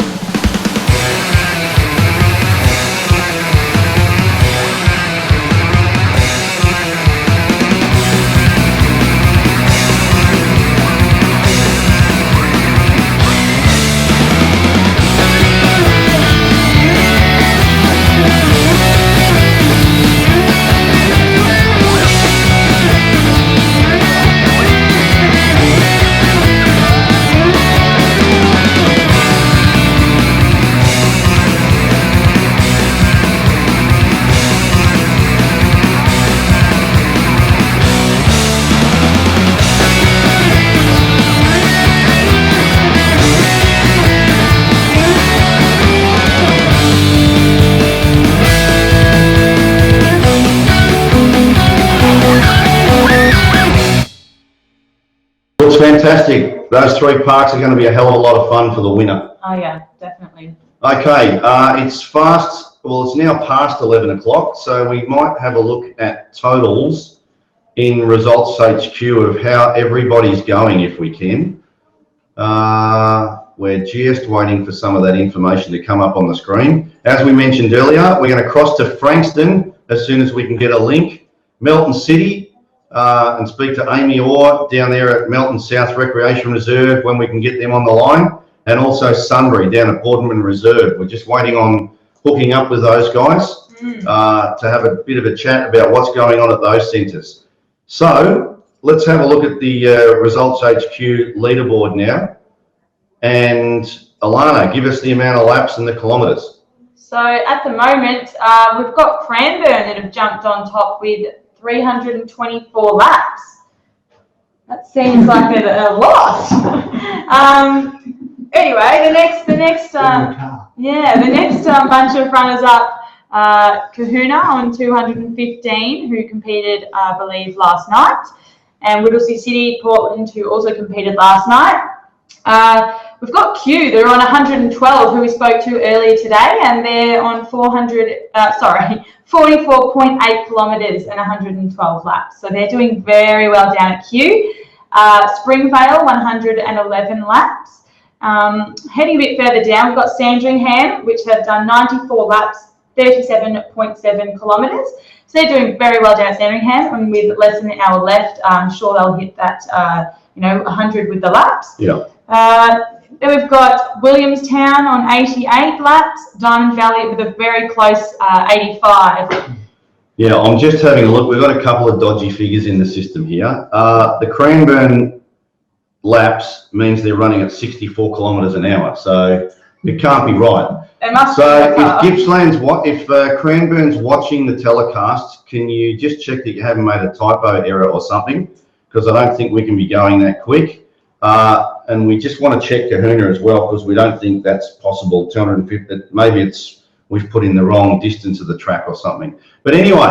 fantastic. Those 3 parks are going to be a hell of a lot of fun for the winner. Oh yeah, definitely. Okay, it's fast. Well, it's now past 11 o'clock, so we might have a look at totals in Results HQ of how everybody's going, if we can. We're just waiting for some of that information to come up on the screen. As we mentioned earlier, we're going to cross to Frankston as soon as we can get a link. Melton City, and speak to Amy Orr down there at Melton South Recreation Reserve when we can get them on the line, and also Sunbury down at Boardman Reserve. We're just waiting on hooking up with those guys to have a bit of a chat about what's going on at those centres. So let's have a look at the Results HQ leaderboard now. And Alana, give us the amount of laps and the kilometres. So at the moment, we've got Cranbourne that have jumped on top with 324 laps. That seems like a lot. Anyway, the next bunch of runners up, Kahuna on 215, who competed, I believe, last night, and Whittlesea City, Portland, who also competed last night. We've got Kew, they're on 112, who we spoke to earlier today, and they're on 44.8 kilometres and 112 laps. So they're doing very well down at Kew. Springvale, 111 laps. Heading a bit further down, we've got Sandringham, which have done 94 laps, 37.7 kilometres. So they're doing very well down at Sandringham, and with less than an hour left, I'm sure they'll hit that, 100 with the laps. Yeah. Then we've got Williamstown on 88 laps, Diamond Valley with a very close 85. Yeah, I'm just having a look. We've got a couple of dodgy figures in the system here. The Cranbourne laps means they're running at 64 kilometres an hour, so it can't be right. So if Cranbourne's watching the telecast, can you just check that you haven't made a typo error or something? Because I don't think we can be going that quick. And we just want to check Kahuna as well, because we don't think that's possible. 250, maybe we've put in the wrong distance of the track or something. But anyway,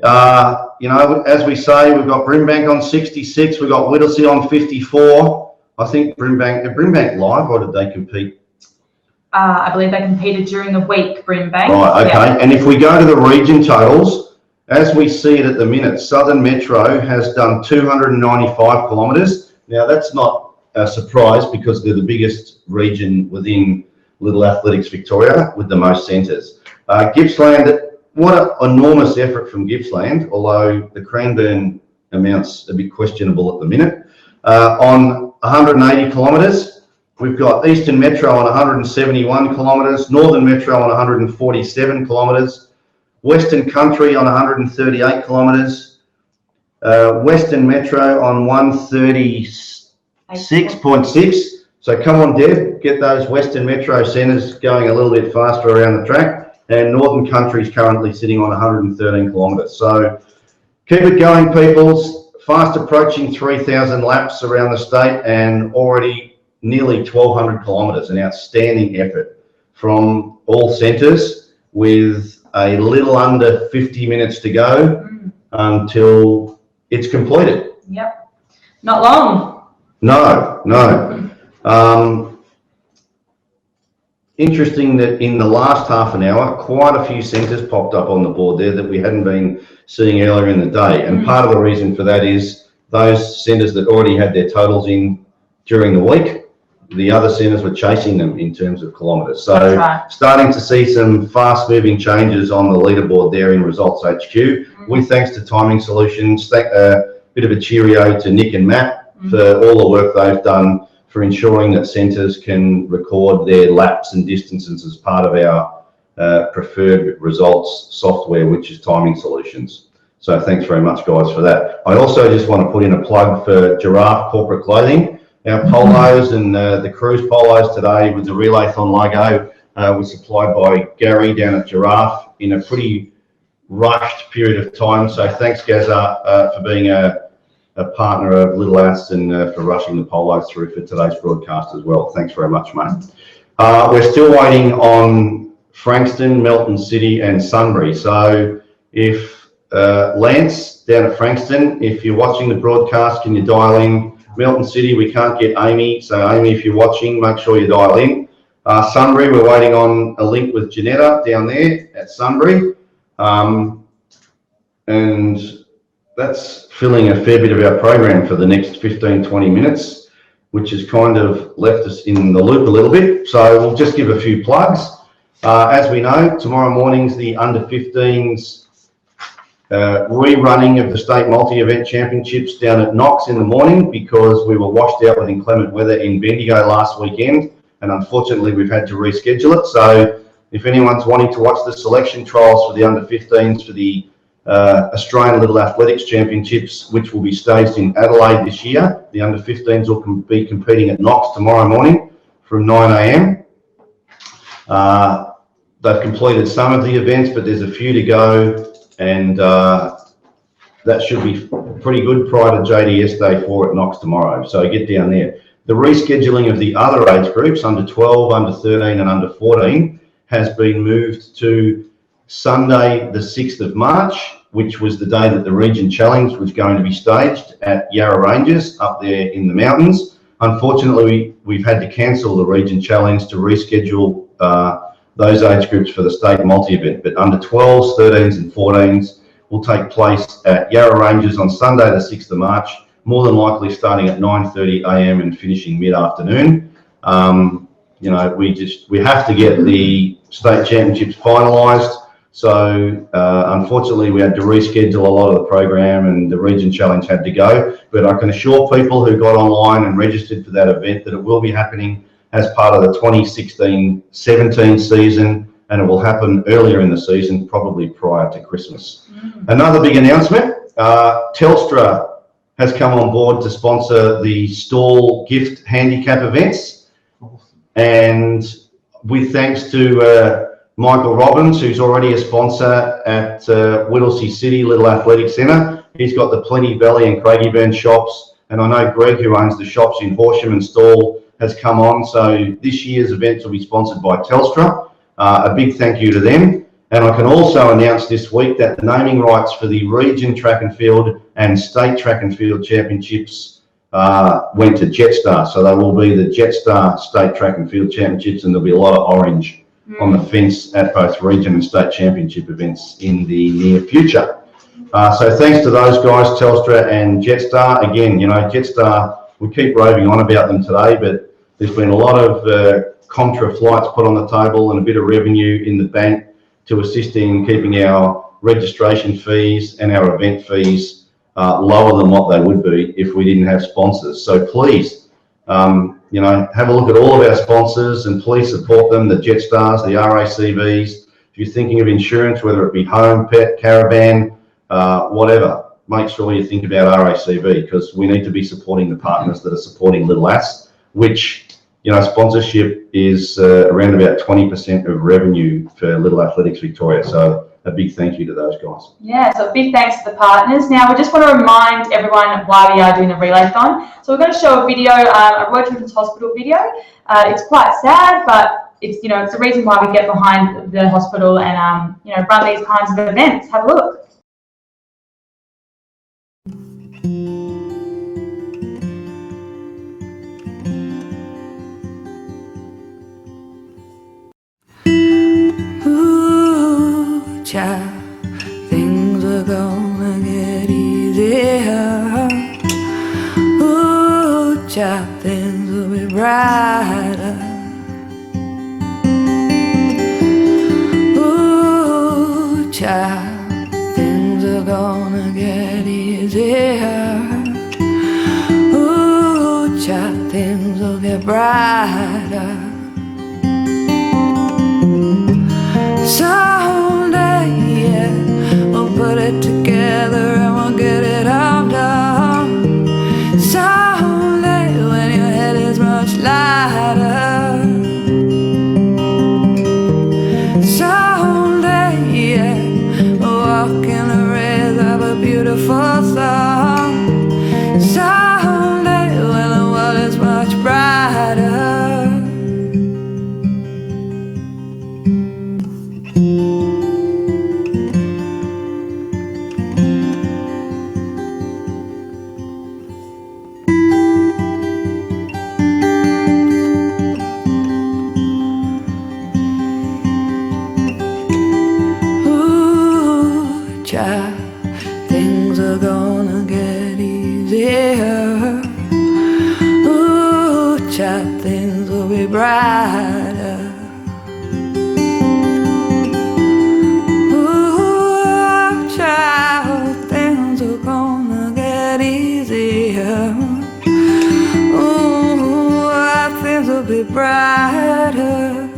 as we say, we've got Brimbank on 66, we've got Whittlesea on 54. I think Brimbank live, or did they compete? I believe they competed during the week, Brimbank. Right, okay. Yeah. And if we go to the region totals, as we see it at the minute, Southern Metro has done 295 kilometres. Now, that's not a surprise because they're the biggest region within Little Athletics Victoria with the most centres. Gippsland, what an enormous effort from Gippsland, although the Cranbourne amount's a bit questionable at the minute. On 180 kilometres, we've got Eastern Metro on 171 kilometres, Northern Metro on 147 kilometres, Western Country on 138 kilometres, Western Metro on 136.6. So come on, Deb, get those Western Metro centres going a little bit faster around the track. And Northern Country is currently sitting on 113 kilometres. So keep it going, peoples. Fast approaching 3,000 laps around the state and already nearly 1,200 kilometres. An outstanding effort from all centres with a little under 50 minutes to go until it's completed. Yep. Not long. No. Interesting that in the last half an hour, quite a few centres popped up on the board there that we hadn't been seeing earlier in the day. And part of the reason for that is those centres that already had their totals in during the week, the other centres were chasing them in terms of kilometres. So starting to see some fast moving changes on the leaderboard there in Results HQ. With thanks to Timing Solutions, a bit of a cheerio to Nick and Matt for all the work they've done for ensuring that centres can record their laps and distances as part of our preferred results software, which is Timing Solutions. So thanks very much, guys, for that. I also just want to put in a plug for Giraffe Corporate Clothing. Our polos and the cruise polos today with the Relaython logo was supplied by Gary down at Giraffe in a pretty rushed period of time. So thanks, Gazza, for being a partner of Little Ass and for rushing the polos through for today's broadcast as well. Thanks very much, mate. We're still waiting on Frankston, Melton City and Sunbury. So if Lance down at Frankston, if you're watching the broadcast, can you dial in Melton City, we can't get Amy. So Amy, if you're watching, make sure you dial in. Sunbury, we're waiting on a link with Janetta down there at Sunbury. And that's filling a fair bit of our program for the next 15-20 minutes, which has kind of left us in the loop a little bit. So we'll just give a few plugs. As we know, tomorrow morning's the under-15s rerunning of the State Multi-Event Championships down at Knox in the morning, because we were washed out with inclement weather in Bendigo last weekend, and unfortunately we've had to reschedule it. So if anyone's wanting to watch the selection trials for the under-15s for the Australian Little Athletics Championships, which will be staged in Adelaide this year, the under-15s will be competing at Knox tomorrow morning from 9 a.m. They've completed some of the events, but there's a few to go, and that should be pretty good prior to JDS Day 4 at Knox tomorrow. So get down there. The rescheduling of the other age groups, under 12, under 13 and under 14, has been moved to Sunday the 6th of March, which was the day that the Region Challenge was going to be staged at Yarra Ranges up there in the mountains. Unfortunately, we've had to cancel the Region Challenge to reschedule those age groups for the state multi-event, but under 12s, 13s and 14s will take place at Yarra Ranges on Sunday the 6th of March, more than likely starting at 9:30 a.m. and finishing mid-afternoon. You know, we have to get the state championships finalised. So unfortunately we had to reschedule a lot of the program, and the Region Challenge had to go. But I can assure people who got online and registered for that event that it will be happening as part of the 2016-17 season, and it will happen earlier in the season, probably prior to Christmas. Another big announcement, Telstra has come on board to sponsor the Stall Gift Handicap events, and with thanks to Michael Robbins, who's already a sponsor at Whittlesea City Little Athletic Centre. He's got the Plenty Valley and Craigieburn shops, and I know Greg, who owns the shops in Horsham and Stall, has come on. So this year's events will be sponsored by Telstra. A big thank you to them. And I can also announce this week that the naming rights for the Region Track and Field and State Track and Field Championships went to Jetstar. So they will be the Jetstar State Track and Field Championships, and there'll be a lot of orange on the fence at both region and state championship events in the near future. So thanks to those guys, Telstra and Jetstar. Again, you know, Jetstar, we keep roving on about them today, but there's been a lot of contra flights put on the table and a bit of revenue in the bank to assist in keeping our registration fees and our event fees lower than what they would be if we didn't have sponsors. So please, you know, have a look at all of our sponsors and please support them, the Jetstars, the RACVs. If you're thinking of insurance, whether it be home, pet, caravan, whatever, make sure you think about RACV, because we need to be supporting the partners that are supporting Little Ass, which, you know, sponsorship is around about 20% of revenue for Little Athletics Victoria. So a big thank you to those guys. Yeah, so a big thanks to the partners. Now, we just want to remind everyone why we are doing the Relaython. So we're going to show a video, a Royal Children's Hospital video. It's quite sad, but it's, you know, it's the reason why we get behind the hospital and, you know, run these kinds of events. Have a look. Ooh, child, things are gonna get easier. Ooh, child, things will be brighter. Ooh, child, things are gonna get easier. Ooh, child, things will get brighter. Someday, yeah, we'll put it together and we'll get it all done. Someday, when your head is much lighter. Someday, yeah, we'll walk in the rays of a beautiful song. Someday, when the world is much brighter. brighter. Ooh, child, things are gonna get easier. Ooh, things will be brighter.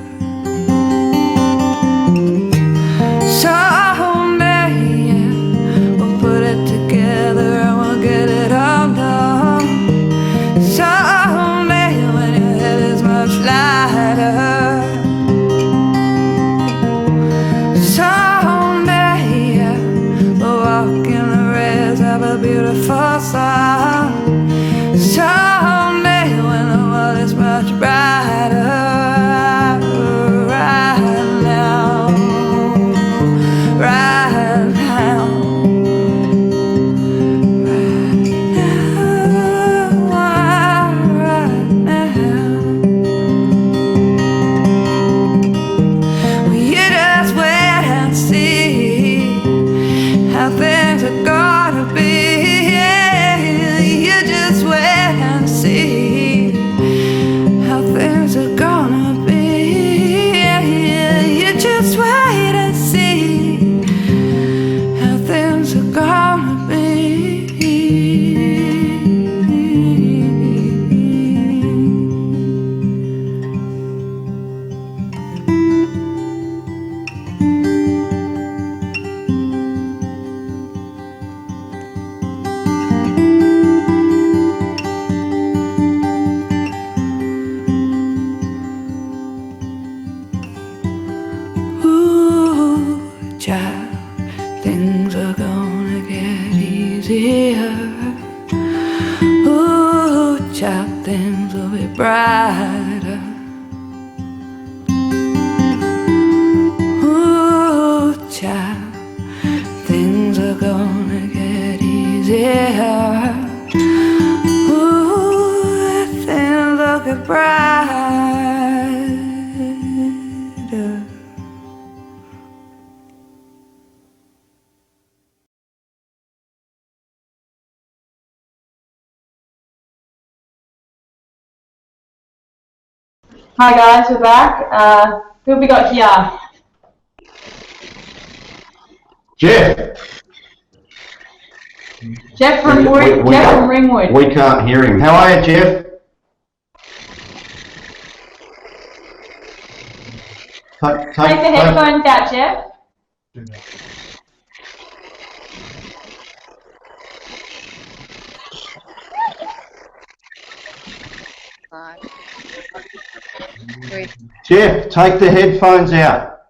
Someday, yeah, we'll put it together and we'll get it all done. Someday, when your head is much lighter. Someday, yeah, we'll walk in the rays of a beautiful sun. Someday, when the world is much brighter. Things are gonna be, you just wait and see how things are gonna be, you just wait and see how things are gonna be. Child, things are gonna get easier. Ooh, child, things will be brighter. Ooh, child, things are gonna get easier. Ooh, things will get brighter. Hi guys, we're back. Who have we got here? Jeff. Jeff from Ringwood. We can't hear him. How are you, Jeff? Take the headphones out, Jeff. Jeff, take the headphones out.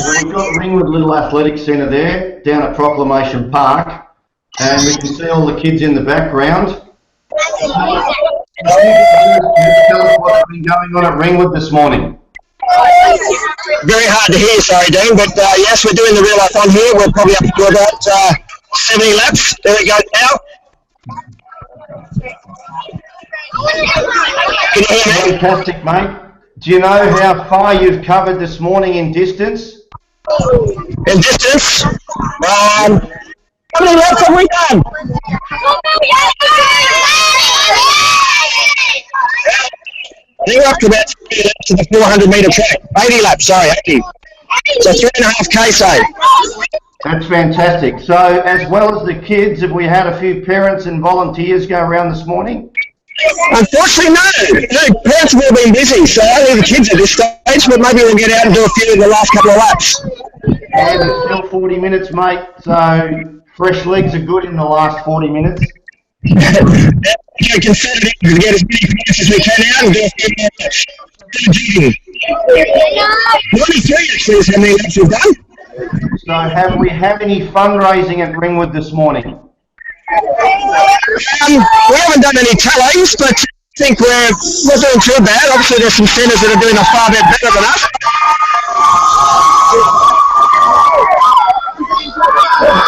We've got Ringwood Little Athletic Centre there, down at Proclamation Park, and we can see all the kids in the background. Tell us what's been going on at Ringwood this morning. Very hard to hear, sorry Dean, but yes, we're doing the Relaython here. We're probably up to about 70 laps. There we go now. Can you hear me? Fantastic, mate. Do you know how far you've covered this morning in distance? In distance? How many laps have we done? We're up to about 30 laps to the 400 metre track. 80 laps, sorry, 80. So 3.5k, say. That's fantastic. So, as well as the kids, have we had a few parents and volunteers go around this morning? Unfortunately, no. Parents have all been busy, so only the kids at this stage, but maybe we'll get out and do a few in the last couple of laps. And it's still 40 minutes, mate, so fresh legs are good in the last 40 minutes. We can set it in to get as many points as we can out and do a few more laps. 93 actually is how many laps we've done. So have we had any fundraising at Ringwood this morning? We haven't done any tallies, but I think we're doing too bad. Obviously there's some centres that are doing a far bit better than us.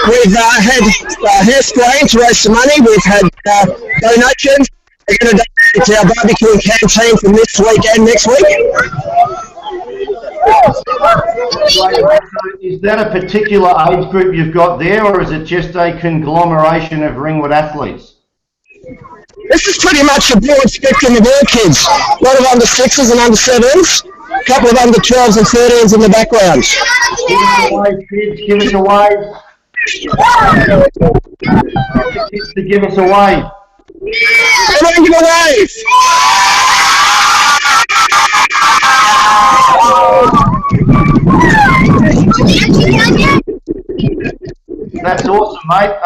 We've had hair spraying to raise some money. We've had donations. We're going to donate It's our barbecue and canteen from this week and next week. Is that a particular age group you've got there, or is it just a conglomeration of Ringwood athletes? This is pretty much a broad spectrum of all kids. A lot of under 6s and under 7s. A couple of under 12s and 13s in the background. Give us a wave, kids. Give us a wave. Get the kids to give us a wave. Come on, give a wave. That's awesome, mate.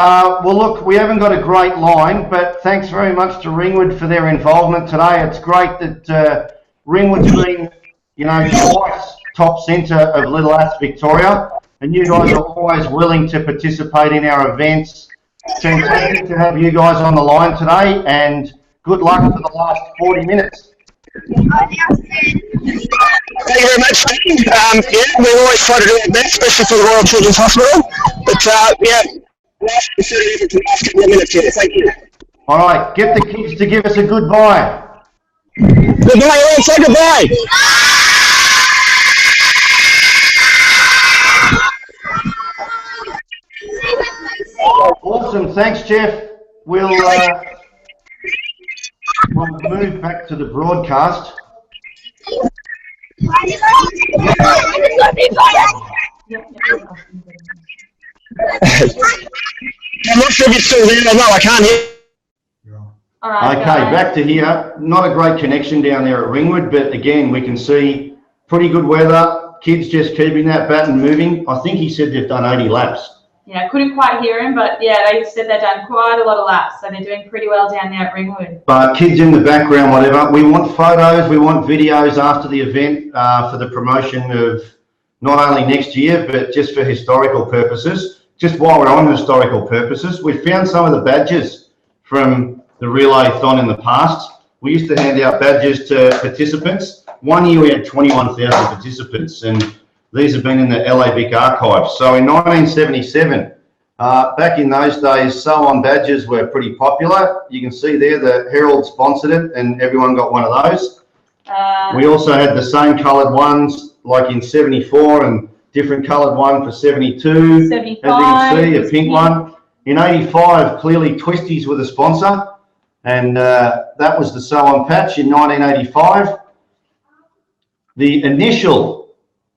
Well, look, we haven't got a great line, but thanks very much to Ringwood for their involvement today. It's great that Ringwood's been, you know, twice top centre of Little Aths Victoria, and you guys are always willing to participate in our events. Fantastic to have you guys on the line today, and good luck for the last 40 minutes. Thank you very much, Steve. Yeah, we always try to do our best, especially for the Royal Children's Hospital. But yeah, last couple of minutes here. Thank you. All right, get the kids to give us a goodbye. Goodbye, everyone. Say goodbye. Awesome, thanks, Jeff. We'll move back to the broadcast. I'm not sure if it's still there. No, I can't hear. All right, okay, back to here. Not a great connection down there at Ringwood, but again, we can see pretty good weather. Kids just keeping that baton moving. I think he said they've done 80 laps. Yeah, I couldn't quite hear him, but yeah, they said they've done quite a lot of laps, so they're doing pretty well down there at Ringwood. But kids in the background, whatever. We want photos, we want videos after the event for the promotion of not only next year, but just for historical purposes. Just while we're on historical purposes, we found some of the badges from the Relaython in the past. We used to hand out badges to participants. One year we had 21,000 participants, and these have been in the LAVic archives. So in 1977, back in those days, sew-on badges were pretty popular. You can see there the Herald sponsored it, and everyone got one of those. We also had the same coloured ones, like in 74, and different coloured one for 72. 75, as you can see, a pink one. In 85, clearly Twisties were the sponsor, and that was the sew-on patch in 1985. The initial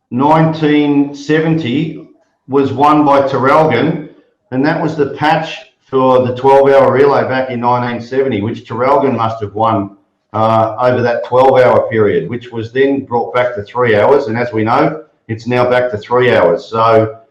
1970 was won by Terrelgan, and that was the patch for the 12-hour relay back in 1970, which Terrelgan must have won over that 12-hour period, which was then brought back to 3 hours, and as we know, it's now back to 3 hours. So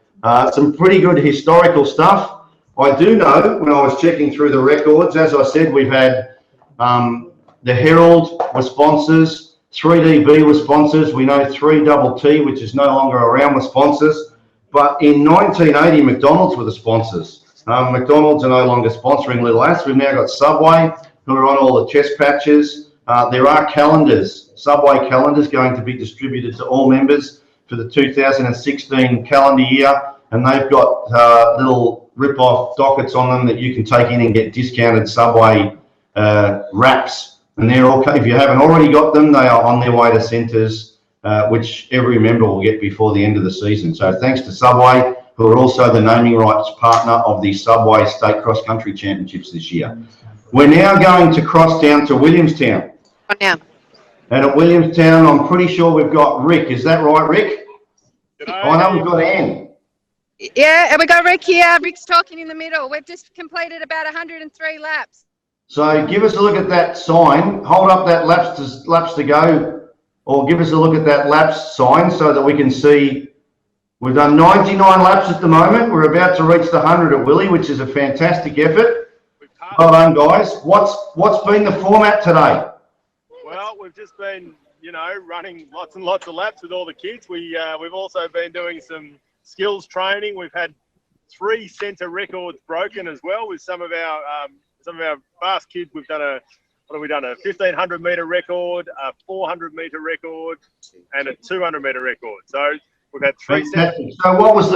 some pretty good historical stuff. I do know, when I was checking through the records, as I said, we've had the Herald were sponsors, 3DB were sponsors. We know 3TT, which is no longer around, were sponsors. But in 1980, McDonald's were the sponsors. McDonald's are no longer sponsoring Little Aths. We've now got Subway, who are on all the chest patches. There are calendars, Subway calendars, going to be distributed to all members for the 2016 calendar year. And they've got little rip-off dockets on them that you can take in and get discounted Subway wraps. And they're okay. If you haven't already got them, they are on their way to centres, which every member will get before the end of the season. So thanks to Subway, who are also the naming rights partner of the Subway State Cross Country Championships this year. We're now going to cross down to Williamstown. Yeah. And at Williamstown, I'm pretty sure we've got Rick. Is that right, Rick? I know we've got Anne. Yeah, and we got Rick here. Rick's talking in the middle. We've just completed about 103 laps. So give us a look at that sign. Hold up that laps to go, or give us a look at that laps sign so that we can see. We've done 99 laps at the moment. We're about to reach the 100 at Willie, which is a fantastic effort. Well done, guys. What's been the format today? Well, we've just been, you know, running lots and lots of laps with all the kids. We've also been doing some skills training. We've had 3 centre records broken as well with some of our fast kids. We've done a 1,500 metre record, a 400 metre record, and a 200 metre record. So we've had 3 sets. Fantastic. So what was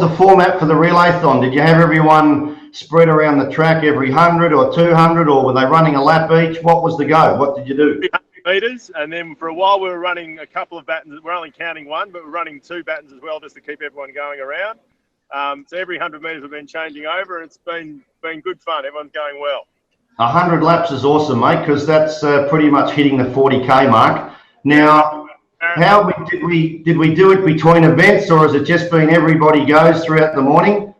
the format for the Relaython? Did you have everyone spread around the track every 100 or 200, or were they running a lap each? What was the go? What did you do? 300 metres, and then for a while we were running a couple of battens. We're only counting one, but we're running 2 battens as well, just to keep everyone going around. So every 100 metres we've been changing over, and it's been good fun. Everyone's going well. 100 laps is awesome, mate, because that's pretty much hitting the 40k mark. Now, did we do it between events, or has it just been everybody goes throughout the morning?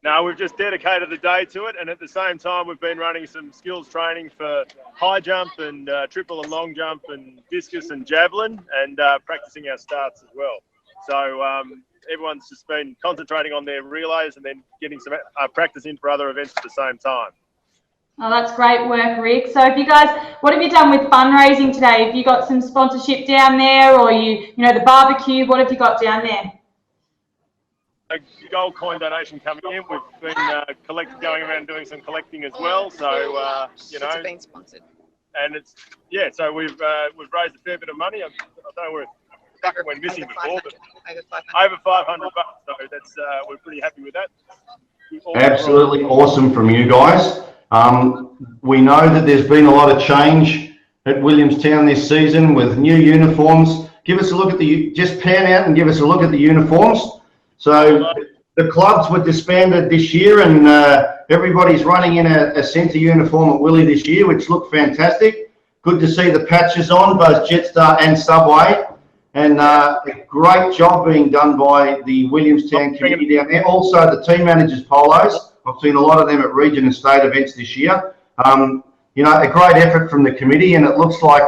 No, we've just dedicated the day to it, and at the same time we've been running some skills training for high jump and triple and long jump and discus and javelin, and practicing our starts as well. So everyone's just been concentrating on their relays and then getting some practice in for other events at the same time. Oh, that's great work, Rick. So if you guys, what have you done with fundraising today? Have you got some sponsorship down there, or the barbecue? What have you got down there? A gold coin donation coming in. We've been going around doing some collecting as well. So It's been sponsored. And so we've raised a fair bit of money. I don't know we're missing before, but over 500 bucks. So that's we're pretty happy with that. Absolutely awesome from you guys. We know that there's been a lot of change at Williamstown this season with new uniforms. Give us a look at just pan out and give us a look at the uniforms. So the clubs were disbanded this year, and everybody's running in a centre uniform at Willie this year, which looked fantastic. Good to see the patches on, both Jetstar and Subway. And a great job being done by the Williamstown committee down there. Also the team managers' polos. I've seen a lot of them at region and state events this year. A great effort from the committee, and it looks like,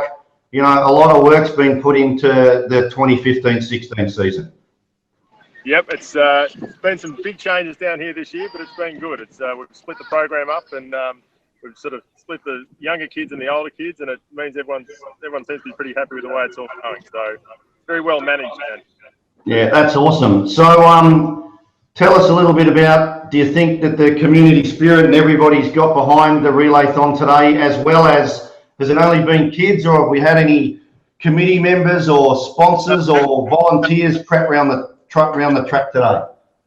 a lot of work's been put into the 2015-16 season. Yep, it's been some big changes down here this year, but it's been good. We've split the program up, and we've sort of split the younger kids and the older kids, and it means everyone seems to be pretty happy with the way it's all going. So very well managed, man. Yeah, that's awesome. So tell us a little bit about, do you think that the community spirit and everybody's got behind the Relaython today, as well as, has it only been kids, or have we had any committee members or sponsors or volunteers prep around the track today?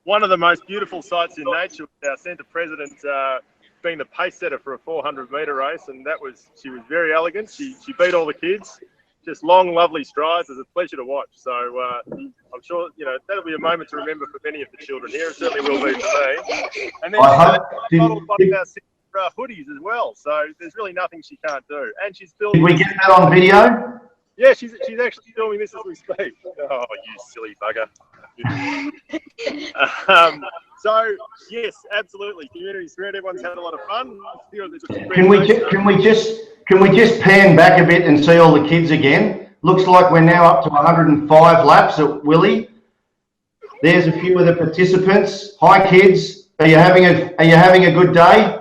One of the most beautiful sights in nature was our centre president being the pace setter for a 400-metre race, and she was very elegant. She beat all the kids. Just long, lovely strides. It's a pleasure to watch. So I'm sure that'll be a moment to remember for many of the children here. It certainly will be for me. And then she's modeled one of our hoodies as well. So there's really nothing she can't do. And she's building. Did we get that on video? Yeah, she's actually doing this as we speak. Oh, you silly bugger. So yes, absolutely. Community spirit. Everyone's had a lot of fun. Can we just pan back a bit and see all the kids again? Looks like we're now up to 105 laps at Willie. There's a few of the participants. Hi kids. Are you having a good day?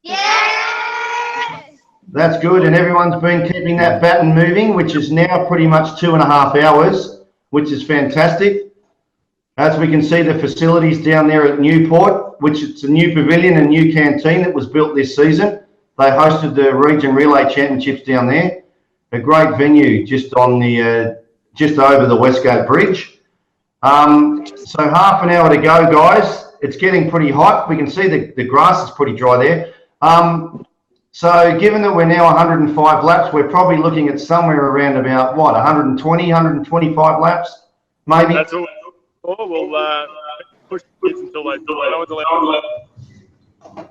Yes! That's good, and everyone's been keeping that baton moving, which is now pretty much 2.5 hours, which is fantastic. As we can see, the facilities down there at Newport, which it's a new pavilion and new canteen that was built this season. They hosted the Region Relay Championships down there. A great venue just on just over the Westgate Bridge. So half an hour to go, guys. It's getting pretty hot. We can see the grass is pretty dry there. So given that we're now 105 laps, we're probably looking at somewhere around about, 120, 125 laps, maybe? That's all. Or we'll push the kids until they know it's 11.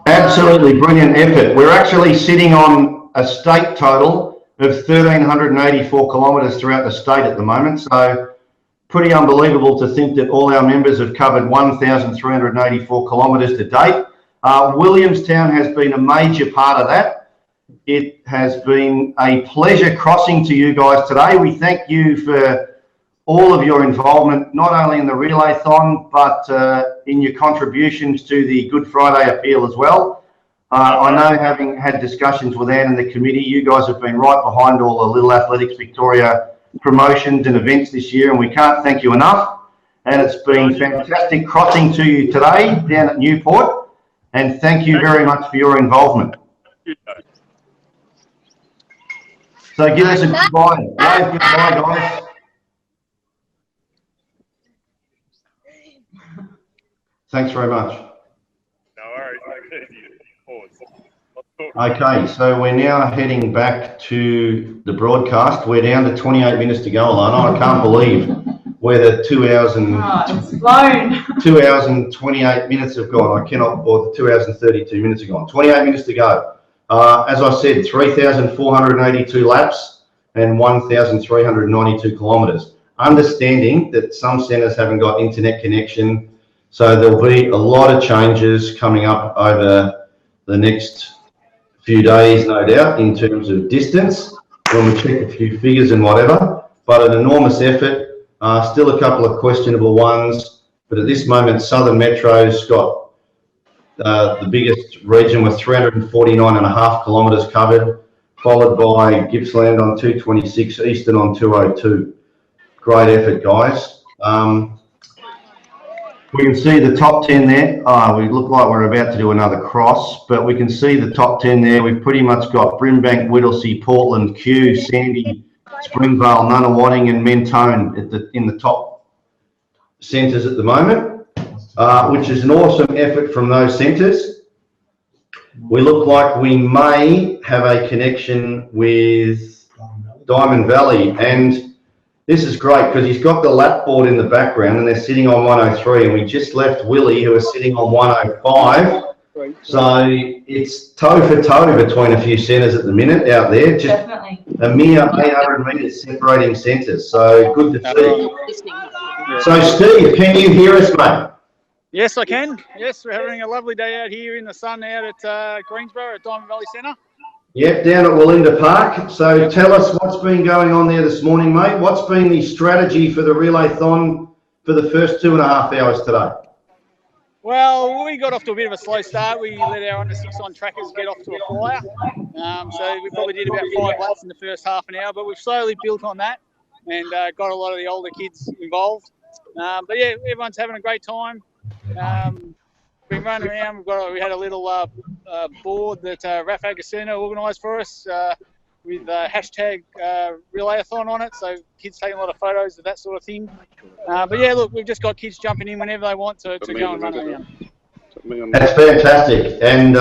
Absolutely brilliant effort. We're actually sitting on a state total of 1,384 kilometres throughout the state at the moment. So pretty unbelievable to think that all our members have covered 1,384 kilometres to date. Williamstown has been a major part of that. It has been a pleasure crossing to you guys today. We thank you for all of your involvement, not only in the Relaython, but in your contributions to the Good Friday appeal as well. I know, having had discussions with Anne and the committee, you guys have been right behind all the Little Athletics Victoria promotions and events this year, and we can't thank you enough. And it's been fantastic crossing to you today down at Newport, and thank you very much for your involvement. So give us a goodbye. Goodbye, guys. Thanks very much. No worries, take it easy. Pause. Okay, so we're now heading back to the broadcast. We're down to 28 minutes to go, Alana. I can't believe where the 2 hours and it's flown. 2 hours and 28 minutes have gone. I cannot, or the 2 hours and 32 minutes have gone. 28 minutes to go. As I said, 3,482 laps and 1,392 kilometres. Understanding that some centres haven't got internet connection, so there'll be a lot of changes coming up over the next few days, no doubt, in terms of distance, when we check a few figures and whatever, but an enormous effort. Still a couple of questionable ones, but at this moment, Southern Metro's got the biggest region with 349.5 kilometres covered, followed by Gippsland on 226, Eastern on 202. Great effort, guys. We can see the top 10 there. We look like we're about to do another cross, but we can see the top 10 there. We've pretty much got Brimbank, Whittlesea, Portland, Kew, Sandy, Springvale, Nunawading and Mentone in the top centres at the moment, which is an awesome effort from those centres. We look like we may have a connection with Diamond Valley, and this is great because he's got the lap board in the background and they're sitting on 103, and we just left Willie who is sitting on 105. So it's toe for toe between a few centres at the minute out there. Just definitely a mere 800 metres separating centres. So good to see. So Steve, can you hear us, mate? Yes, I can. Yes, we're having a lovely day out here in the sun out at Greensboro at Diamond Valley Centre. Yep, down at Willinda Park. So tell us what's been going on there this morning, mate. What's been the strategy for the Relaython for the first 2.5 hours today? Well, we got off to a bit of a slow start. We let our under 6 on trackers get off to a flyer. So we probably did about 5 laps in the first half an hour, but we've slowly built on that and got a lot of the older kids involved. But yeah, everyone's having a great time. Been running around. We had a little board that Raf Agostina organised for us with hashtag Relaython on it, so kids taking a lot of photos of that sort of thing. But yeah, look, we've just got kids jumping in whenever they want to go and run around. That's fantastic, and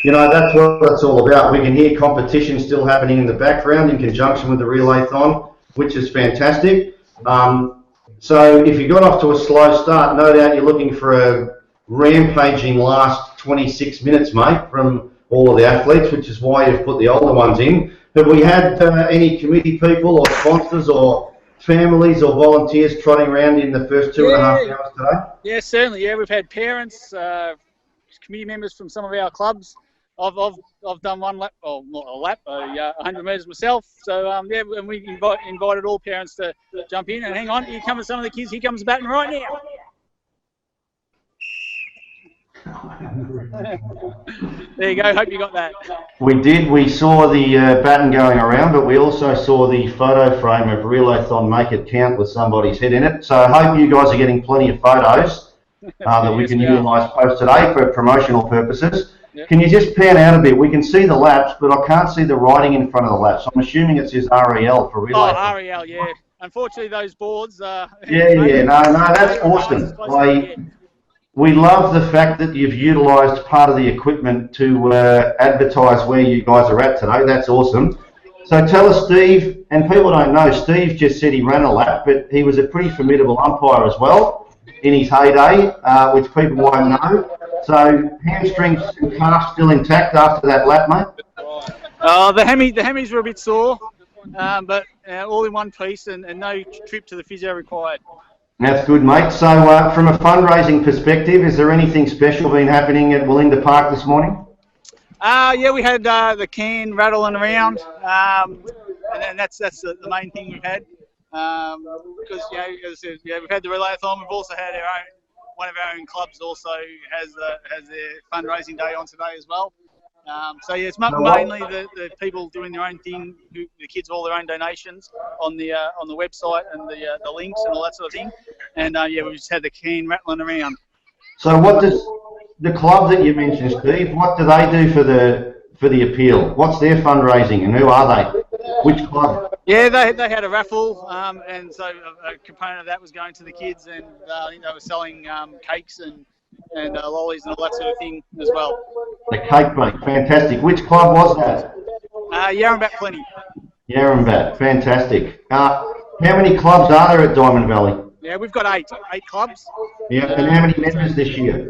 you know, that's what it's all about. We can hear competition still happening in the background in conjunction with the Relaython, which is fantastic. So if you got off to a slow start, no doubt you're looking for a rampaging last 26 minutes, mate, from all of the athletes, which is why you've put the older ones in. Have we had any committee people or sponsors or families or volunteers trotting around in the first 2.5 hours today? Yeah, certainly. Yeah, we've had parents, committee members from some of our clubs. I've done one lap, well, not a lap, 100 metres myself. So yeah, and we invited all parents to jump in. And hang on, here comes some of the kids. Here comes the baton right now. There you go. Hope you got that. We did. We saw the baton going around, but we also saw the photo frame of Relaython Make It Count with somebody's head in it. So I hope you guys are getting plenty of photos that we can utilise post today for promotional purposes. Yep. Can you just pan out a bit? We can see the laps, but I can't see the writing in front of the laps. I'm assuming it says REL for Relaython. Oh, REL, yeah. Unfortunately, those boards. No, that's awesome. We love the fact that you've utilised part of the equipment to advertise where you guys are at today. That's awesome. So tell us, Steve, and people don't know, Steve just said he ran a lap, but he was a pretty formidable umpire as well in his heyday, which people won't know. So hamstrings and calves still intact after that lap, mate? The hammies were a bit sore, but all in one piece and no trip to the physio required. That's good, mate. So from a fundraising perspective, is there anything special been happening at Willinda Park this morning? Yeah, we had the can rattling around, and that's the main thing we've had. Because, you know, as I said, we've had the Relaython. We've also had one of our own clubs also has their fundraising day on today as well. So yeah, it's mainly the people doing their own thing, the kids all their own donations on the website and the links and all that sort of thing. And yeah, we just had the can rattling around. So what does the club that you mentioned, Steve? What do they do for the appeal? What's their fundraising and who are they? Which club? Yeah, they had a raffle, and so a component of that was going to the kids, and they were selling cakes and and lollies and all that sort of thing as well. The cake bake, fantastic. Which club was that? Yarrambat Plenty. Yarrambat, fantastic. How many clubs are there at Diamond Valley? Yeah, we've got eight clubs. Yeah, and how many members this year?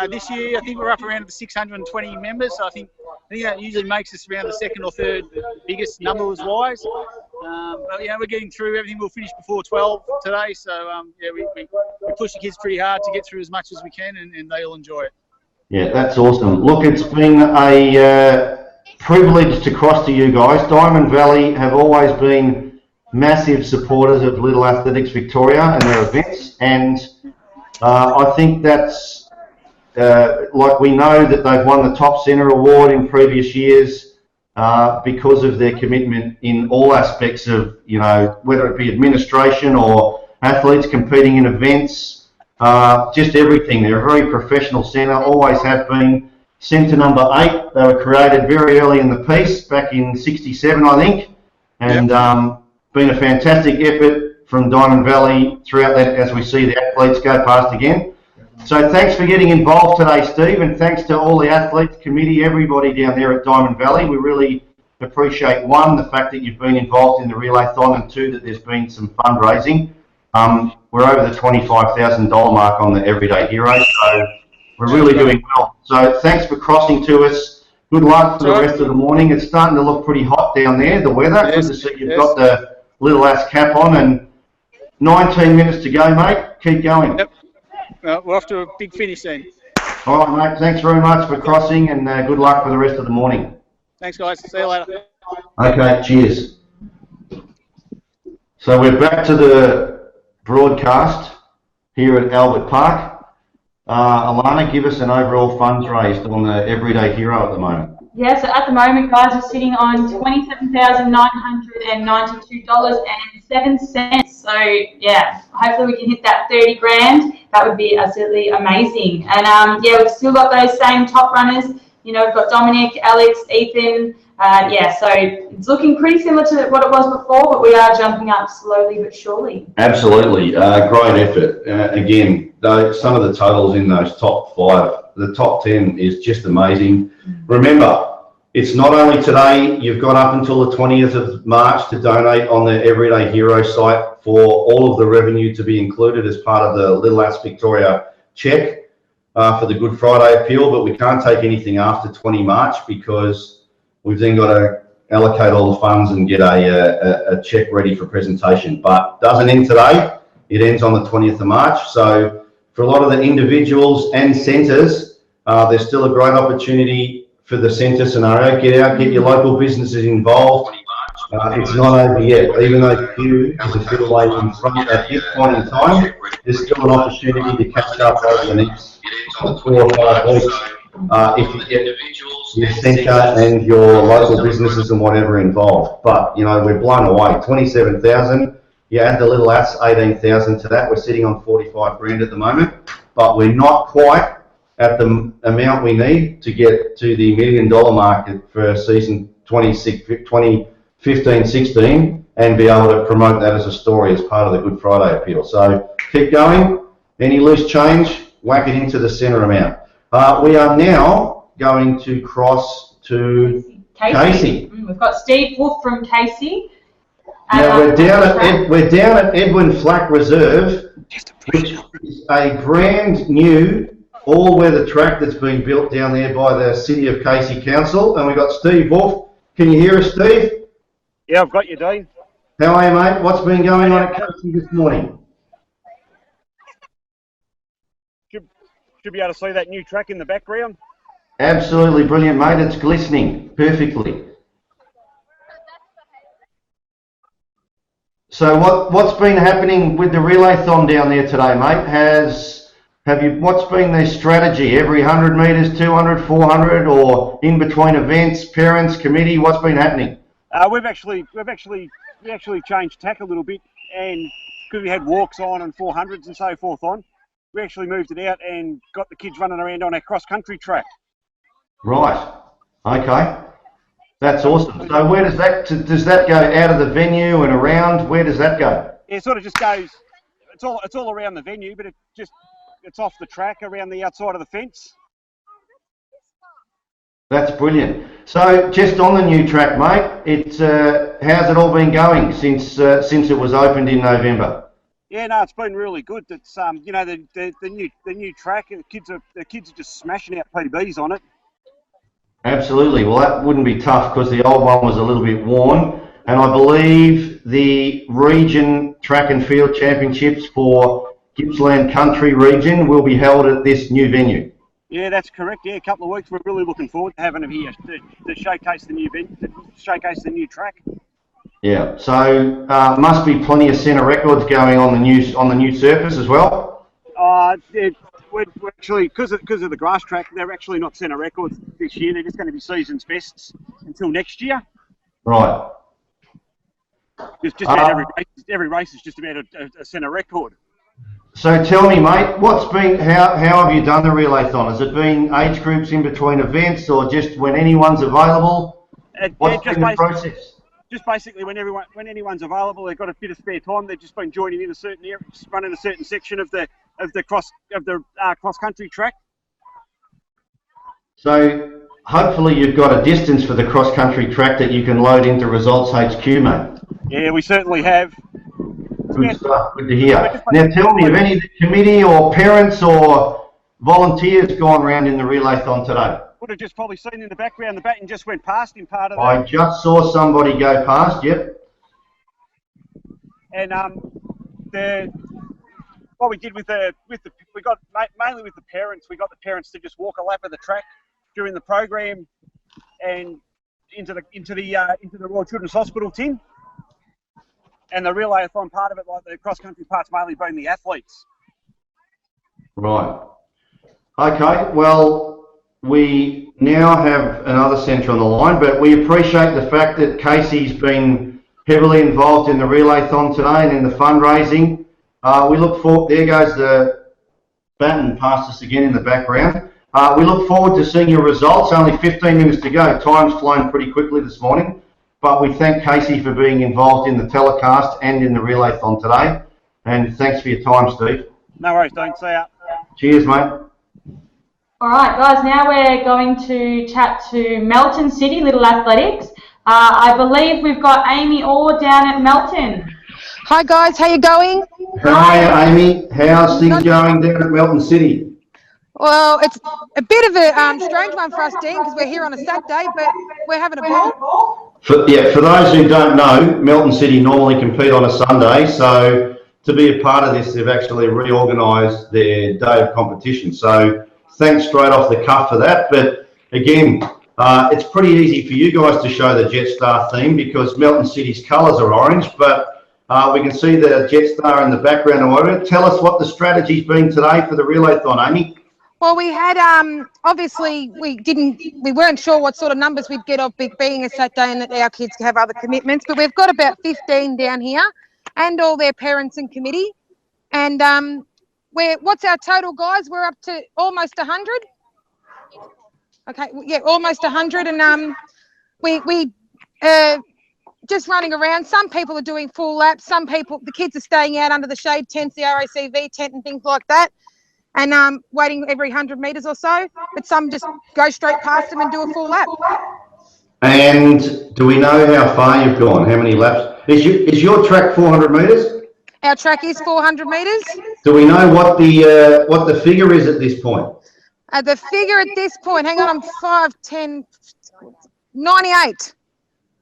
This year, I think we're up around 620 members. So I think that usually makes us around the second or third biggest numbers-wise. But yeah, we're getting through. Everything will finish before 12 today. So yeah, we push the kids pretty hard to get through as much as we can, and they'll enjoy it. Yeah, that's awesome. Look, it's been a privilege to cross to you guys. Diamond Valley have always been massive supporters of Little Athletics Victoria and their events, and I think that's like we know that they've won the Top Centre Award in previous years because of their commitment in all aspects of, you know, whether it be administration or athletes competing in events, just everything. They're a very professional centre, always have been. Centre number 8, they were created very early in the piece, back in '67, I think, and been a fantastic effort from Diamond Valley throughout that as we see the athletes go past again. So thanks for getting involved today, Steve, and thanks to all the athletes committee, everybody down there at Diamond Valley. We really appreciate, one, the fact that you've been involved in the Relaython, and two, that there's been some fundraising. We're over the $25,000 mark on the Everyday Hero, so we're really doing well. So thanks for crossing to us. Good luck for the rest of the morning. It's starting to look pretty hot down there, the weather. Good to see you've got the Little Ass cap on, and 19 minutes to go, mate. Keep going. Yep. We're off to a big finish then. All right, mate. Thanks very much for crossing, and good luck for the rest of the morning. Thanks, guys. See you later. Okay, cheers. So we're back to the broadcast here at Albert Park. Alana, give us an overall funds raised on the Everyday Hero at the moment. Yeah, so at the moment, guys, we're sitting on $27,992.07. So yeah, hopefully we can hit that 30 grand. That would be absolutely amazing. And yeah, we've still got those same top runners. You know, we've got Dominic, Alex, Ethan. Yeah, so it's looking pretty similar to what it was before, but we are jumping up slowly but surely. Absolutely, great effort. Again, some of the totals in those top 5, the top 10 is just amazing. Remember, it's not only today, you've got up until the 20th of March to donate on the Everyday Hero site for all of the revenue to be included as part of the Little Ass Victoria check for the Good Friday appeal, but we can't take anything after 20 March because we've then got to allocate all the funds and get a check ready for presentation. But doesn't end today, it ends on the 20th of March. So for a lot of the individuals and centres, there's still a great opportunity for the centre scenario. Get out, get your local businesses involved. It's not over yet. Even though Q is a bit away in front at this point in time, there's still an opportunity to catch up over the next 4 or 5 weeks if you get your centre and your local businesses and whatever involved. But, you know, we're blown away. 27,000. You add the Little Ass, 18,000 to that. We're sitting on 45 grand at the moment, but we're not quite at the amount we need to get to the $1 million market for season 2015-16 and be able to promote that as a story as part of the Good Friday appeal. So keep going. Any loose change, whack it into the centre amount. We are now going to cross to Casey. We've got Steve Wolf from Casey. Now we're down at Edwin Flack Reserve, which is a brand new all-weather track that's been built down there by the City of Casey Council, and we've got Steve Wolf. Can you hear us, Steve? Yeah, I've got you, Dean. How are you, mate? What's been going on at Casey this morning? Should be able to see that new track in the background. Absolutely brilliant, mate. It's glistening perfectly. So what's been happening with the Relaython down there today, mate? What's been their strategy? Every 100 metres, 200, 400, or in between events, parents, committee? What's been happening? We actually changed tack a little bit, and because we had walks on and 400s and so forth on, we actually moved it out and got the kids running around on our cross-country track. Right. Okay. That's awesome. So where does that go out of the venue and around? Where does that go? It sort of just goes. It's all around the venue, but it just it's off the track around the outside of the fence. That's brilliant. So just on the new track, mate, it's how's it all been going since it was opened in November? Yeah, no, it's been really good. It's you know, the new track, the kids are just smashing out PBs on it. Absolutely. Well, that wouldn't be tough because the old one was a little bit worn. And I believe the region track and field championships for Gippsland Country region will be held at this new venue. Yeah, that's correct. Yeah, a couple of weeks. We're really looking forward to having them here to showcase the new venue, to showcase the new track. Yeah. So must be plenty of centre records going on the new surface as well. We're actually, because of the grass track, they're actually not centre records this year. They're just going to be season's bests until next year. Right. Just about every race is just about a centre record. So tell me, mate, how have you done the Relaython? Has it been age groups in between events, or just when anyone's available? What's been the process? Just basically when anyone's available, they've got a bit of spare time. They've just been joining in a certain area, just running a certain section of the cross country track. So hopefully you've got a distance for the cross country track that you can load into Results HQ, mate. Yeah, we certainly have. Good stuff. Good to hear. Now tell me, have any of the committee or parents or volunteers gone around in the Relaython today? Would have just probably seen in the background the baton just went past in part of that. I just saw somebody go past. Yep. And what we did we got mainly with the parents. We got the parents to just walk a lap of the track during the program and into the Royal Children's Hospital tin. And the Relaython part of it, like the cross-country part's mainly been the athletes. Right. Okay, well, we now have another centre on the line, but we appreciate the fact that Casey's been heavily involved in the Relaython today and in the fundraising. We look forward, there goes the baton past us again in the background. We look forward to seeing your results. Only 15 minutes to go. Time's flown pretty quickly this morning. But we thank Casey for being involved in the telecast and in the Relaython today. And thanks for your time, Steve. No worries, don't see ya. Cheers, mate. All right, guys, now we're going to chat to Melton City Little Athletics. I believe we've got Amy Orr down at Melton. Hi, guys. How you going? Hi, Amy. How's things going down at Melton City? Well, it's a bit of a strange one for us, Dean, because we're here on a Saturday, but we're having a ball. For those who don't know, Melton City normally compete on a Sunday, so to be a part of this, they've actually reorganised their day of competition. So thanks straight off the cuff for that. But again, it's pretty easy for you guys to show the Jetstar theme because Melton City's colours are orange, but we can see the Jetstar in the background and whatever. Tell us what the strategy's been today for the Relaython, Amy. Well, we had, obviously, we weren't sure what sort of numbers we'd get off being a Saturday and that our kids have other commitments, but we've got about 15 down here and all their parents and committee. And what's our total, guys? We're up to almost 100. Okay, yeah, almost 100. And we just running around. Some people are doing full laps. Some people, the kids are staying out under the shade tents, the RACV tent and things like that. And waiting every 100 metres or so, but some just go straight past them and do a full lap. And do we know how far you've gone? How many laps? Is your track 400 metres? Our track is 400 metres. Do we know what the figure is at this point? The figure at this point, hang on, I'm 5'10", 98.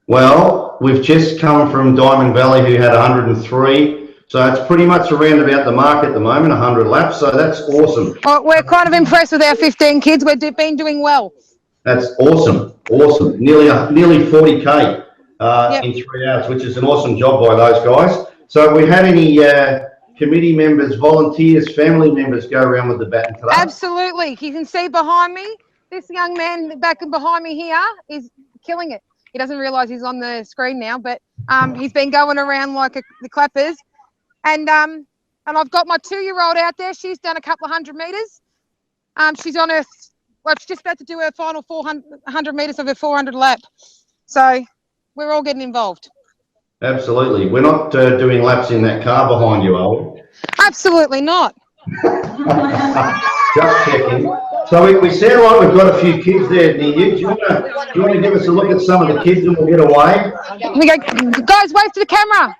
Well, we've just come from Diamond Valley who had 103. So it's pretty much around about the mark at the moment, 100 laps. So that's awesome. Oh, we're kind of impressed with our 15 kids. We've been doing well. That's awesome. Awesome. Nearly 40K in 3 hours, which is an awesome job by those guys. So have we had any committee members, volunteers, family members go around with the baton today? Absolutely. You can see behind me, this young man back behind me here is killing it. He doesn't realise he's on the screen now, but he's been going around like the clappers. And I've got my 2-year-old out there. She's done a couple of 100 metres. She's on her, well, she's just about to do her final 100 metres of her 400 lap. So we're all getting involved. Absolutely. We're not doing laps in that car behind you, are we? Absolutely not. Just checking. So we sound like we've got a few kids there near you. Do you want to give us a look at some of the kids and we'll get away? We go, guys, wave to the camera.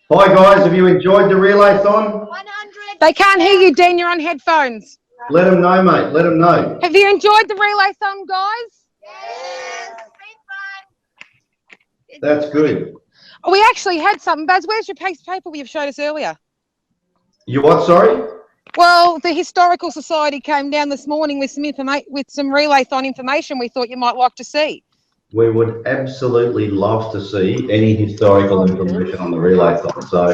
Hi guys, have you enjoyed the Relaython? They can't hear you, Dean. You're on headphones. Let them know, mate. Let them know. Have you enjoyed the Relaython, guys? Yes. That's good. Oh, we actually had something. Baz, where's your piece of paper you showed us earlier? You what, sorry? Well, the Historical Society came down this morning with some Relaython information we thought you might like to see. We would absolutely love to see any historical information on the Relaython. So,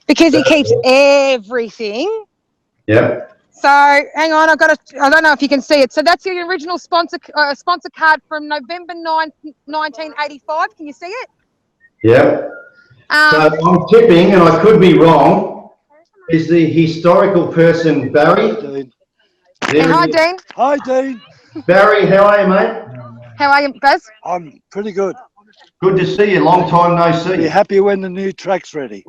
because he keeps everything. Yeah. So hang on, I don't know if you can see it. So that's the original sponsor card from November 9th, 1985. Can you see it? Yeah. So I'm tipping, and I could be wrong. Is the historical person Barry? Hi, Dean. Hi, Dean. Barry, how are you, mate? How are you, Baz? I'm pretty good. Good to see you. Long time no see. Be happy when the new track's ready.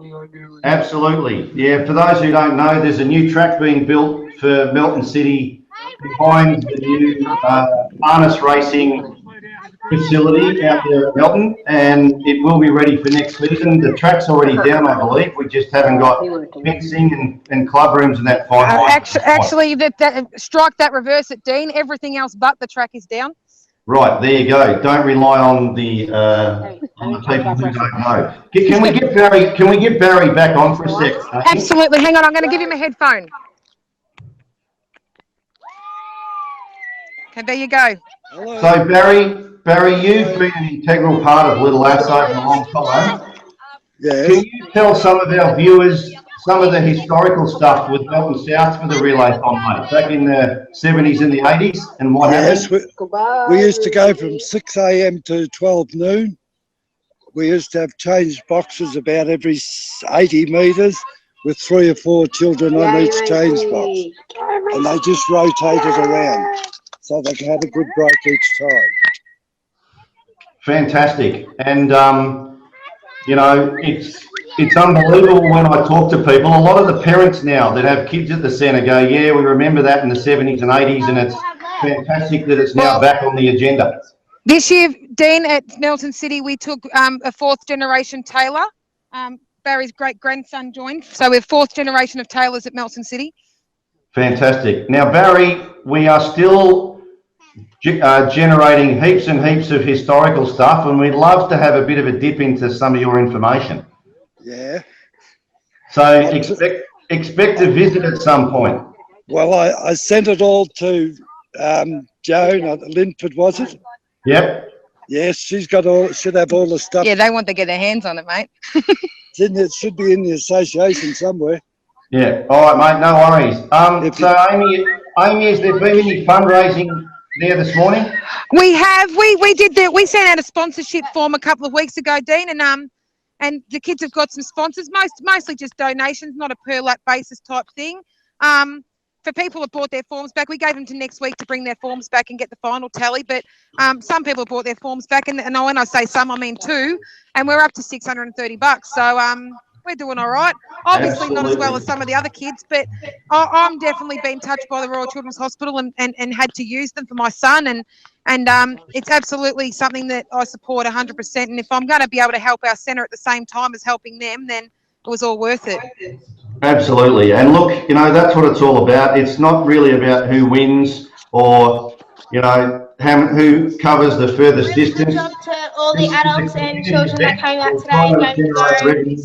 Absolutely. Yeah, for those who don't know, there's a new track being built for Melton City behind the new harness racing facility out there at Melton, and it will be ready for next season. The track's already down, I believe. We just haven't got fencing and club rooms and that fine. Actually, strike that, reverse it, Dean. Everything else but the track is down. Right, there you go. Don't rely on the people who don't know. Can we get Barry? Can we get Barry back on for a sec? Absolutely. Hang on, I'm going to give him a headphone. Okay, there you go. Hello. So Barry, you've been an integral part of Little Lasso for a long time. Yes. Can you tell some of our viewers some of the historical stuff with Melton South for the Relaython, mate, back in the 70s and the 80s, and what happened? We used to go from 6 a.m. to 12 noon. We used to have change boxes about every 80 metres with 3 or 4 children on each change box. And they just rotated around so they could have a good break each time. Fantastic. And, you know, it's unbelievable when I talk to people. A lot of the parents now that have kids at the centre go, yeah, we remember that in the 70s and 80s, and it's fantastic that it's now back on the agenda. This year, Dean, at Melton City, we took a 4th generation tailor. Barry's great-grandson joined. So we're 4th generation of tailors at Melton City. Fantastic. Now, Barry, we are still generating heaps and heaps of historical stuff, and we'd love to have a bit of a dip into some of your information. Yeah. So expect a visit at some point. Well, I sent it all to Joan Linford, was it? Yep. Yes, should have all the stuff. Yeah, they want to get their hands on it, mate. It should be in the association somewhere. Yeah. All right, mate. No worries. So Amy, has there been any fundraising there this morning? We have. We did that. We sent out a sponsorship form a couple of weeks ago, Dean, and the kids have got some sponsors, mostly just donations, not a per lap basis type thing. For people who bought their forms back, we gave them to next week to bring their forms back and get the final tally. But some people have bought their forms back, and when I say some, I mean 2, and we're up to $630. So we're doing all right. Obviously not as well as some of the other kids, but I'm definitely been touched by the Royal Children's Hospital and had to use them for my son, and it's absolutely something that I support 100%. And if I'm going to be able to help our centre at the same time as helping them, then it was all worth it. Absolutely. And look, you know, that's what it's all about. It's not really about who wins or, you know, who covers the furthest distance. Good job to all the adults and children that came out today.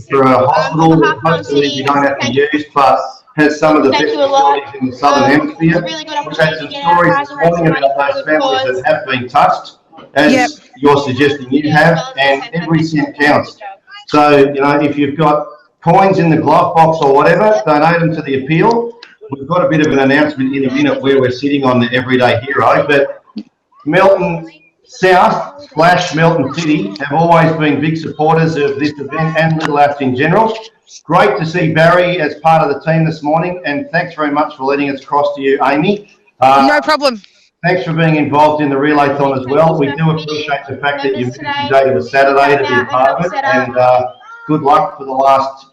For a hospital that hopefully you don't have to use, but has some of the best facilities in the Southern Hemisphere. We've had some stories this morning about those families that have been touched, as you're suggesting you have, and every cent counts. So, you know, if you've got coins in the glove box or whatever, donate them to the appeal. We've got a bit of an announcement in a minute where we're sitting on the Everyday Hero, but Melton South / Melton City have always been big supporters of this event and Little Laps in general. Great to see Barry as part of the team this morning, and thanks very much for letting us cross to you, Amy. No problem. Thanks for being involved in the Relaython as well. We do appreciate the fact that you moved today to a Saturday to be a part of it, and good luck for the last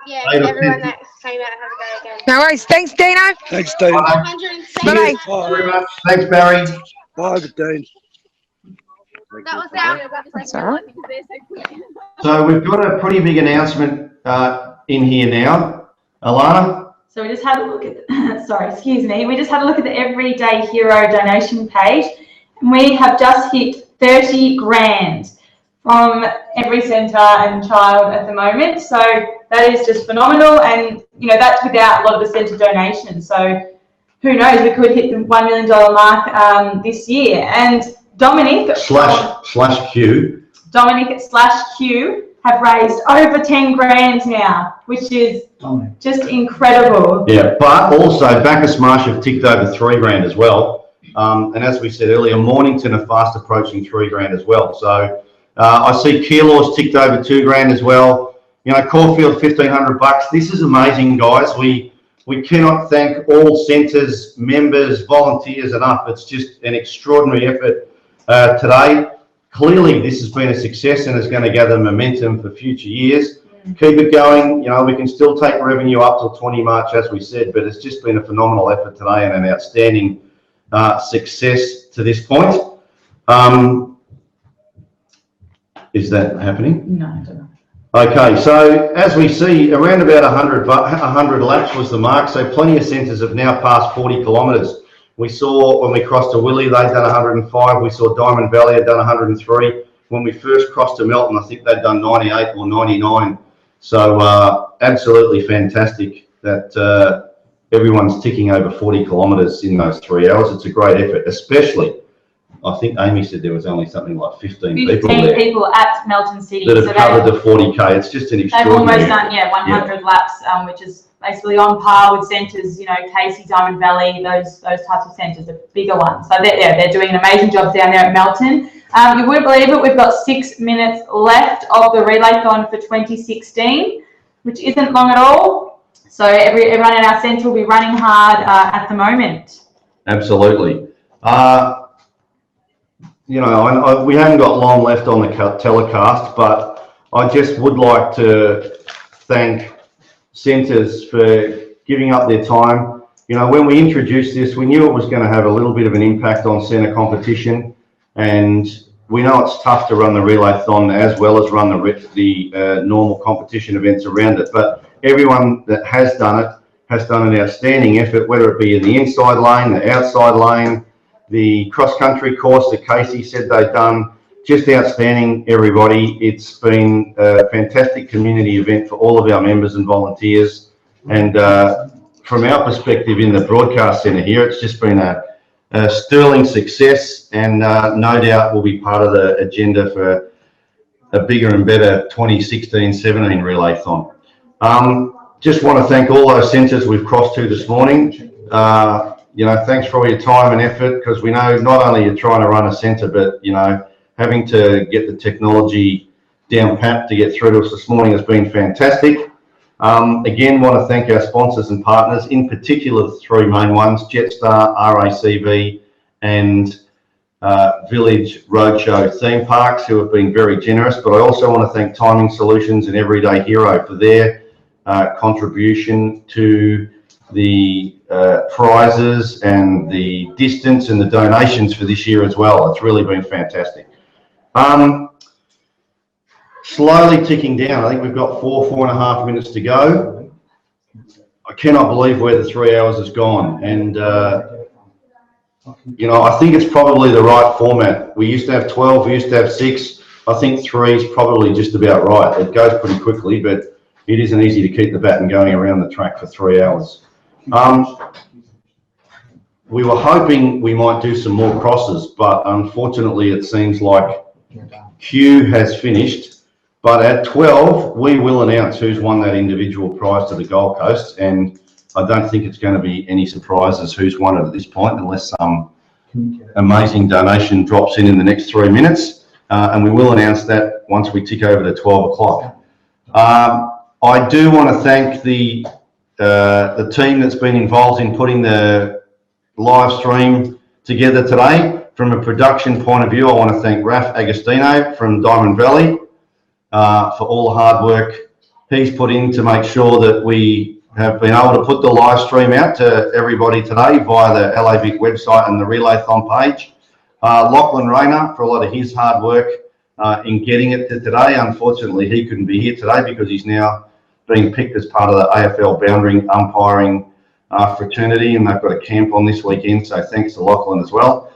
Yeah, 8 or everyone 10. that came out, have a go again. No worries. Thanks, Dino. Thanks, Dean. 107. Bye-bye. Thanks very much. Thanks, Barry. Bye, Dean. That was our. That's all right. So we've got a pretty big announcement in here now. Alana? So we just had a look at, sorry, excuse me. We just had a look at the Everyday Hero donation page, and we have just hit 30 grand from every centre and child at the moment. So that is just phenomenal, and you know that's without a lot of the centre donations. So who knows? We could hit the $1 million mark this year. And Dominic slash Q. Dominic / Q have raised over 10 grand now, which is just incredible. Yeah, but also Bacchus Marsh have ticked over 3 grand as well. And as we said earlier, Mornington are fast approaching 3 grand as well. So I see Keilor's ticked over 2 grand as well. You know, Caulfield, $1,500. This is amazing, guys. We cannot thank all centres, members, volunteers enough. It's just an extraordinary effort today. Clearly, this has been a success and is going to gather momentum for future years. Keep it going. You know, we can still take revenue up till 20 March, as we said, but it's just been a phenomenal effort today and an outstanding success to this point. Is that happening? No, I don't know. Okay, so as we see, around about 100 laps was the mark, so plenty of centres have now passed 40 kilometres. We saw when we crossed to Willie, they'd done 105. We saw Diamond Valley had done 103. When we first crossed to Melton, I think they'd done 98 or 99. So absolutely fantastic that everyone's ticking over 40 kilometres in those 3 hours. It's a great effort, especially, I think Amy said there was only something like 15 people there. 15 people at Melton City. That have covered the 40K. It's just an extraordinary. They've almost done, 100 laps, which is basically on par with centres, you know, Casey, Diamond Valley, those types of centres, the bigger ones. So they're doing an amazing job down there at Melton. You wouldn't believe it, we've got 6 minutes left of the Relaython for 2016, which isn't long at all. So everyone in our centre will be running hard at the moment. Absolutely. You know, we haven't got long left on the telecast, but I just would like to thank centres for giving up their time. You know, when we introduced this, we knew it was going to have a little bit of an impact on centre competition, and we know it's tough to run the Relaython as well as run the normal competition events around it. But everyone that has done it has done an outstanding effort, whether it be in the inside lane, the outside lane, the cross-country course that Casey said they'd done. Just outstanding, everybody. It's been a fantastic community event for all of our members and volunteers. And from our perspective in the broadcast centre here, it's just been a sterling success, and no doubt will be part of the agenda for a bigger and better 2016-17 Relaython. Just want to thank all those centres we've crossed to this morning. You know, thanks for all your time and effort, because we know not only you're trying to run a centre, but, you know, having to get the technology down pat to get through to us this morning has been fantastic. Again, want to thank our sponsors and partners, in particular the 3 main ones, Jetstar, RACV and Village Roadshow Theme Parks, who have been very generous. But I also want to thank Timing Solutions and Everyday Hero for their contribution to the prizes and the distance and the donations for this year as well. It's really been fantastic. Slowly ticking down. I think we've got 4.5 minutes to go. I cannot believe where the 3 hours has gone. And, you know, I think it's probably the right format. We used to have 12, we used to have 6. I think 3 is probably just about right. It goes pretty quickly, but it isn't easy to keep the baton going around the track for 3 hours. We were hoping we might do some more crosses, but unfortunately it seems like Q has finished. But at 12, we will announce who's won that individual prize to the Gold Coast, and I don't think it's going to be any surprises who's won it at this point, unless some amazing donation drops in the next 3 minutes, and we will announce that once we tick over to 12 o'clock. I do want to thank the team that's been involved in putting the live stream together today. From a production point of view, I want to thank Raf Agostino from Diamond Valley for all the hard work he's put in to make sure that we have been able to put the live stream out to everybody today via the LAVic website and the Relaython page. Lachlan Rayner for a lot of his hard work in getting it to today. Unfortunately, he couldn't be here today because he's now being picked as part of the AFL boundary umpiring fraternity, and they've got a camp on this weekend, so thanks to Lachlan as well.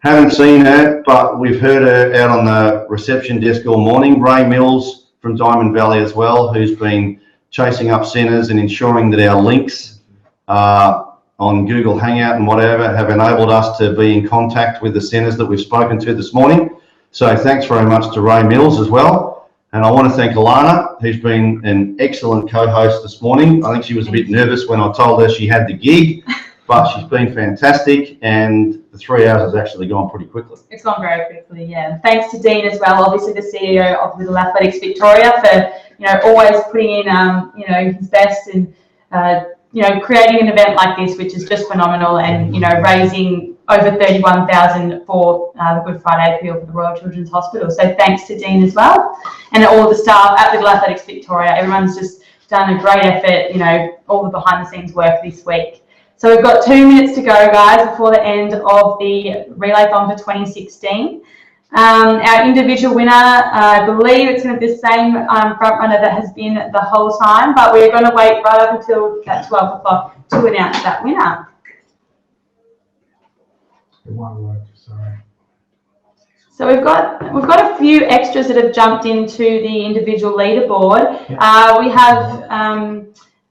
Haven't seen her, but we've heard her out on the reception desk all morning. Ray Mills from Diamond Valley as well, who's been chasing up centres and ensuring that our links on Google Hangout and whatever have enabled us to be in contact with the centres that we've spoken to this morning. So thanks very much to Ray Mills as well. And I want to thank Alana, who's been an excellent co-host this morning. I think she was a bit nervous when I told her she had the gig, but she's been fantastic, and the 3 hours has actually gone pretty quickly. It's gone very quickly, yeah. And thanks to Dean as well, obviously the CEO of Little Athletics Victoria, for always putting in his best and creating an event like this, which is just phenomenal, and raising over 31,000 for the Good Friday appeal for the Royal Children's Hospital. So thanks to Dean as well, and all of the staff at Little Athletics Victoria. Everyone's just done a great effort, all the behind the scenes work this week. So we've got 2 minutes to go, guys, before the end of the Relaython for 2016. Our individual winner, I believe it's going to be the same front runner that has been the whole time, but we're going to wait right up until that 12 o'clock to announce that winner. It won't work, sorry. So we've got a few extras that have jumped into the individual leaderboard. We have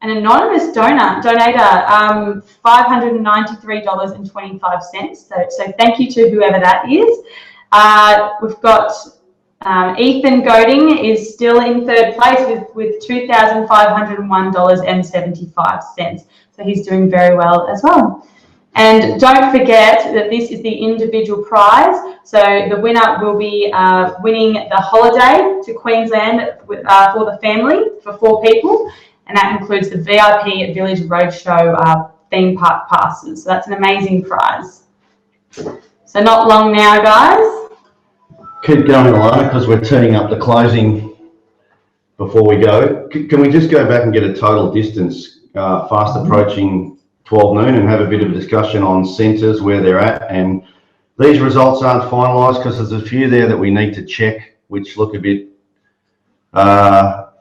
an anonymous donator, $593.25. So thank you to whoever that is. We've got Ethan Goding is still in third place with $2,501.75. So he's doing very well as well. And don't forget that this is the individual prize. So the winner will be winning the holiday to Queensland for the family for 4 people. And that includes the VIP Village Roadshow theme park passes. So that's an amazing prize. So not long now, guys. Keep going, Alana, because we're turning up the closing before we go. Can we just go back and get a total distance fast approaching 12 noon and have a bit of a discussion on centres, where they're at? And these results aren't finalised because there's a few there that we need to check, which look a bit that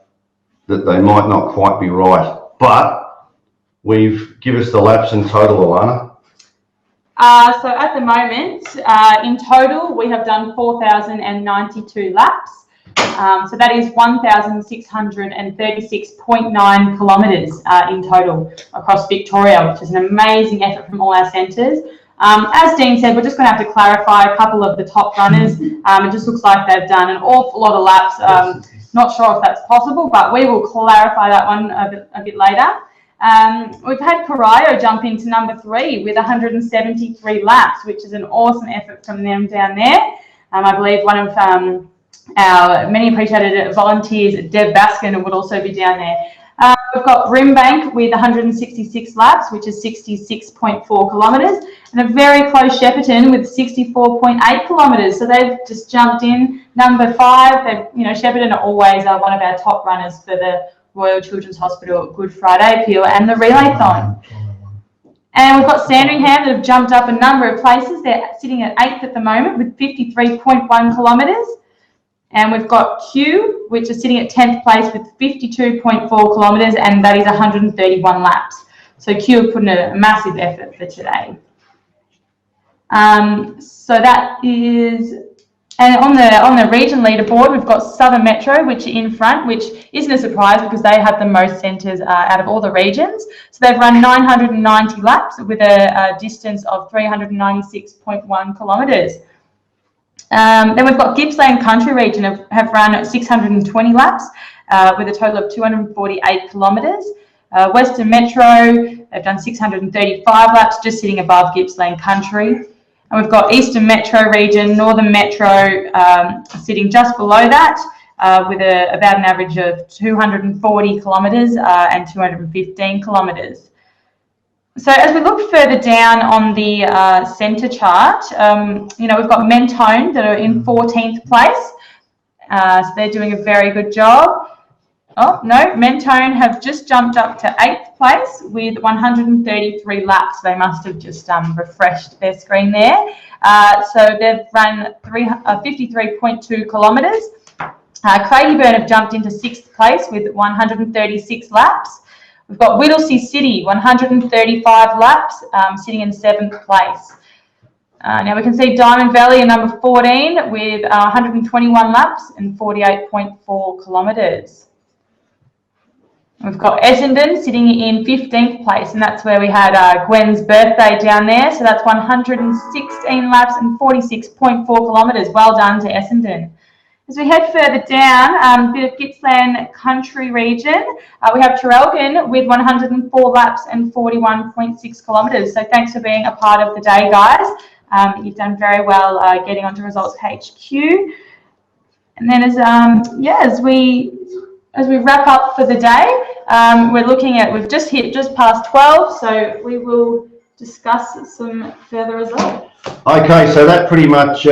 they might not quite be right. But give us the laps in total, Alana. So at the moment, in total, we have done 4,092 laps. So that is 1,636.9 kilometres in total across Victoria, which is an amazing effort from all our centres. As Dean said, we're just going to have to clarify a couple of the top runners. It just looks like they've done an awful lot of laps. Not sure if that's possible, but we will clarify that one a bit later. We've had Corio jump into number 3 with 173 laps, which is an awesome effort from them down there. I believe one of our many appreciated volunteers, Deb Baskin, would also be down there. We've got Brimbank with 166 laps, which is 66.4 kilometres, and a very close Shepparton with 64.8 kilometres. So they've just jumped in. Number 5, Shepparton are always one of our top runners for the Royal Children's Hospital Good Friday appeal and the Relaython. And we've got Sandringham that have jumped up a number of places. They're sitting at 8th at the moment with 53.1 kilometres. And we've got Kew, which is sitting at 10th place with 52.4 kilometres, and that is 131 laps. So Kew have put in a massive effort for today. So that is, and on the region leaderboard, we've got Southern Metro, which are in front, which isn't a surprise because they have the most centres out of all the regions. So they've run 990 laps with a distance of 396.1 kilometres. Then we've got Gippsland Country Region have run 620 laps with a total of 248 kilometres. Western Metro, they've done 635 laps, just sitting above Gippsland Country. And we've got Eastern Metro Region, Northern Metro sitting just below that with about an average of 240 kilometres and 215 kilometres. So as we look further down on the centre chart, we've got Mentone that are in 14th place. So they're doing a very good job. Oh, no, Mentone have just jumped up to 8th place with 133 laps. They must have just refreshed their screen there. So they've run 53.2 kilometres. Craigieburn have jumped into 6th place with 136 laps. We've got Whittlesea City, 135 laps, sitting in 7th place. Now we can see Diamond Valley in number 14 with 121 laps and 48.4 kilometres. We've got Essendon sitting in 15th place, and that's where we had Gwen's birthday down there. So that's 116 laps and 46.4 kilometres. Well done to Essendon. As we head further down, a bit of Gippsland country region, we have Traralgon with 104 laps and 41.6 kilometres. So thanks for being a part of the day, guys. You've done very well getting onto Results HQ. And then as we wrap up for the day, we're looking at, we've just hit just past 12, so we will discuss some further results. Okay, so that pretty much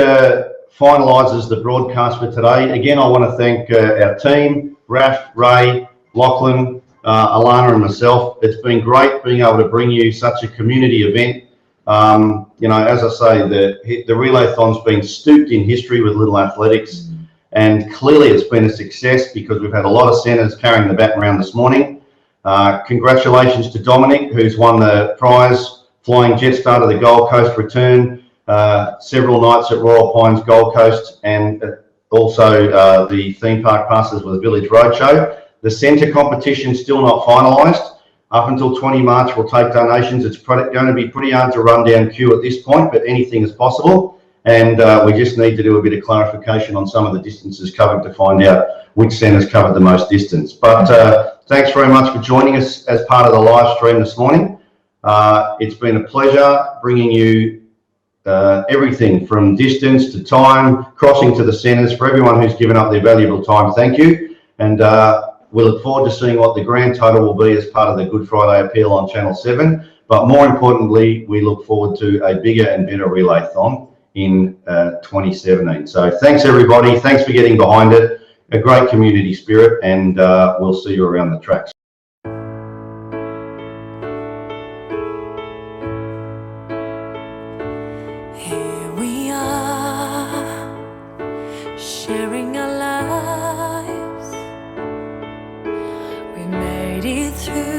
finalises the broadcast for today. Again, I want to thank our team, Raf, Ray, Lachlan, Alana and myself. It's been great being able to bring you such a community event. You know, as I say, the Relaython's been stooped in history with Little Athletics. And clearly it's been a success because we've had a lot of centres carrying the baton around this morning. Congratulations to Dominic, who's won the prize, flying Jetstar to the Gold Coast return, several nights at Royal Pines Gold Coast, and also the theme park passes with the Village Roadshow. The centre competition still not finalised. Up until 20 March, we'll take donations. It's going to be pretty hard to run down queue at this point, but anything is possible. And we just need to do a bit of clarification on some of the distances covered to find out which centres covered the most distance. But thanks very much for joining us as part of the live stream this morning. It's been a pleasure bringing you everything from distance to time, crossing to the centres. For everyone who's given up their valuable time, thank you. And we look forward to seeing what the grand total will be as part of the Good Friday appeal on Channel 7. But more importantly, we look forward to a bigger and better Relaython in 2017. So thanks everybody, thanks for getting behind it, a great community spirit, and we'll see you around the tracks. Here we are, sharing our lives. We made it through